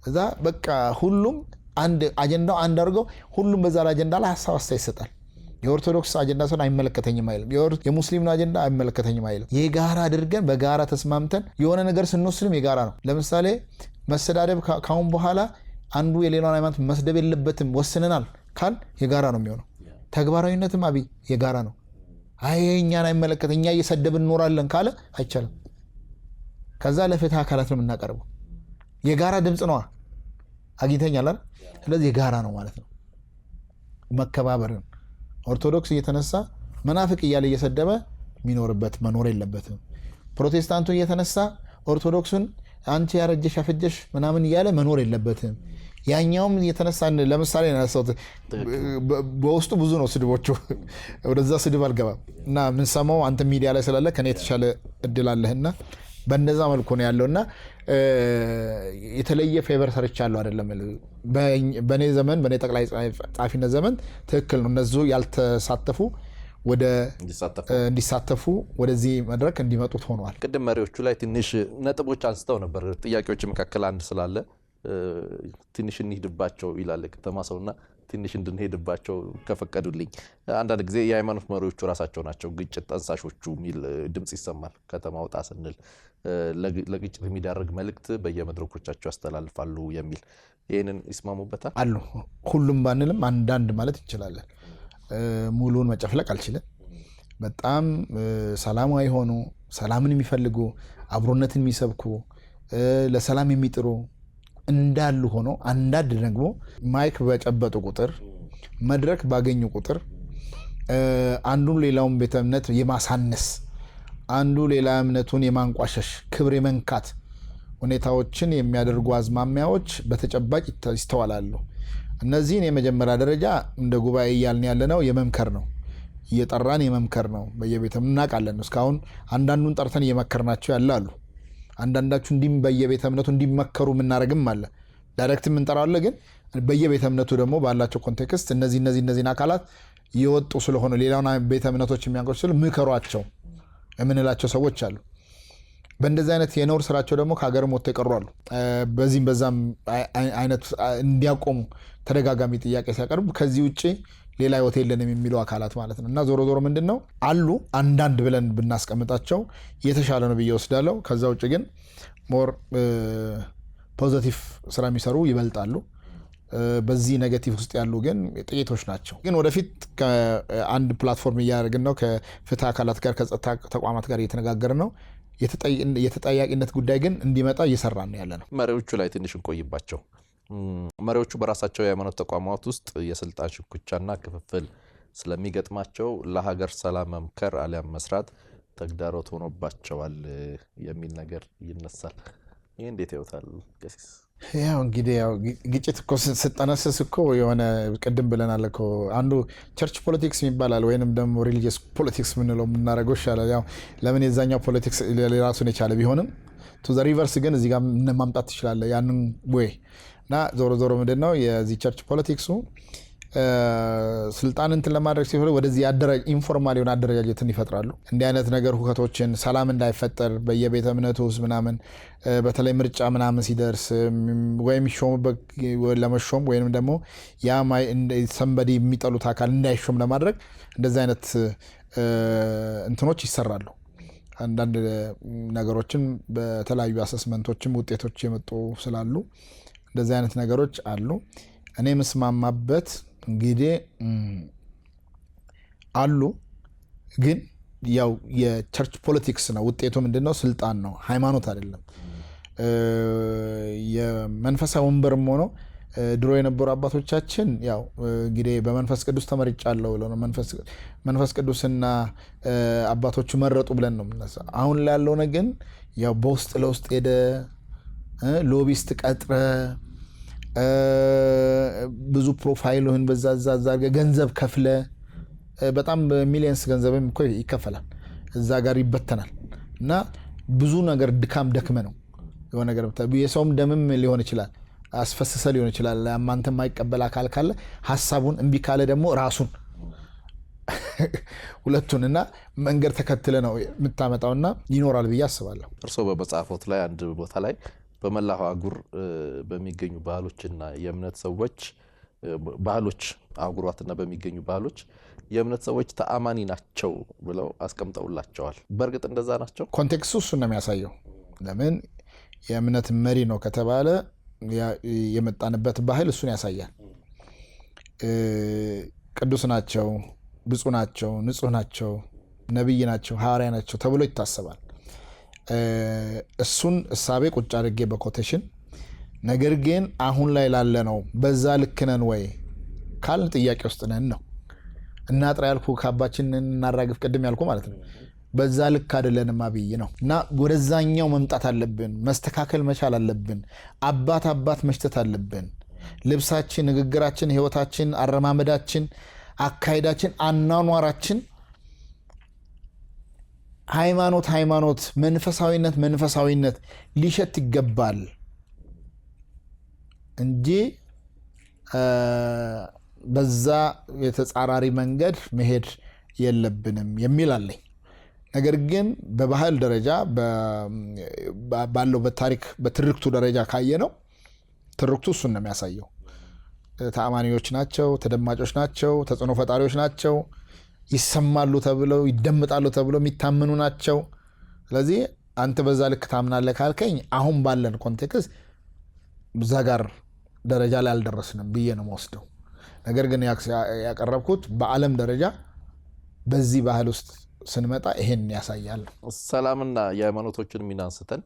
እዛ በቃ ሁሉም አንድ አጀንዳው አንድ አድርገው ሁሉም በዛ አጀንዳ ላይ ሀሳብ አስተያየት ይሰጣል። የኦርቶዶክስ አጀንዳ ሰውን አይመለከተኝም አይልም። የሙስሊም አጀንዳ አይመለከተኝም አይልም። የጋራ አድርገን በጋራ ተስማምተን የሆነ ነገር ስንወስንም የጋራ ነው። ለምሳሌ መሰዳደብ ካሁን በኋላ አንዱ የሌላውን ሃይማኖት መስደብ የለበትም ወስነናል ካል የጋራ ነው የሚሆነው። ተግባራዊነትም የጋራ ነው። አይ እኛን አይመለከት እኛ እየሰደብን እንኖራለን ካለ አይቻልም። ከዛ ለፍትህ አካላት ነው የምናቀርበው። የጋራ ድምፅ ነው አግኝተኛል አይደል? ስለዚህ የጋራ ነው ማለት ነው። መከባበርን ኦርቶዶክስ እየተነሳ መናፍቅ እያለ እየሰደበ የሚኖርበት መኖር የለበትም። ፕሮቴስታንቱ እየተነሳ ኦርቶዶክሱን አንቺ ያረጀሽ አፈጀሽ ምናምን እያለ መኖር የለበትም። ያኛውም እየተነሳ ለምሳሌ ነው በውስጡ ብዙ ነው ስድቦቹ። ወደዛ ስድብ አልገባም እና የምንሰማው አንተ ሚዲያ ላይ ስላለ ከኔ የተሻለ እድል አለህና በእነዛ መልኩ ነው ያለውና የተለየ ፌቨር ሰርቻለሁ አይደለም። በኔ ዘመን በኔ ጠቅላይ ጻፊነት ዘመን ትክክል ነው እነሱ ያልተሳተፉ ወደ እንዲሳተፉ ወደዚህ መድረክ እንዲመጡት ሆኗል። ቅድም መሪዎቹ ላይ ትንሽ ነጥቦች አንስተው ነበር። ጥያቄዎች መካከል አንድ ስላለ ትንሽ እንሂድባቸው ይላል ከተማ ሰውና ትንሽ እንድንሄድባቸው ከፈቀዱልኝ። አንዳንድ ጊዜ የሃይማኖት መሪዎቹ ራሳቸው ናቸው ግጭት ጠንሳሾቹ የሚል ድምጽ ይሰማል። ከተማ ወጣ ስንል ለግጭት የሚዳርግ መልእክት በየመድረኮቻቸው ያስተላልፋሉ የሚል ይህንን ይስማሙበታል አሉ። ሁሉም ባንልም አንዳንድ ማለት እንችላለን። ሙሉውን መጨፍለቅ አልችልም። በጣም ሰላማዊ ሆኑ ሰላምን የሚፈልጉ አብሮነትን የሚሰብኩ ለሰላም የሚጥሩ እንዳሉ ሆኖ አንዳንድ ደግሞ ማይክ በጨበጡ ቁጥር መድረክ ባገኙ ቁጥር አንዱን ሌላውን ቤተ እምነት የማሳነስ አንዱ ሌላ እምነቱን የማንቋሸሽ ክብር የመንካት ሁኔታዎችን የሚያደርጉ አዝማሚያዎች በተጨባጭ ይስተዋላሉ። እነዚህን የመጀመሪያ ደረጃ እንደ ጉባኤ እያልን ያለነው የመምከር ነው፣ እየጠራን የመምከር ነው። በየቤተ እናውቃለን። እስካሁን አንዳንዱን ጠርተን እየመከርናቸው ያላሉ፣ አንዳንዳችሁ በየቤተ እምነቱ እንዲመከሩ የምናደርግም አለ። ዳይሬክት የምንጠራው አለ። ግን በየቤተ እምነቱ ደግሞ ባላቸው ኮንቴክስት እነዚህን አካላት የወጡ ስለሆነ ሌላውን ቤተ እምነቶች የሚያንቆች ስለ ምከሯቸው የምንላቸው ሰዎች አሉ። በእንደዚህ አይነት የነውር ስራቸው ደግሞ ከሀገር ሞት ይቀራሉ። በዚህም በዛም አይነት እንዲያቆሙ ተደጋጋሚ ጥያቄ ሲያቀርቡ ከዚህ ውጪ ሌላ ህይወት የለንም የሚሉ አካላት ማለት ነው። እና ዞሮ ዞሮ ምንድነው አሉ አንዳንድ ብለን ብናስቀምጣቸው የተሻለ ነው ብዬ ወስዳለሁ። ከዛ ውጪ ግን ሞር ፖዚቲቭ ስራ የሚሰሩ ይበልጣሉ። በዚህ ኔጌቲቭ ውስጥ ያሉ ግን ጥቂቶች ናቸው። ግን ወደፊት ከአንድ ፕላትፎርም እያደረግን ነው። ከፍትህ አካላት ጋር ከጸጥታ ተቋማት ጋር እየተነጋገርን ነው። የተጠያቂነት ጉዳይ ግን እንዲመጣ እየሰራን ነው ያለ ነው። መሪዎቹ ላይ ትንሽ እንቆይባቸው። መሪዎቹ በራሳቸው የሃይማኖት ተቋማት ውስጥ የስልጣን ሽኩቻና ክፍፍል ስለሚገጥማቸው ለሀገር ሰላም መምከር አሊያም መስራት ተግዳሮት ሆኖባቸዋል የሚል ነገር ይነሳል። ይህ እንዴት ያውታል ቀሲስ? ያው እንግዲህ ግጭት እኮ ስጠነስስ እኮ የሆነ ቅድም ብለናል እኮ አንዱ ቸርች ፖለቲክስ ይባላል ወይንም ደግሞ ሪሊጂየስ ፖለቲክስ ምንለው የምናደርገው ይሻላል። ያው ለምን የዛኛው ፖለቲክስ ራሱን የቻለ ቢሆንም ቱ ዘ ሪቨርስ ግን እዚህ ጋር ማምጣት ትችላለ ያንን ወይ እና ዞሮ ዞሮ ምንድነው የዚህ ቸርች ፖለቲክሱ ስልጣን እንትን ለማድረግ ሲሆን ወደዚህ ኢንፎርማል የሆነ አደረጃጀትን ይፈጥራሉ። እንዲህ አይነት ነገር ሁከቶችን ሰላም እንዳይፈጠር በየቤተ እምነቱ ውስጥ ምናምን በተለይ ምርጫ ምናምን ሲደርስ ወይም ይሾሙበት ለመሾም ወይም ደግሞ ያ ሰንበዲ የሚጠሉት አካል እንዳይሾም ለማድረግ እንደዚህ አይነት እንትኖች ይሰራሉ። አንዳንድ ነገሮችን በተለያዩ አሰስመንቶችም ውጤቶች የመጡ ስላሉ እንደዚህ አይነት ነገሮች አሉ። እኔ መስማማበት እንግዲህ አሉ። ግን ያው የቸርች ፖለቲክስ ነው ውጤቱ ምንድነው? ስልጣን ነው፣ ሃይማኖት አይደለም። የመንፈሳዊ ወንበርም ሆኖ ድሮ የነበሩ አባቶቻችን ያው እንግዲህ በመንፈስ ቅዱስ ተመርጫለሁ ብለው ነው መንፈስ ቅዱስና አባቶቹ መረጡ ብለን ነው የምነሳ። አሁን ላይ ያለው ግን ያው በውስጥ ለውስጥ ሄደ ሎቢስት ቀጥረ ብዙ ፕሮፋይልህን በዛዛ ገንዘብ ከፍለ በጣም ሚሊየንስ ገንዘብም እኮ ይከፈላል እዛ ጋር ይበተናል። እና ብዙ ነገር ድካም ደክመ ነው የሆነ ነገር የሰውም ደምም ሊሆን ይችላል አስፈስሰ ሊሆን ይችላል። ማንተ የማይቀበል አካል ካለ ሐሳቡን እምቢ ካለ ደግሞ ራሱን ሁለቱን እና መንገድ ተከትለ ነው የምታመጣውና ይኖራል ብዬ አስባለሁ። እርስዎ በመጽሐፎት ላይ አንድ ቦታ ላይ በመላው አህጉር በሚገኙ ባህሎችና የእምነት ሰዎች ባህሎች አህጉራትና በሚገኙ ባህሎች የእምነት ሰዎች ተአማኒ ናቸው ብለው አስቀምጠውላቸዋል። በእርግጥ እንደዛ ናቸው? ኮንቴክስቱ እሱን ነው የሚያሳየው። ለምን የእምነት መሪ ነው ከተባለ የመጣንበት ባህል እሱን ያሳያል። ቅዱስ ናቸው፣ ብፁዕ ናቸው፣ ንጹህ ናቸው ነብይ ናቸው ሐዋርያ ናቸው ተብሎ ይታሰባል። እሱን እሳቤ ቁጭ አድርጌ በኮቴሽን ነገር ግን አሁን ላይ ላለ ነው በዛ ልክ ነን ወይ ካልን ጥያቄ ውስጥ ነን ነው። እናጥራ ያልኩ ካባችንን እናራግፍ ቅድም ያልኩ ማለት ነው። በዛ ልክ አይደለንም አብይ ነው እና ወደዛኛው መምጣት አለብን። መስተካከል መቻል አለብን። አባት መሽተት አለብን። ልብሳችን፣ ንግግራችን፣ ህይወታችን፣ አረማመዳችን፣ አካሄዳችን፣ አኗኗራችን ሃይማኖት መንፈሳዊነት ሊሸት ይገባል እንጂ በዛ የተጻራሪ መንገድ መሄድ የለብንም የሚል አለኝ። ነገር ግን በባህል ደረጃ ባለው በታሪክ በትርክቱ ደረጃ ካየነው ትርክቱ እሱን ነው የሚያሳየው። ተአማኒዎች ናቸው፣ ተደማጮች ናቸው፣ ተጽዕኖ ፈጣሪዎች ናቸው፣ ይሰማሉ ተብለው ይደምጣሉ ተብለው የሚታመኑ ናቸው። ስለዚህ አንተ በዛ ልክ ታምናለህ ካልከኝ አሁን ባለን ኮንቴክስት እዛ ጋር ደረጃ ላይ አልደረስንም ብዬ ነው የምወስደው። ነገር ግን ያቀረብኩት በዓለም ደረጃ በዚህ ባህል ውስጥ ስንመጣ ይሄን ያሳያል። ሰላምና የሃይማኖቶችን ሚና አንስተን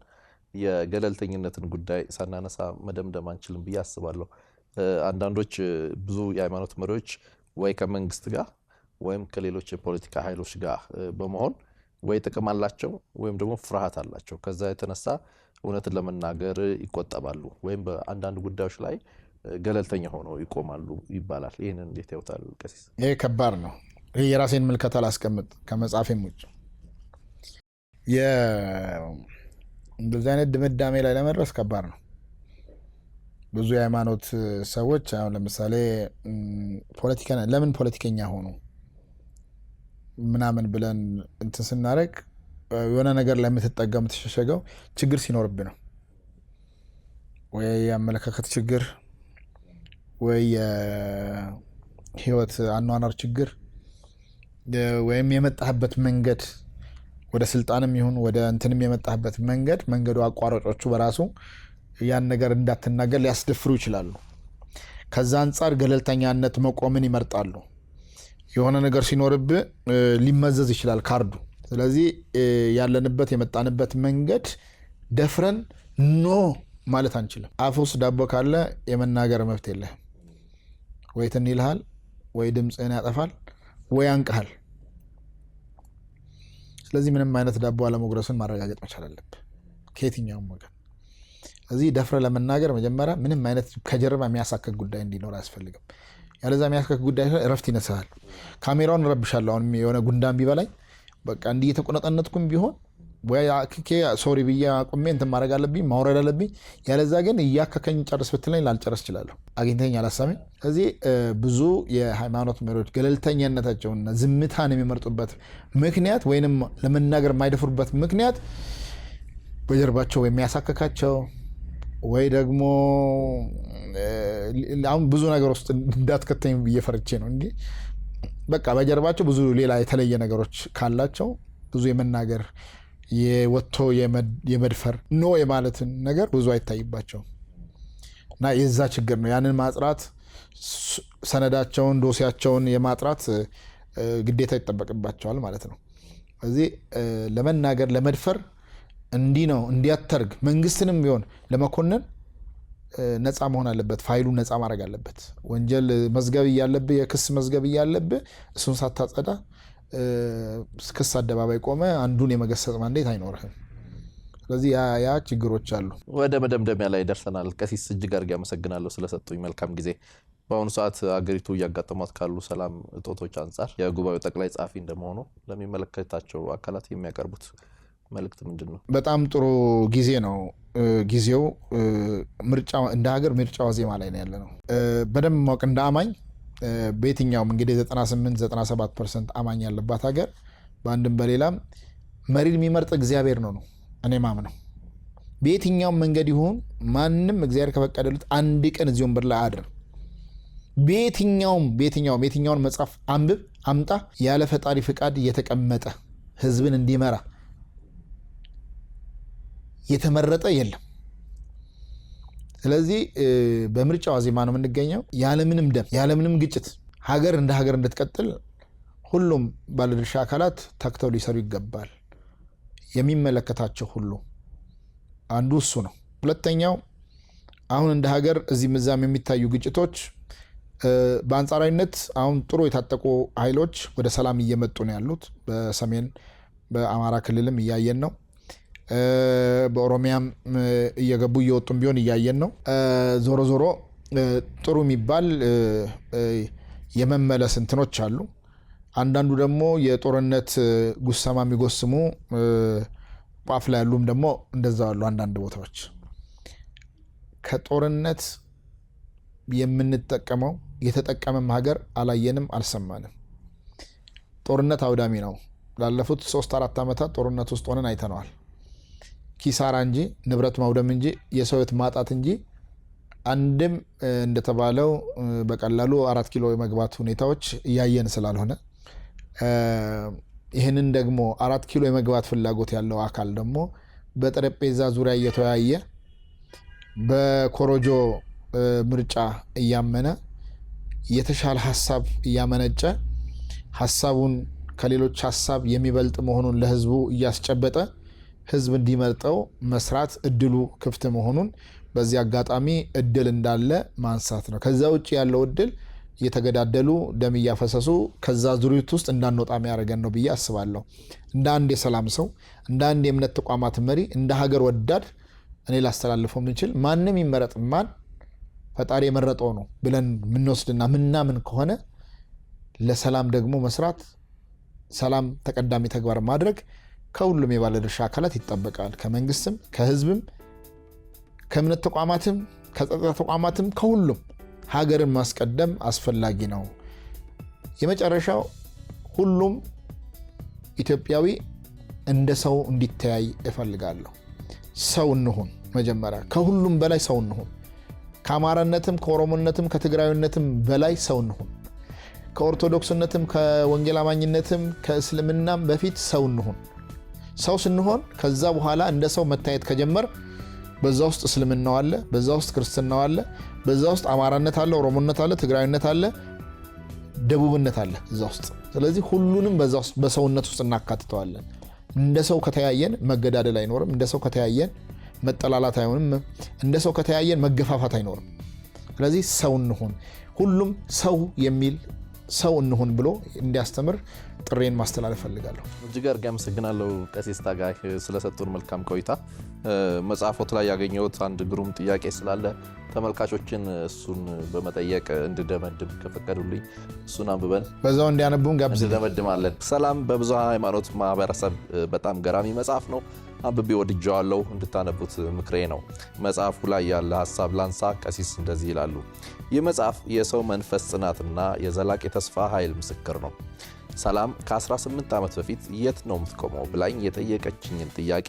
የገለልተኝነትን ጉዳይ ሳናነሳ መደምደም አንችልም ብዬ አስባለሁ። አንዳንዶች ብዙ የሃይማኖት መሪዎች ወይ ከመንግስት ጋር ወይም ከሌሎች የፖለቲካ ኃይሎች ጋር በመሆን ወይ ጥቅም አላቸው ወይም ደግሞ ፍርሃት አላቸው። ከዛ የተነሳ እውነትን ለመናገር ይቆጠባሉ ወይም በአንዳንድ ጉዳዮች ላይ ገለልተኛ ሆነው ይቆማሉ ይባላል። ይህንን እንዴት ያውታል ቀሲስ? ይሄ ከባድ ነው። ይሄ የራሴን ምልከታ ላስቀምጥ ከመጽሐፌም ውጭ እንደዚህ አይነት ድምዳሜ ላይ ለመድረስ ከባድ ነው። ብዙ የሃይማኖት ሰዎች አሁን ለምሳሌ ለምን ፖለቲከኛ ሆኑ ምናምን ብለን እንትን ስናደርግ የሆነ ነገር ላይ የምትጠጋ የምትሸሸገው ችግር ሲኖርብ ነው። ወይ የአመለካከት ችግር ወይ የህይወት አኗኗር ችግር ወይም የመጣህበት መንገድ ወደ ስልጣንም ይሁን ወደ እንትንም የመጣህበት መንገዱ አቋራጮቹ በራሱ ያን ነገር እንዳትናገር ሊያስደፍሩ ይችላሉ። ከዛ አንጻር ገለልተኛነት መቆምን ይመርጣሉ። የሆነ ነገር ሲኖርብ ሊመዘዝ ይችላል ካርዱ። ስለዚህ ያለንበት የመጣንበት መንገድ ደፍረን ኖ ማለት አንችልም። አፍ ውስጥ ዳቦ ካለ የመናገር መብት የለህም። ወይ ትን ይልሃል፣ ወይ ድምፅህን ያጠፋል፣ ወይ አንቀሃል። ስለዚህ ምንም አይነት ዳቦ አለመጉረስን ማረጋገጥ መቻል አለብህ ከየትኛውም ወገን። ስለዚህ ደፍረ ለመናገር መጀመሪያ ምንም አይነት ከጀርባ የሚያሳክክ ጉዳይ እንዲኖር አያስፈልግም። ያለዛ የሚያሳክክ ጉዳይ እረፍት ይነሳል። ካሜራውን እረብሻለሁ አሁን የሆነ ጉንዳን ቢበላኝ በቃ እንዲህ የተቆነጠነጥኩም ቢሆን ወይ አክኬ ሶሪ ብዬ አቁሜ እንትን ማድረግ አለብኝ፣ ማውረድ አለብኝ። ያለዛ ግን እያከከኝ ጨርስ ብትለኝ ላልጨርስ እችላለሁ። አግኝተኝ አላሳመኝ። ስለዚህ ብዙ የሃይማኖት መሪዎች ገለልተኛነታቸውና ዝምታን የሚመርጡበት ምክንያት ወይንም ለመናገር የማይደፍሩበት ምክንያት በጀርባቸው የሚያሳክካቸው ወይ ደግሞ አሁን ብዙ ነገር ውስጥ እንዳትከተኝ ብዬ ፈርቼ ነው እንጂ በቃ በጀርባቸው ብዙ ሌላ የተለየ ነገሮች ካላቸው ብዙ የመናገር የወጥቶ የመድፈር ኖ የማለትን ነገር ብዙ አይታይባቸውም እና የዛ ችግር ነው። ያንን ማጥራት ሰነዳቸውን ዶሲያቸውን የማጥራት ግዴታ ይጠበቅባቸዋል ማለት ነው። ስለዚህ ለመናገር ለመድፈር እንዲህ ነው እንዲያተርግ መንግስትንም ቢሆን ለመኮንን ነፃ መሆን አለበት። ፋይሉን ነፃ ማድረግ አለበት። ወንጀል መዝገብ እያለብህ የክስ መዝገብ እያለብህ እሱን ሳታጸዳ ክስ አደባባይ ቆመ አንዱን የመገሰጽ ማንዴት አይኖርህም። ስለዚህ ያ ችግሮች አሉ። ወደ መደምደሚያ ላይ ደርሰናል። ቀሲስ እጅግ አድርጌ አመሰግናለሁ ስለሰጡኝ መልካም ጊዜ። በአሁኑ ሰዓት አገሪቱ እያጋጠሟት ካሉ ሰላም እጦቶች አንጻር የጉባኤው ጠቅላይ ጸሐፊ እንደመሆኑ ለሚመለከታቸው አካላት የሚያቀርቡት መልእክት ምንድን ነው? በጣም ጥሩ ጊዜ ነው። ጊዜው እንደ ሀገር ምርጫ ዋዜማ ላይ ነው ያለ ነው። በደንብ ማወቅ እንደ አማኝ በየትኛውም እንግዲህ 98-97% አማኝ ያለባት ሀገር በአንድም በሌላም መሪን የሚመርጥ እግዚአብሔር ነው እኔ ማምነው። በየትኛውም መንገድ ይሁን ማንም እግዚአብሔር ከፈቀደሉት አንድ ቀን እዚህ ወንበር ላይ አድር በየትኛውን መጽሐፍ አንብብ አምጣ ያለ ፈጣሪ ፍቃድ የተቀመጠ ህዝብን እንዲመራ የተመረጠ የለም። ስለዚህ በምርጫ ዋዜማ ነው የምንገኘው። ያለምንም ደም ያለምንም ግጭት ሀገር እንደ ሀገር እንድትቀጥል ሁሉም ባለድርሻ አካላት ተክተው ሊሰሩ ይገባል። የሚመለከታቸው ሁሉ አንዱ እሱ ነው። ሁለተኛው አሁን እንደ ሀገር እዚህ ምዛም የሚታዩ ግጭቶች በአንጻራዊነት አሁን ጥሩ የታጠቁ ኃይሎች ወደ ሰላም እየመጡ ነው ያሉት። በሰሜን በአማራ ክልልም እያየን ነው። በኦሮሚያም እየገቡ እየወጡም ቢሆን እያየን ነው። ዞሮ ዞሮ ጥሩ የሚባል የመመለስ እንትኖች አሉ። አንዳንዱ ደግሞ የጦርነት ጉሰማ የሚጎስሙ ቋፍ ላይ ያሉም ደግሞ እንደዛው አሉ። አንዳንድ ቦታዎች ከጦርነት የምንጠቀመው የተጠቀመም ሀገር አላየንም፣ አልሰማንም። ጦርነት አውዳሚ ነው። ላለፉት 3-4 ዓመታት ጦርነት ውስጥ ሆነን አይተነዋል። ኪሳራ እንጂ ንብረት ማውደም እንጂ የሰው ሕይወት ማጣት እንጂ አንድም እንደተባለው በቀላሉ 4 ኪሎ የመግባት ሁኔታዎች እያየን ስላልሆነ ይህንን ደግሞ 4 ኪሎ የመግባት ፍላጎት ያለው አካል ደግሞ በጠረጴዛ ዙሪያ እየተወያየ በኮሮጆ ምርጫ እያመነ የተሻለ ሀሳብ እያመነጨ ሀሳቡን ከሌሎች ሀሳብ የሚበልጥ መሆኑን ለህዝቡ እያስጨበጠ ህዝብ እንዲመርጠው መስራት እድሉ ክፍት መሆኑን በዚህ አጋጣሚ እድል እንዳለ ማንሳት ነው። ከዛ ውጭ ያለው እድል እየተገዳደሉ ደም እያፈሰሱ ከዛ ዙሪት ውስጥ እንዳንወጣ የሚያደርገን ነው ብዬ አስባለሁ። እንደ አንድ የሰላም ሰው፣ እንደ አንድ የእምነት ተቋማት መሪ፣ እንደ ሀገር ወዳድ እኔ ላስተላልፈው የምንችል ማንም ይመረጥ ማን ፈጣሪ የመረጠው ነው ብለን ምንወስድና ምናምን ከሆነ ለሰላም ደግሞ መስራት፣ ሰላም ተቀዳሚ ተግባር ማድረግ ከሁሉም የባለድርሻ አካላት ይጠበቃል። ከመንግስትም፣ ከህዝብም፣ ከእምነት ተቋማትም፣ ከጸጥታ ተቋማትም ከሁሉም ሀገርን ማስቀደም አስፈላጊ ነው። የመጨረሻው ሁሉም ኢትዮጵያዊ እንደ ሰው እንዲተያይ እፈልጋለሁ። ሰው እንሁን። መጀመሪያ ከሁሉም በላይ ሰው እንሁን። ከአማራነትም ከኦሮሞነትም ከትግራዊነትም በላይ ሰው እንሁን። ከኦርቶዶክስነትም ከወንጌል አማኝነትም ከእስልምናም በፊት ሰው እንሁን። ሰው ስንሆን ከዛ በኋላ እንደ ሰው መታየት ከጀመር በዛ ውስጥ እስልምናው አለ፣ በዛ ውስጥ ክርስትናው አለ፣ በዛ ውስጥ አማራነት አለ፣ ኦሮሞነት አለ፣ ትግራዊነት አለ፣ ደቡብነት አለ እዛ ውስጥ። ስለዚህ ሁሉንም በዛ ውስጥ በሰውነት ውስጥ እናካትተዋለን። እንደ ሰው ከተያየን መገዳደል አይኖርም። እንደ ሰው ከተያየን መጠላላት አይሆንም። እንደ ሰው ከተያየን መገፋፋት አይኖርም። ስለዚህ ሰው እንሁን። ሁሉም ሰው የሚል ሰው እንሁን ብሎ እንዲያስተምር ጥሬን ማስተላለፍ ፈልጋለሁ። እጅግ አድርጌ አመሰግናለሁ ቀሲስ ታጋይ ስለሰጡን መልካም ቆይታ። መጽሐፎት ላይ ያገኘሁት አንድ ግሩም ጥያቄ ስላለ ተመልካቾችን እሱን በመጠየቅ እንድደመድም ከፈቀዱልኝ እሱን አንብበን በዛው እንዲያነቡን ጋብዝ እንደመድማለን። ሰላም በብዙሃ ሃይማኖት ማህበረሰብ በጣም ገራሚ መጽሐፍ ነው። አንብቤ ወድጀዋለሁ። እንድታነቡት ምክሬ ነው። መጽሐፉ ላይ ያለ ሐሳብ ላንሳ። ቀሲስ እንደዚህ ይላሉ። ይህ መጽሐፍ የሰው መንፈስ ጽናትና የዘላቂ ተስፋ ኃይል ምስክር ነው። ሰላም ከ18 ዓመት በፊት የት ነው የምትቆመው ብላኝ የጠየቀችኝን ጥያቄ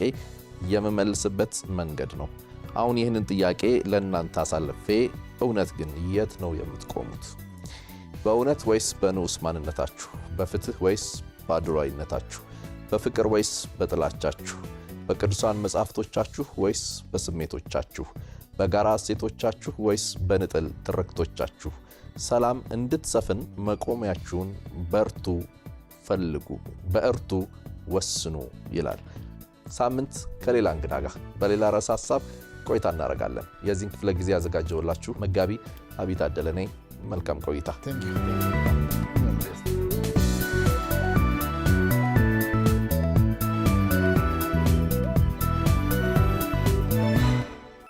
የምመልስበት መንገድ ነው። አሁን ይህንን ጥያቄ ለእናንተ አሳልፌ እውነት ግን የት ነው የምትቆሙት? በእውነት ወይስ በንዑስ ማንነታችሁ? በፍትህ ወይስ በአድሏዊነታችሁ? በፍቅር ወይስ በጥላቻችሁ? በቅዱሳን መጻሕፍቶቻችሁ ወይስ በስሜቶቻችሁ? በጋራ እሴቶቻችሁ ወይስ በንጥል ትርክቶቻችሁ? ሰላም እንድትሰፍን መቆሚያችሁን በርቱ ፈልጉ፣ በእርቱ ወስኑ ይላል። ሳምንት ከሌላ እንግዳ ጋር በሌላ ርዕሰ ሐሳብ ቆይታ እናደርጋለን። የዚህን ክፍለ ጊዜ ያዘጋጀውላችሁ መጋቢ አቢይ ታደለ ነኝ። መልካም ቆይታ።